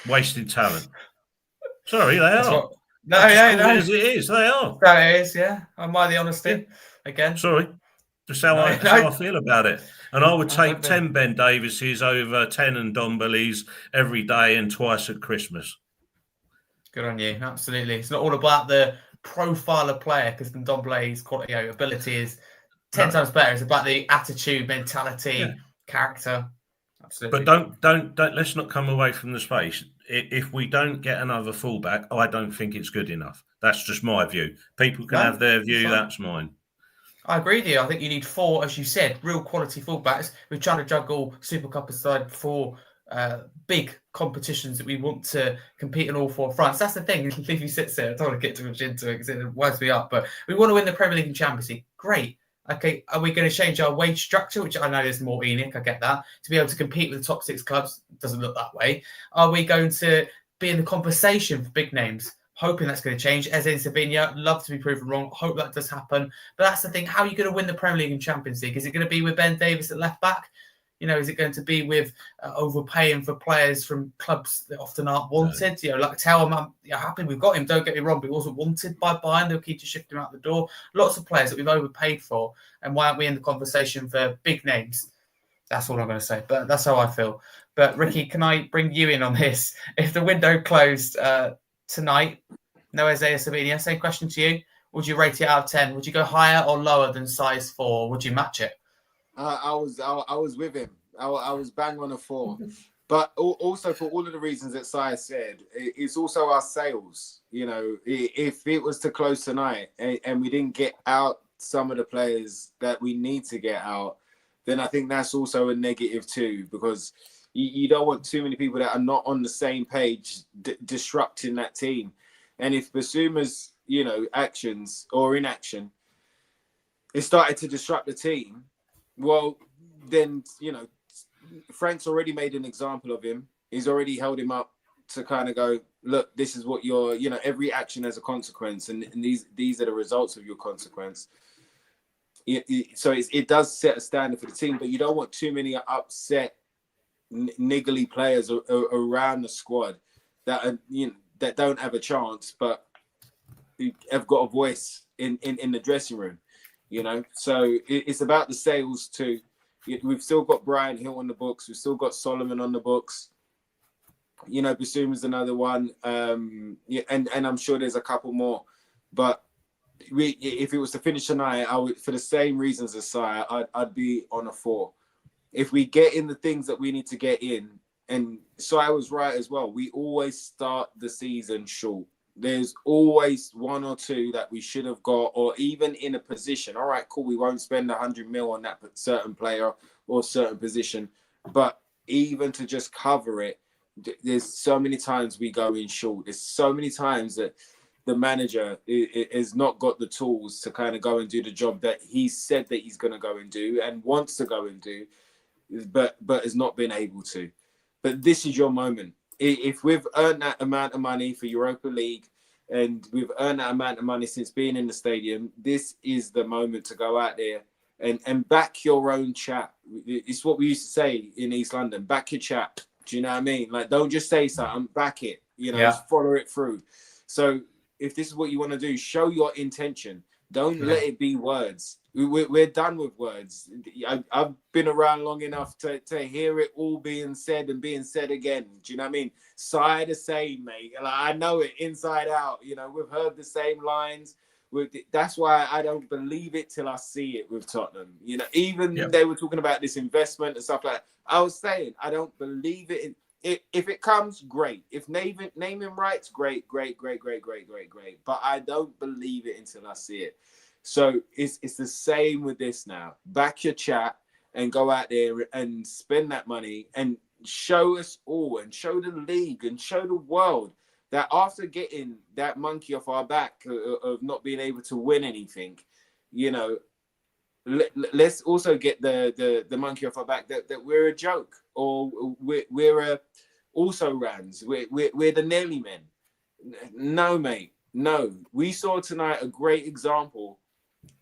Wasted talent. Sorry, they are. No. As it is, they are. That is, yeah. I mind the honesty again. Sorry. Just how I feel about it. And I would take 10 Ben Davises over 10 Ndombele's every day and twice at Christmas. Good on you. Absolutely. It's not all about the profile of player, because Ndombele's quality, ability is 10 times better. It's about the attitude, mentality, character. Absolutely. But don't let's not come away from the space. If we don't get another fullback, I don't think it's good enough. That's just my view. People can have their view. That's mine. I agree with you. I think you need 4, as you said, real quality fullbacks. We're trying to juggle Super Cup aside 4 big competitions that we want to compete in all 4 fronts. That's the thing. If you sit there, I don't want to get too much into it because it winds me up. But we want to win the Premier League and Champions League. Great. Okay, are we going to change our wage structure, which I know is more ENIC, I get that, to be able to compete with the top 6 clubs? Doesn't look that way. Are we going to be in the conversation for big names? Hoping that's going to change. Eze and Savinha, love to be proven wrong. Hope that does happen. But that's the thing. How are you going to win the Premier League and Champions League? Is it going to be with Ben Davies at left back? Is it going to be with overpaying for players from clubs that often aren't wanted? Like Tell, I'm happy we've got him. Don't get me wrong, but he wasn't wanted by Bayern. They'll keep to shift him out the door. Lots of players that we've overpaid for. And why aren't we in the conversation for big names? That's all I'm going to say. But that's how I feel. But Ricky, can I bring you in on this? If the window closed tonight, no Eze or Savinha, same question to you. Would you rate it out of 10? Would you go higher or lower than size 4? Would you match it? I was with him. I was bang on a 4. But also for all of the reasons that Sai said, it's also our sales. If it was to close tonight and we didn't get out some of the players that we need to get out, then I think that's also a negative too, because You don't want too many people that are not on the same page disrupting that team. And if Basuma's, actions or inaction is started to disrupt the team, well, then, Frank's already made an example of him. He's already held him up to kind of go, look, this is what your, every action has a consequence, and these are the results of your consequence. So it does set a standard for the team, but you don't want too many upset, niggly players around the squad that are, that don't have a chance, but have got a voice in the dressing room. So it's about the sales too. We've still got Brian Hill on the books. We've still got Solomon on the books. Basuma's another one. And I'm sure there's a couple more. But if it was to finish tonight, I would, for the same reasons as Sai, I'd be on a 4. If we get in the things that we need to get in, and Sai was right as well, we always start the season short. There's always 1 or 2 that we should have got, or even in a position. All right, cool. We won't spend 100 mil on that certain player or certain position, but even to just cover it, there's so many times we go in short. There's so many times that the manager has not got the tools to kind of go and do the job that he said that he's going to go and do and wants to go and do, but has not been able to. But this is your moment. If we've earned that amount of money for Europa League and we've earned that amount of money since being in the stadium, this is the moment to go out there and back your own chap. It's what we used to say in East London, back your chap. Do you know what I mean? Like, don't just say something, back it, just follow it through. So if this is what you want to do, show your intention. Don't let it be words. We're done with words. I've been around long enough to hear it all being said and being said again. Do you know what I mean? Side the same, mate. Like, I know it inside out. We've heard the same lines. That's why I don't believe it till I see it with Tottenham. They were talking about this investment and stuff like that. I was saying, I don't believe it. If it comes, great. If naming rights, great. But I don't believe it until I see it. So it's the same with this now. Back your chat and go out there and spend that money and show us all and show the league and show the world that after getting that monkey off our back of not being able to win anything, let's also get the monkey off our back that we're a joke, or we're also rans. We're the nearly men. No, mate. No. We saw tonight a great example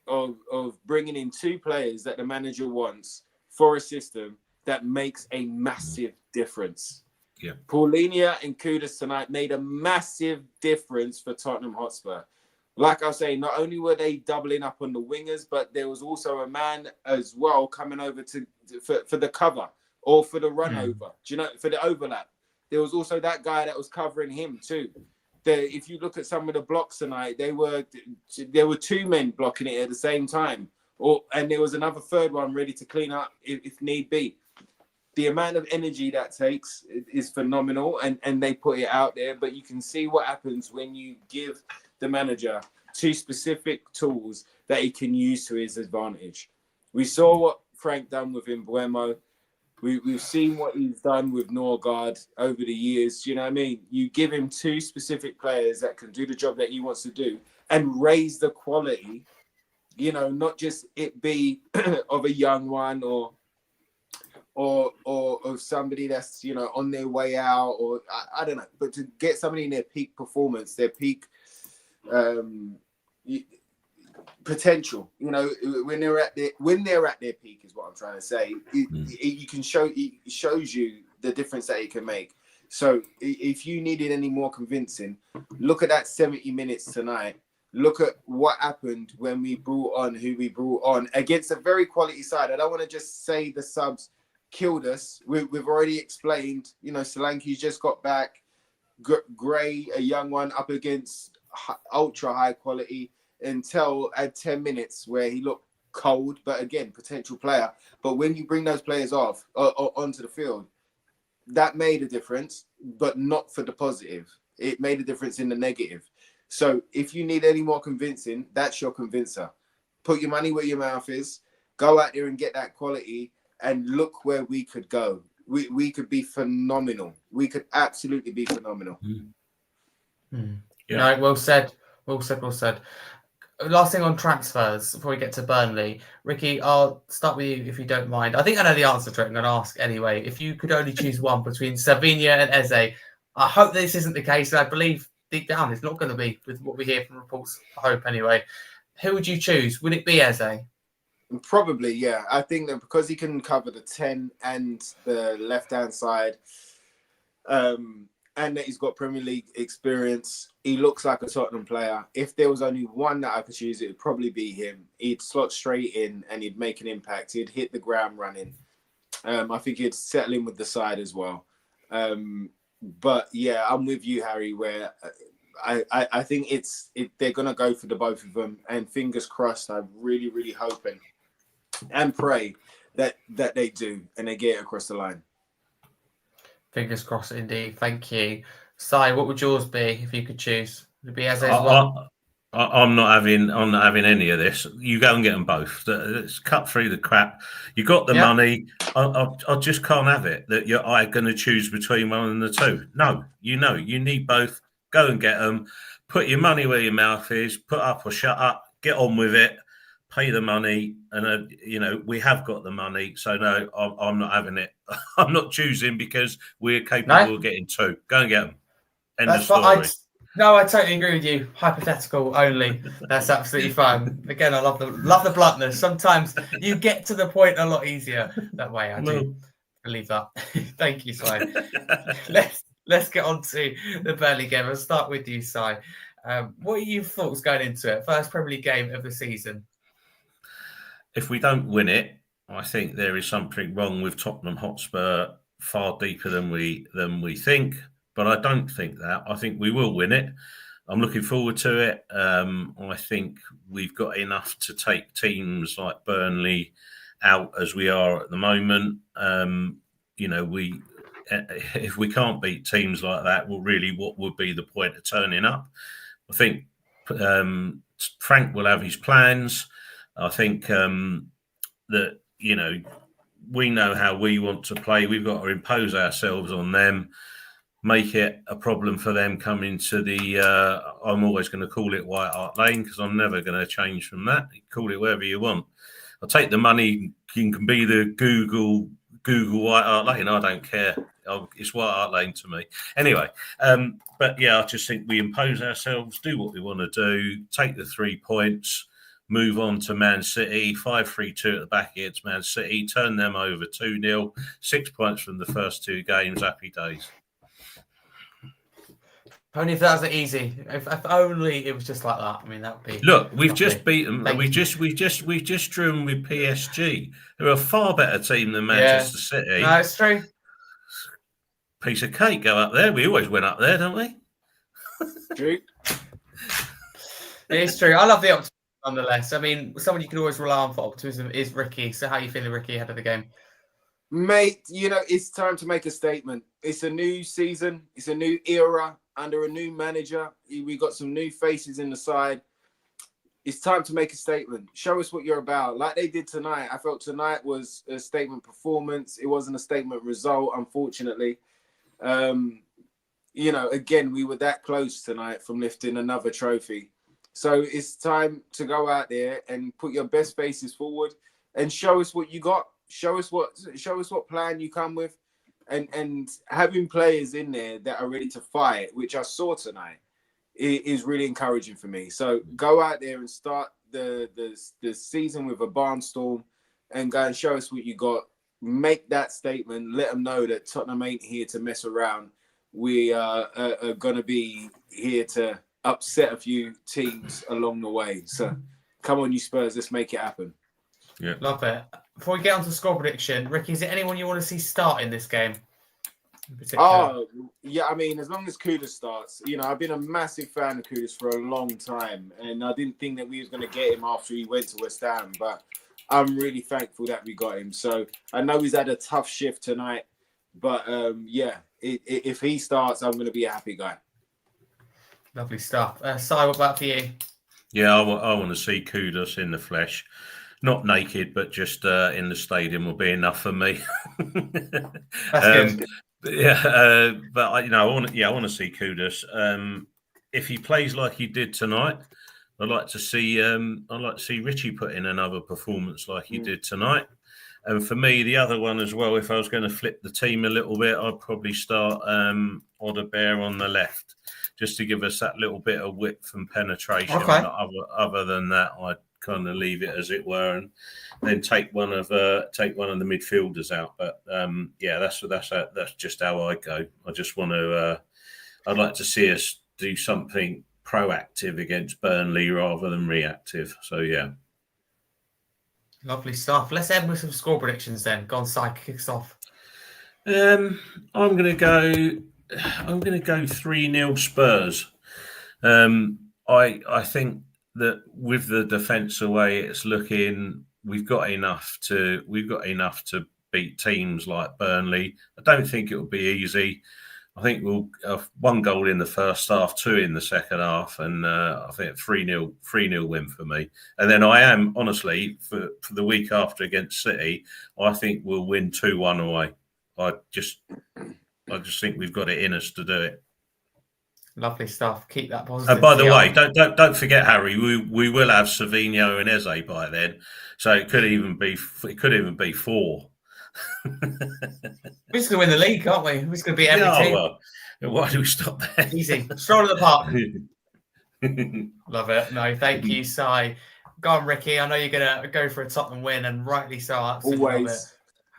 of bringing in 2 players that the manager wants for a system that makes a massive difference. Yeah. Paulinho and Kudus tonight made a massive difference for Tottenham Hotspur. Like I was saying, not only were they doubling up on the wingers, but there was also a man as well coming over for the cover or for the run over. Do you know, for the overlap? There was also that guy that was covering him too. If you look at some of the blocks tonight, there were 2 men blocking it at the same time, and there was another third one ready to clean up if need be. The amount of energy that takes is phenomenal, and they put it out there. But you can see what happens when you give the manager 2 specific tools that he can use to his advantage. We saw what Frank done with Mbeumo. We've seen what he's done with Norgard over the years. Do you know what I mean? You give him 2 specific players that can do the job that he wants to do and raise the quality, not just it be of a young one or of somebody that's, on their way out, or I don't know, but to get somebody in their peak performance, their peak potential, when they're at their peak is what I'm trying to say. It shows you the difference that it can make. So if you needed any more convincing, look at that 70 minutes tonight. Look at what happened when we brought on who we brought on against a very quality side. I don't want to just say the subs killed us. We've already explained, Solanke's just got back. Gray, a young one, up against ultra high quality. Until at 10 minutes where he looked cold, but again, potential player. But when you bring those players off onto the field, that made a difference, but not for the positive. It made a difference in the negative. So if you need any more convincing, that's your convincer. Put your money where your mouth is. Go out there and get that quality and look where we could go. we could be phenomenal. We could absolutely be phenomenal. No, well said. Well said. Last thing on transfers before we get to Burnley. Ricky, I'll start with you if you don't mind. I think I know the answer to it. I'm going to ask anyway. If you could only choose one between Savinha and Eze, I hope this isn't the case. I believe deep down it's not going to be with what we hear from reports. I hope anyway. Who would you choose? Would it be Eze? Probably, yeah. I think that because he can cover the 10 and the left-hand side, and that he's got Premier League experience, he looks like a Tottenham player. If there was only one that I could choose, it would probably be him. He'd slot straight in and he'd make an impact. He'd hit the ground running. I think he'd settle in with the side as well. But yeah, I'm with you, Harry, where I think they're going to go for the both of them. And fingers crossed, I'm really, really hoping and pray that they do and they get it across the line. Fingers crossed, indeed. Thank you. Si, what would yours be if you could choose? Would it be Eze as well? I'm not having any of this. You go and get them both. Let's cut through the crap. You got the money. I just can't have it that you're going to choose between one and the two. No, you need both. Go and get them. Put your money where your mouth is. Put up or shut up. Get on with it. Pay the money, and we have got the money. So no, I'm not having it. I'm not choosing because we're capable of getting two. Go and get them. End of story. I totally agree with you. Hypothetical only. That's absolutely fine. Again, I love the bluntness. Sometimes you get to the point a lot easier that way. I do believe that. Thank you, Si. Let's get on to the Burnley game. I'll start with you, Si. What are your thoughts going into it? First Premier League game of the season. If we don't win it, I think there is something wrong with Tottenham Hotspur far deeper than we think. But I don't think that. I think we will win it. I'm looking forward to it. I think we've got enough to take teams like Burnley out as we are at the moment. If we can't beat teams like that, well, really, what would be the point of turning up? I think Frank will have his plans. I think that, we know how we want to play. We've got to impose ourselves on them, make it a problem for them coming to the, I'm always going to call it White Hart Lane because I'm never going to change from that. Call it whatever you want. I'll take the money. You can be the Google White Hart Lane. I don't care. It's White Hart Lane to me. Anyway, but yeah, I just think we impose ourselves, do what we want to do, take the 3 points, move on to Man City, 5-3-2 at the back against Man City, turn them over 2-0, 6 points from the first 2 games, happy days. Only if that was easy. If only it was just like that. I mean, that would be. Look, we've just beaten. We just drew them with PSG, who are a far better team than Manchester City. No, it's true. Piece of cake. Go up there. We always went up there, don't we? True. It's true. I love the optimism nonetheless. I mean, someone you can always rely on for optimism is Ricky. So, how are you feeling, Ricky, ahead of the game? Mate, it's time to make a statement. It's a new season. It's a new era under a new manager. We got some new faces in the side. It's time to make a statement. Show us what you're about. Like they did tonight. I felt tonight was a statement performance. It wasn't a statement result, unfortunately. Again, we were that close tonight from lifting another trophy. So it's time to go out there and put your best faces forward and show us what you got. Show us what plan you come with, and having players in there that are ready to fight, which I saw tonight, is really encouraging for me. So go out there and start the season with a barnstorm, and go and show us what you got. Make that statement. Let them know that Tottenham ain't here to mess around. We are going to be here to upset a few teams along the way. So come on, you Spurs, let's make it happen. Yeah, love it. Before we get on to score prediction, Ricky, is there anyone you want to see start in this game? Oh, yeah, I mean, as long as Kudus starts, I've been a massive fan of Kudus for a long time, and I didn't think that we was going to get him after he went to West Ham, but I'm really thankful that we got him. So I know he's had a tough shift tonight, but if he starts, I'm going to be a happy guy. Lovely stuff. Si, what about for you? Yeah, I want to see Kudus in the flesh. Not naked, but just in the stadium will be enough for me. That's good. But I want to see Kudus. If he plays like he did tonight, I'd like to see Richie put in another performance like he did tonight. And for me, the other one as well, if I was going to flip the team a little bit, I'd probably start Odebear on the left, just to give us that little bit of width and penetration. Okay. Other than that, I'd kind of leave it as it were, and then take one of the midfielders out. But that's just how I go. I just want to. I'd like to see us do something proactive against Burnley rather than reactive. So yeah. Lovely stuff. Let's end with some score predictions then. Go on, Si, kick us off. I'm gonna go 3-0 Spurs. I think that with the defence away, it's looking we've got enough to beat teams like Burnley. I don't think it will be easy. I think we'll have 1 goal in the first half, 2 in the second half, and I think 3-0 win for me. And then I am honestly for the week after against City, I think we'll win 2-1 away. I just think we've got it in us to do it. Lovely stuff. Keep that positive. And by the way, don't forget, Harry, we will have Savinho and Eze by then, so it could even be 4. We're just going to win the league, aren't we? We're just going to beat every team. Well, why do we stop there? Easy. Stroll of the park. Love it. No, thank you, Si. Go on, Ricky. I know you're going to go for a Tottenham win, and rightly so. Always.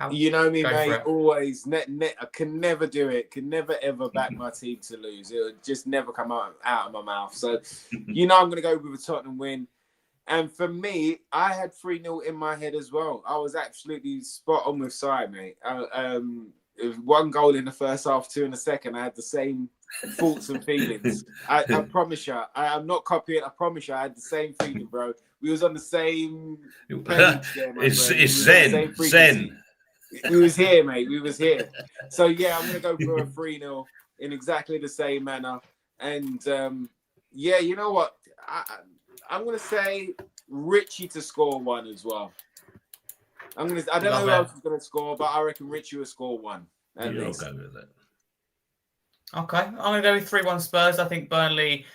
You know me, mate. Always. I can never do it. Can never, ever back my team to lose. It would just never come out of my mouth. So, I'm going to go with a Tottenham win. And for me, I had 3-0 in my head as well. I was absolutely spot on with Si, mate. It was 1 goal in the first half, 2 in the second. I had the same thoughts and feelings. I promise you. I'm not copying. I promise you. I had the same feeling, bro. We was on the same page there, It's Zen. We was here, mate. We was here. So, yeah, I'm going to go for a 3-0 in exactly the same manner. And, you know what? I'm going to say Richie to score 1 as well. I don't know who else is going to score, but I reckon Richie will score 1. I'll go with it. Okay. I'm going to go with 3-1 Spurs. I think Burnley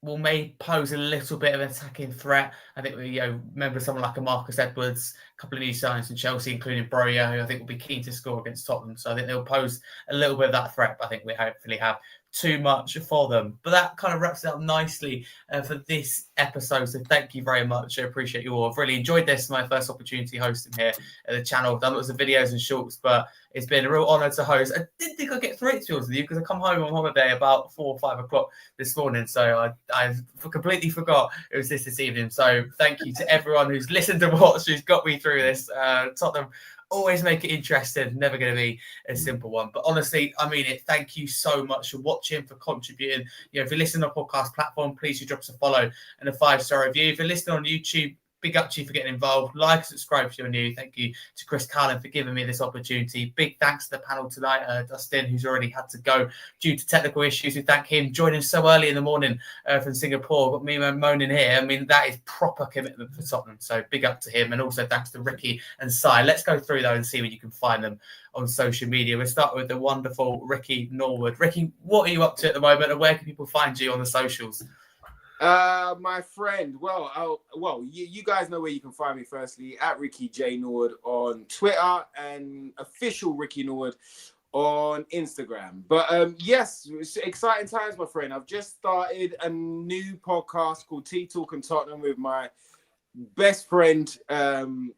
may pose a little bit of an attacking threat. I think we remember someone like a Marcus Edwards, a couple of new signings from Chelsea, including Broja, who I think will be keen to score against Tottenham. So I think they'll pose a little bit of that threat, but I think we hopefully have too much for them. But that kind of wraps it up nicely for this episode. So thank you very much. I appreciate you all. I've really enjoyed this. My first opportunity hosting here at the channel. I've done lots of videos and shorts, but it's been a real honour to host. I didn't think I'd get through it, to be honest with you, because I come home on holiday about 4 or 5 o'clock this morning. So I completely forgot it was this evening. So thank you to everyone who's listened and watched, who's got me through this. Tottenham always make it interesting. Never going to be a simple one. But honestly, I mean it. Thank you so much for watching, for contributing. If you're listening on a podcast platform, please do drop us a follow and a 5-star review. If you're listening on YouTube, big up to you for getting involved. Like and subscribe if you're new. Thank you to Chris Carlin for giving me this opportunity. Big thanks to the panel tonight. Dustin, who's already had to go due to technical issues. We thank him joining so early in the morning from Singapore. Got me moaning here. I mean, that is proper commitment for Tottenham. So big up to him. And also thanks to Ricky and Si. Let's go through though and see where you can find them on social media. We'll start with the wonderful Ricky Norwood. Ricky, what are you up to at the moment, and where can people find you on the socials? My friend, you guys know where you can find me. Firstly, at Ricky J Norwood on Twitter and official Ricky Norwood on Instagram. But yes, it's exciting times, my friend. I've just started a new podcast called Tea Talk and Tottenham with my best friend, and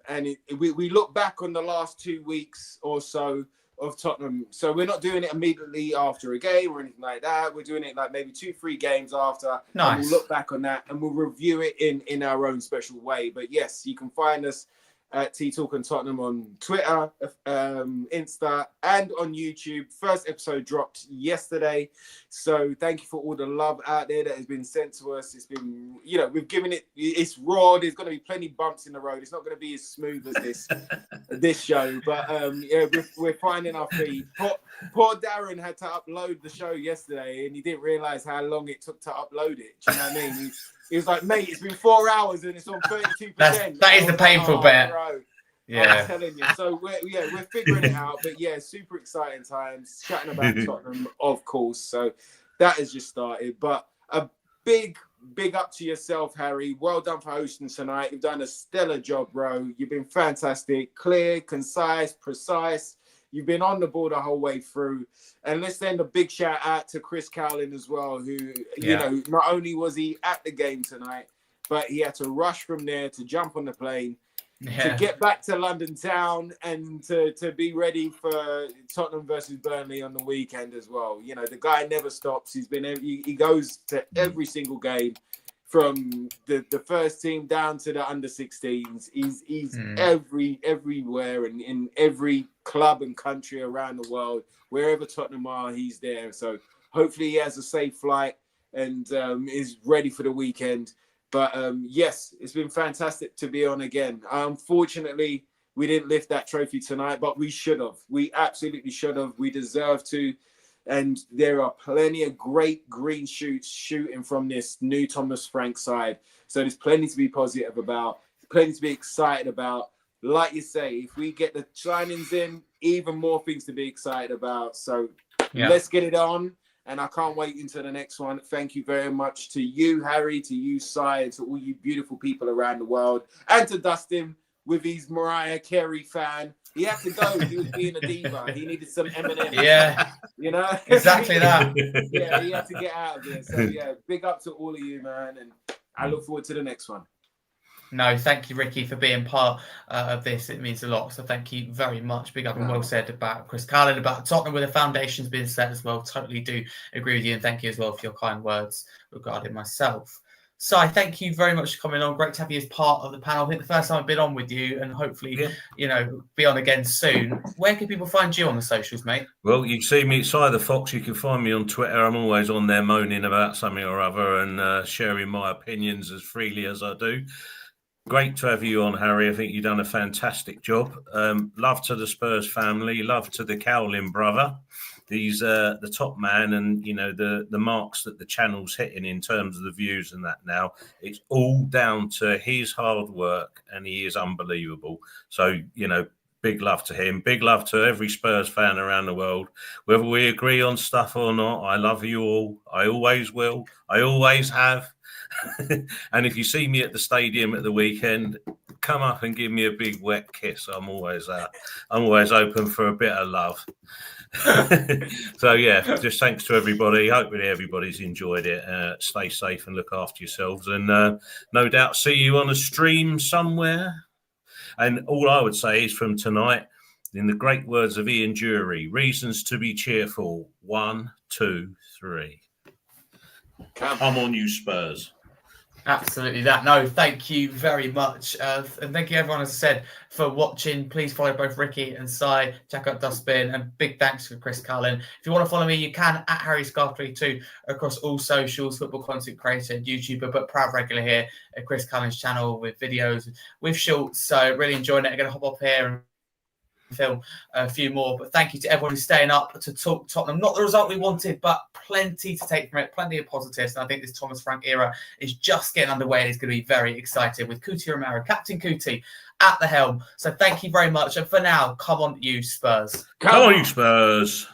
we look back on the last 2 weeks or so of Tottenham. So we're not doing it immediately after a game or anything like that. We're doing it like maybe 2-3 games after. Nice. And we'll look back on that and we'll review it in our own special way. But yes, you can find us at Tea Talk and Tottenham on Twitter, Insta, and on YouTube. First episode dropped yesterday. So thank you for all the love out there that has been sent to us. It's been, we've given it, it's raw. There's going to be plenty of bumps in the road. It's not going to be as smooth as this show. But we're finding our feet. Poor Darren had to upload the show yesterday and he didn't realize how long it took to upload it. Do you know what I mean? He was like, mate, it's been 4 hours and it's on 32%. That is the painful bit. Bro. Yeah. I'm telling you. So we're figuring it out. But yeah, super exciting times. Chatting about Tottenham, of course. So that has just started. But a big up to yourself, Harry. Well done for hosting tonight. You've done a stellar job, bro. You've been fantastic, clear, concise, precise. You've been on the ball the whole way through. And let's send a big shout out to Chris Cowlin as well, who, you know, not only was he at the game tonight, but he had to rush from there to jump on the plane, to get back to London town and to be ready for Tottenham versus Burnley on the weekend as well. You know, the guy never stops. He goes to every single game, from the first team down to the under 16s. He's everywhere and in every club and country around the world. Wherever Tottenham are, he's there. So hopefully he has a safe flight and is ready for the weekend. But yes, it's been fantastic to be on again. Unfortunately, we didn't lift that trophy tonight, but we should have. We absolutely should have. We deserve to. And there are plenty of great green shoots shooting from this new Thomas Frank side. So there's plenty to be positive about, plenty to be excited about. Like you say, if we get the signings in, even more things to be excited about. So let's get it on. And I can't wait until the next one. Thank you very much to you, Harry, to you, Sai, to all you beautiful people around the world. And to Dustin with his Mariah Carey fan. He had to go. He was being a diva. He needed some Eminem. Yeah. You know? Exactly that. Yeah, he had to get out of there. So, yeah, big up to all of you, man. And I look forward to the next one. No, thank you, Ricky, for being part of this. It means a lot. So thank you very much. Big up and well said about Chris Carlin, about Tottenham with the foundations being set as well. Totally do agree with you. And thank you as well for your kind words regarding myself. Si, thank you very much for coming on. Great to have you as part of the panel. I think the first time I've been on with you, and hopefully, you know, be on again soon. Where can people find you on the socials, mate? Well, you can see me, Si the Fox. You can find me on Twitter. I'm always on there moaning about something or other and sharing my opinions as freely as I do. Great to have you on, Harry. I think you've done a fantastic job. Love to the Spurs family. Love to the Cowlin brother. He's the top man, and you know the marks that the channel's hitting in terms of the views and that now. It's all down to his hard work, and he is unbelievable. So you know, big love to him. Big love to every Spurs fan around the world. Whether we agree on stuff or not, I love you all. I always will. I always have. And if you see me at the stadium at the weekend, come up and give me a big wet kiss. I'm always open for a bit of love. So yeah, just thanks to everybody. Hopefully everybody's enjoyed it. Stay safe and look after yourselves, and no doubt see you on a stream somewhere. And all I would say is from tonight, in the great words of Ian Jury, reasons to be cheerful. 1, 2, 3. Come on, you Spurs. Absolutely that. No, thank you very much. And thank you, everyone, as I said, for watching. Please follow both Ricky and Si. Check out Dustbin. And big thanks for Chris Cullen. If you want to follow me, you can at Harry Scarfe32 across all socials, football content creator and YouTuber, but proud regular here at Chris Cullen's channel with videos, with shorts. So really enjoying it. I'm going to hop up here and film a few more, but thank you to everyone who's staying up to talk Tottenham. Not the result we wanted, but plenty to take from it, plenty of positives. And I think this Thomas Frank era is just getting underway, and it's going to be very exciting with Kuti Romero, Captain Kuti, at the helm. So thank you very much. And for now, come on, you Spurs. Come on, you Spurs.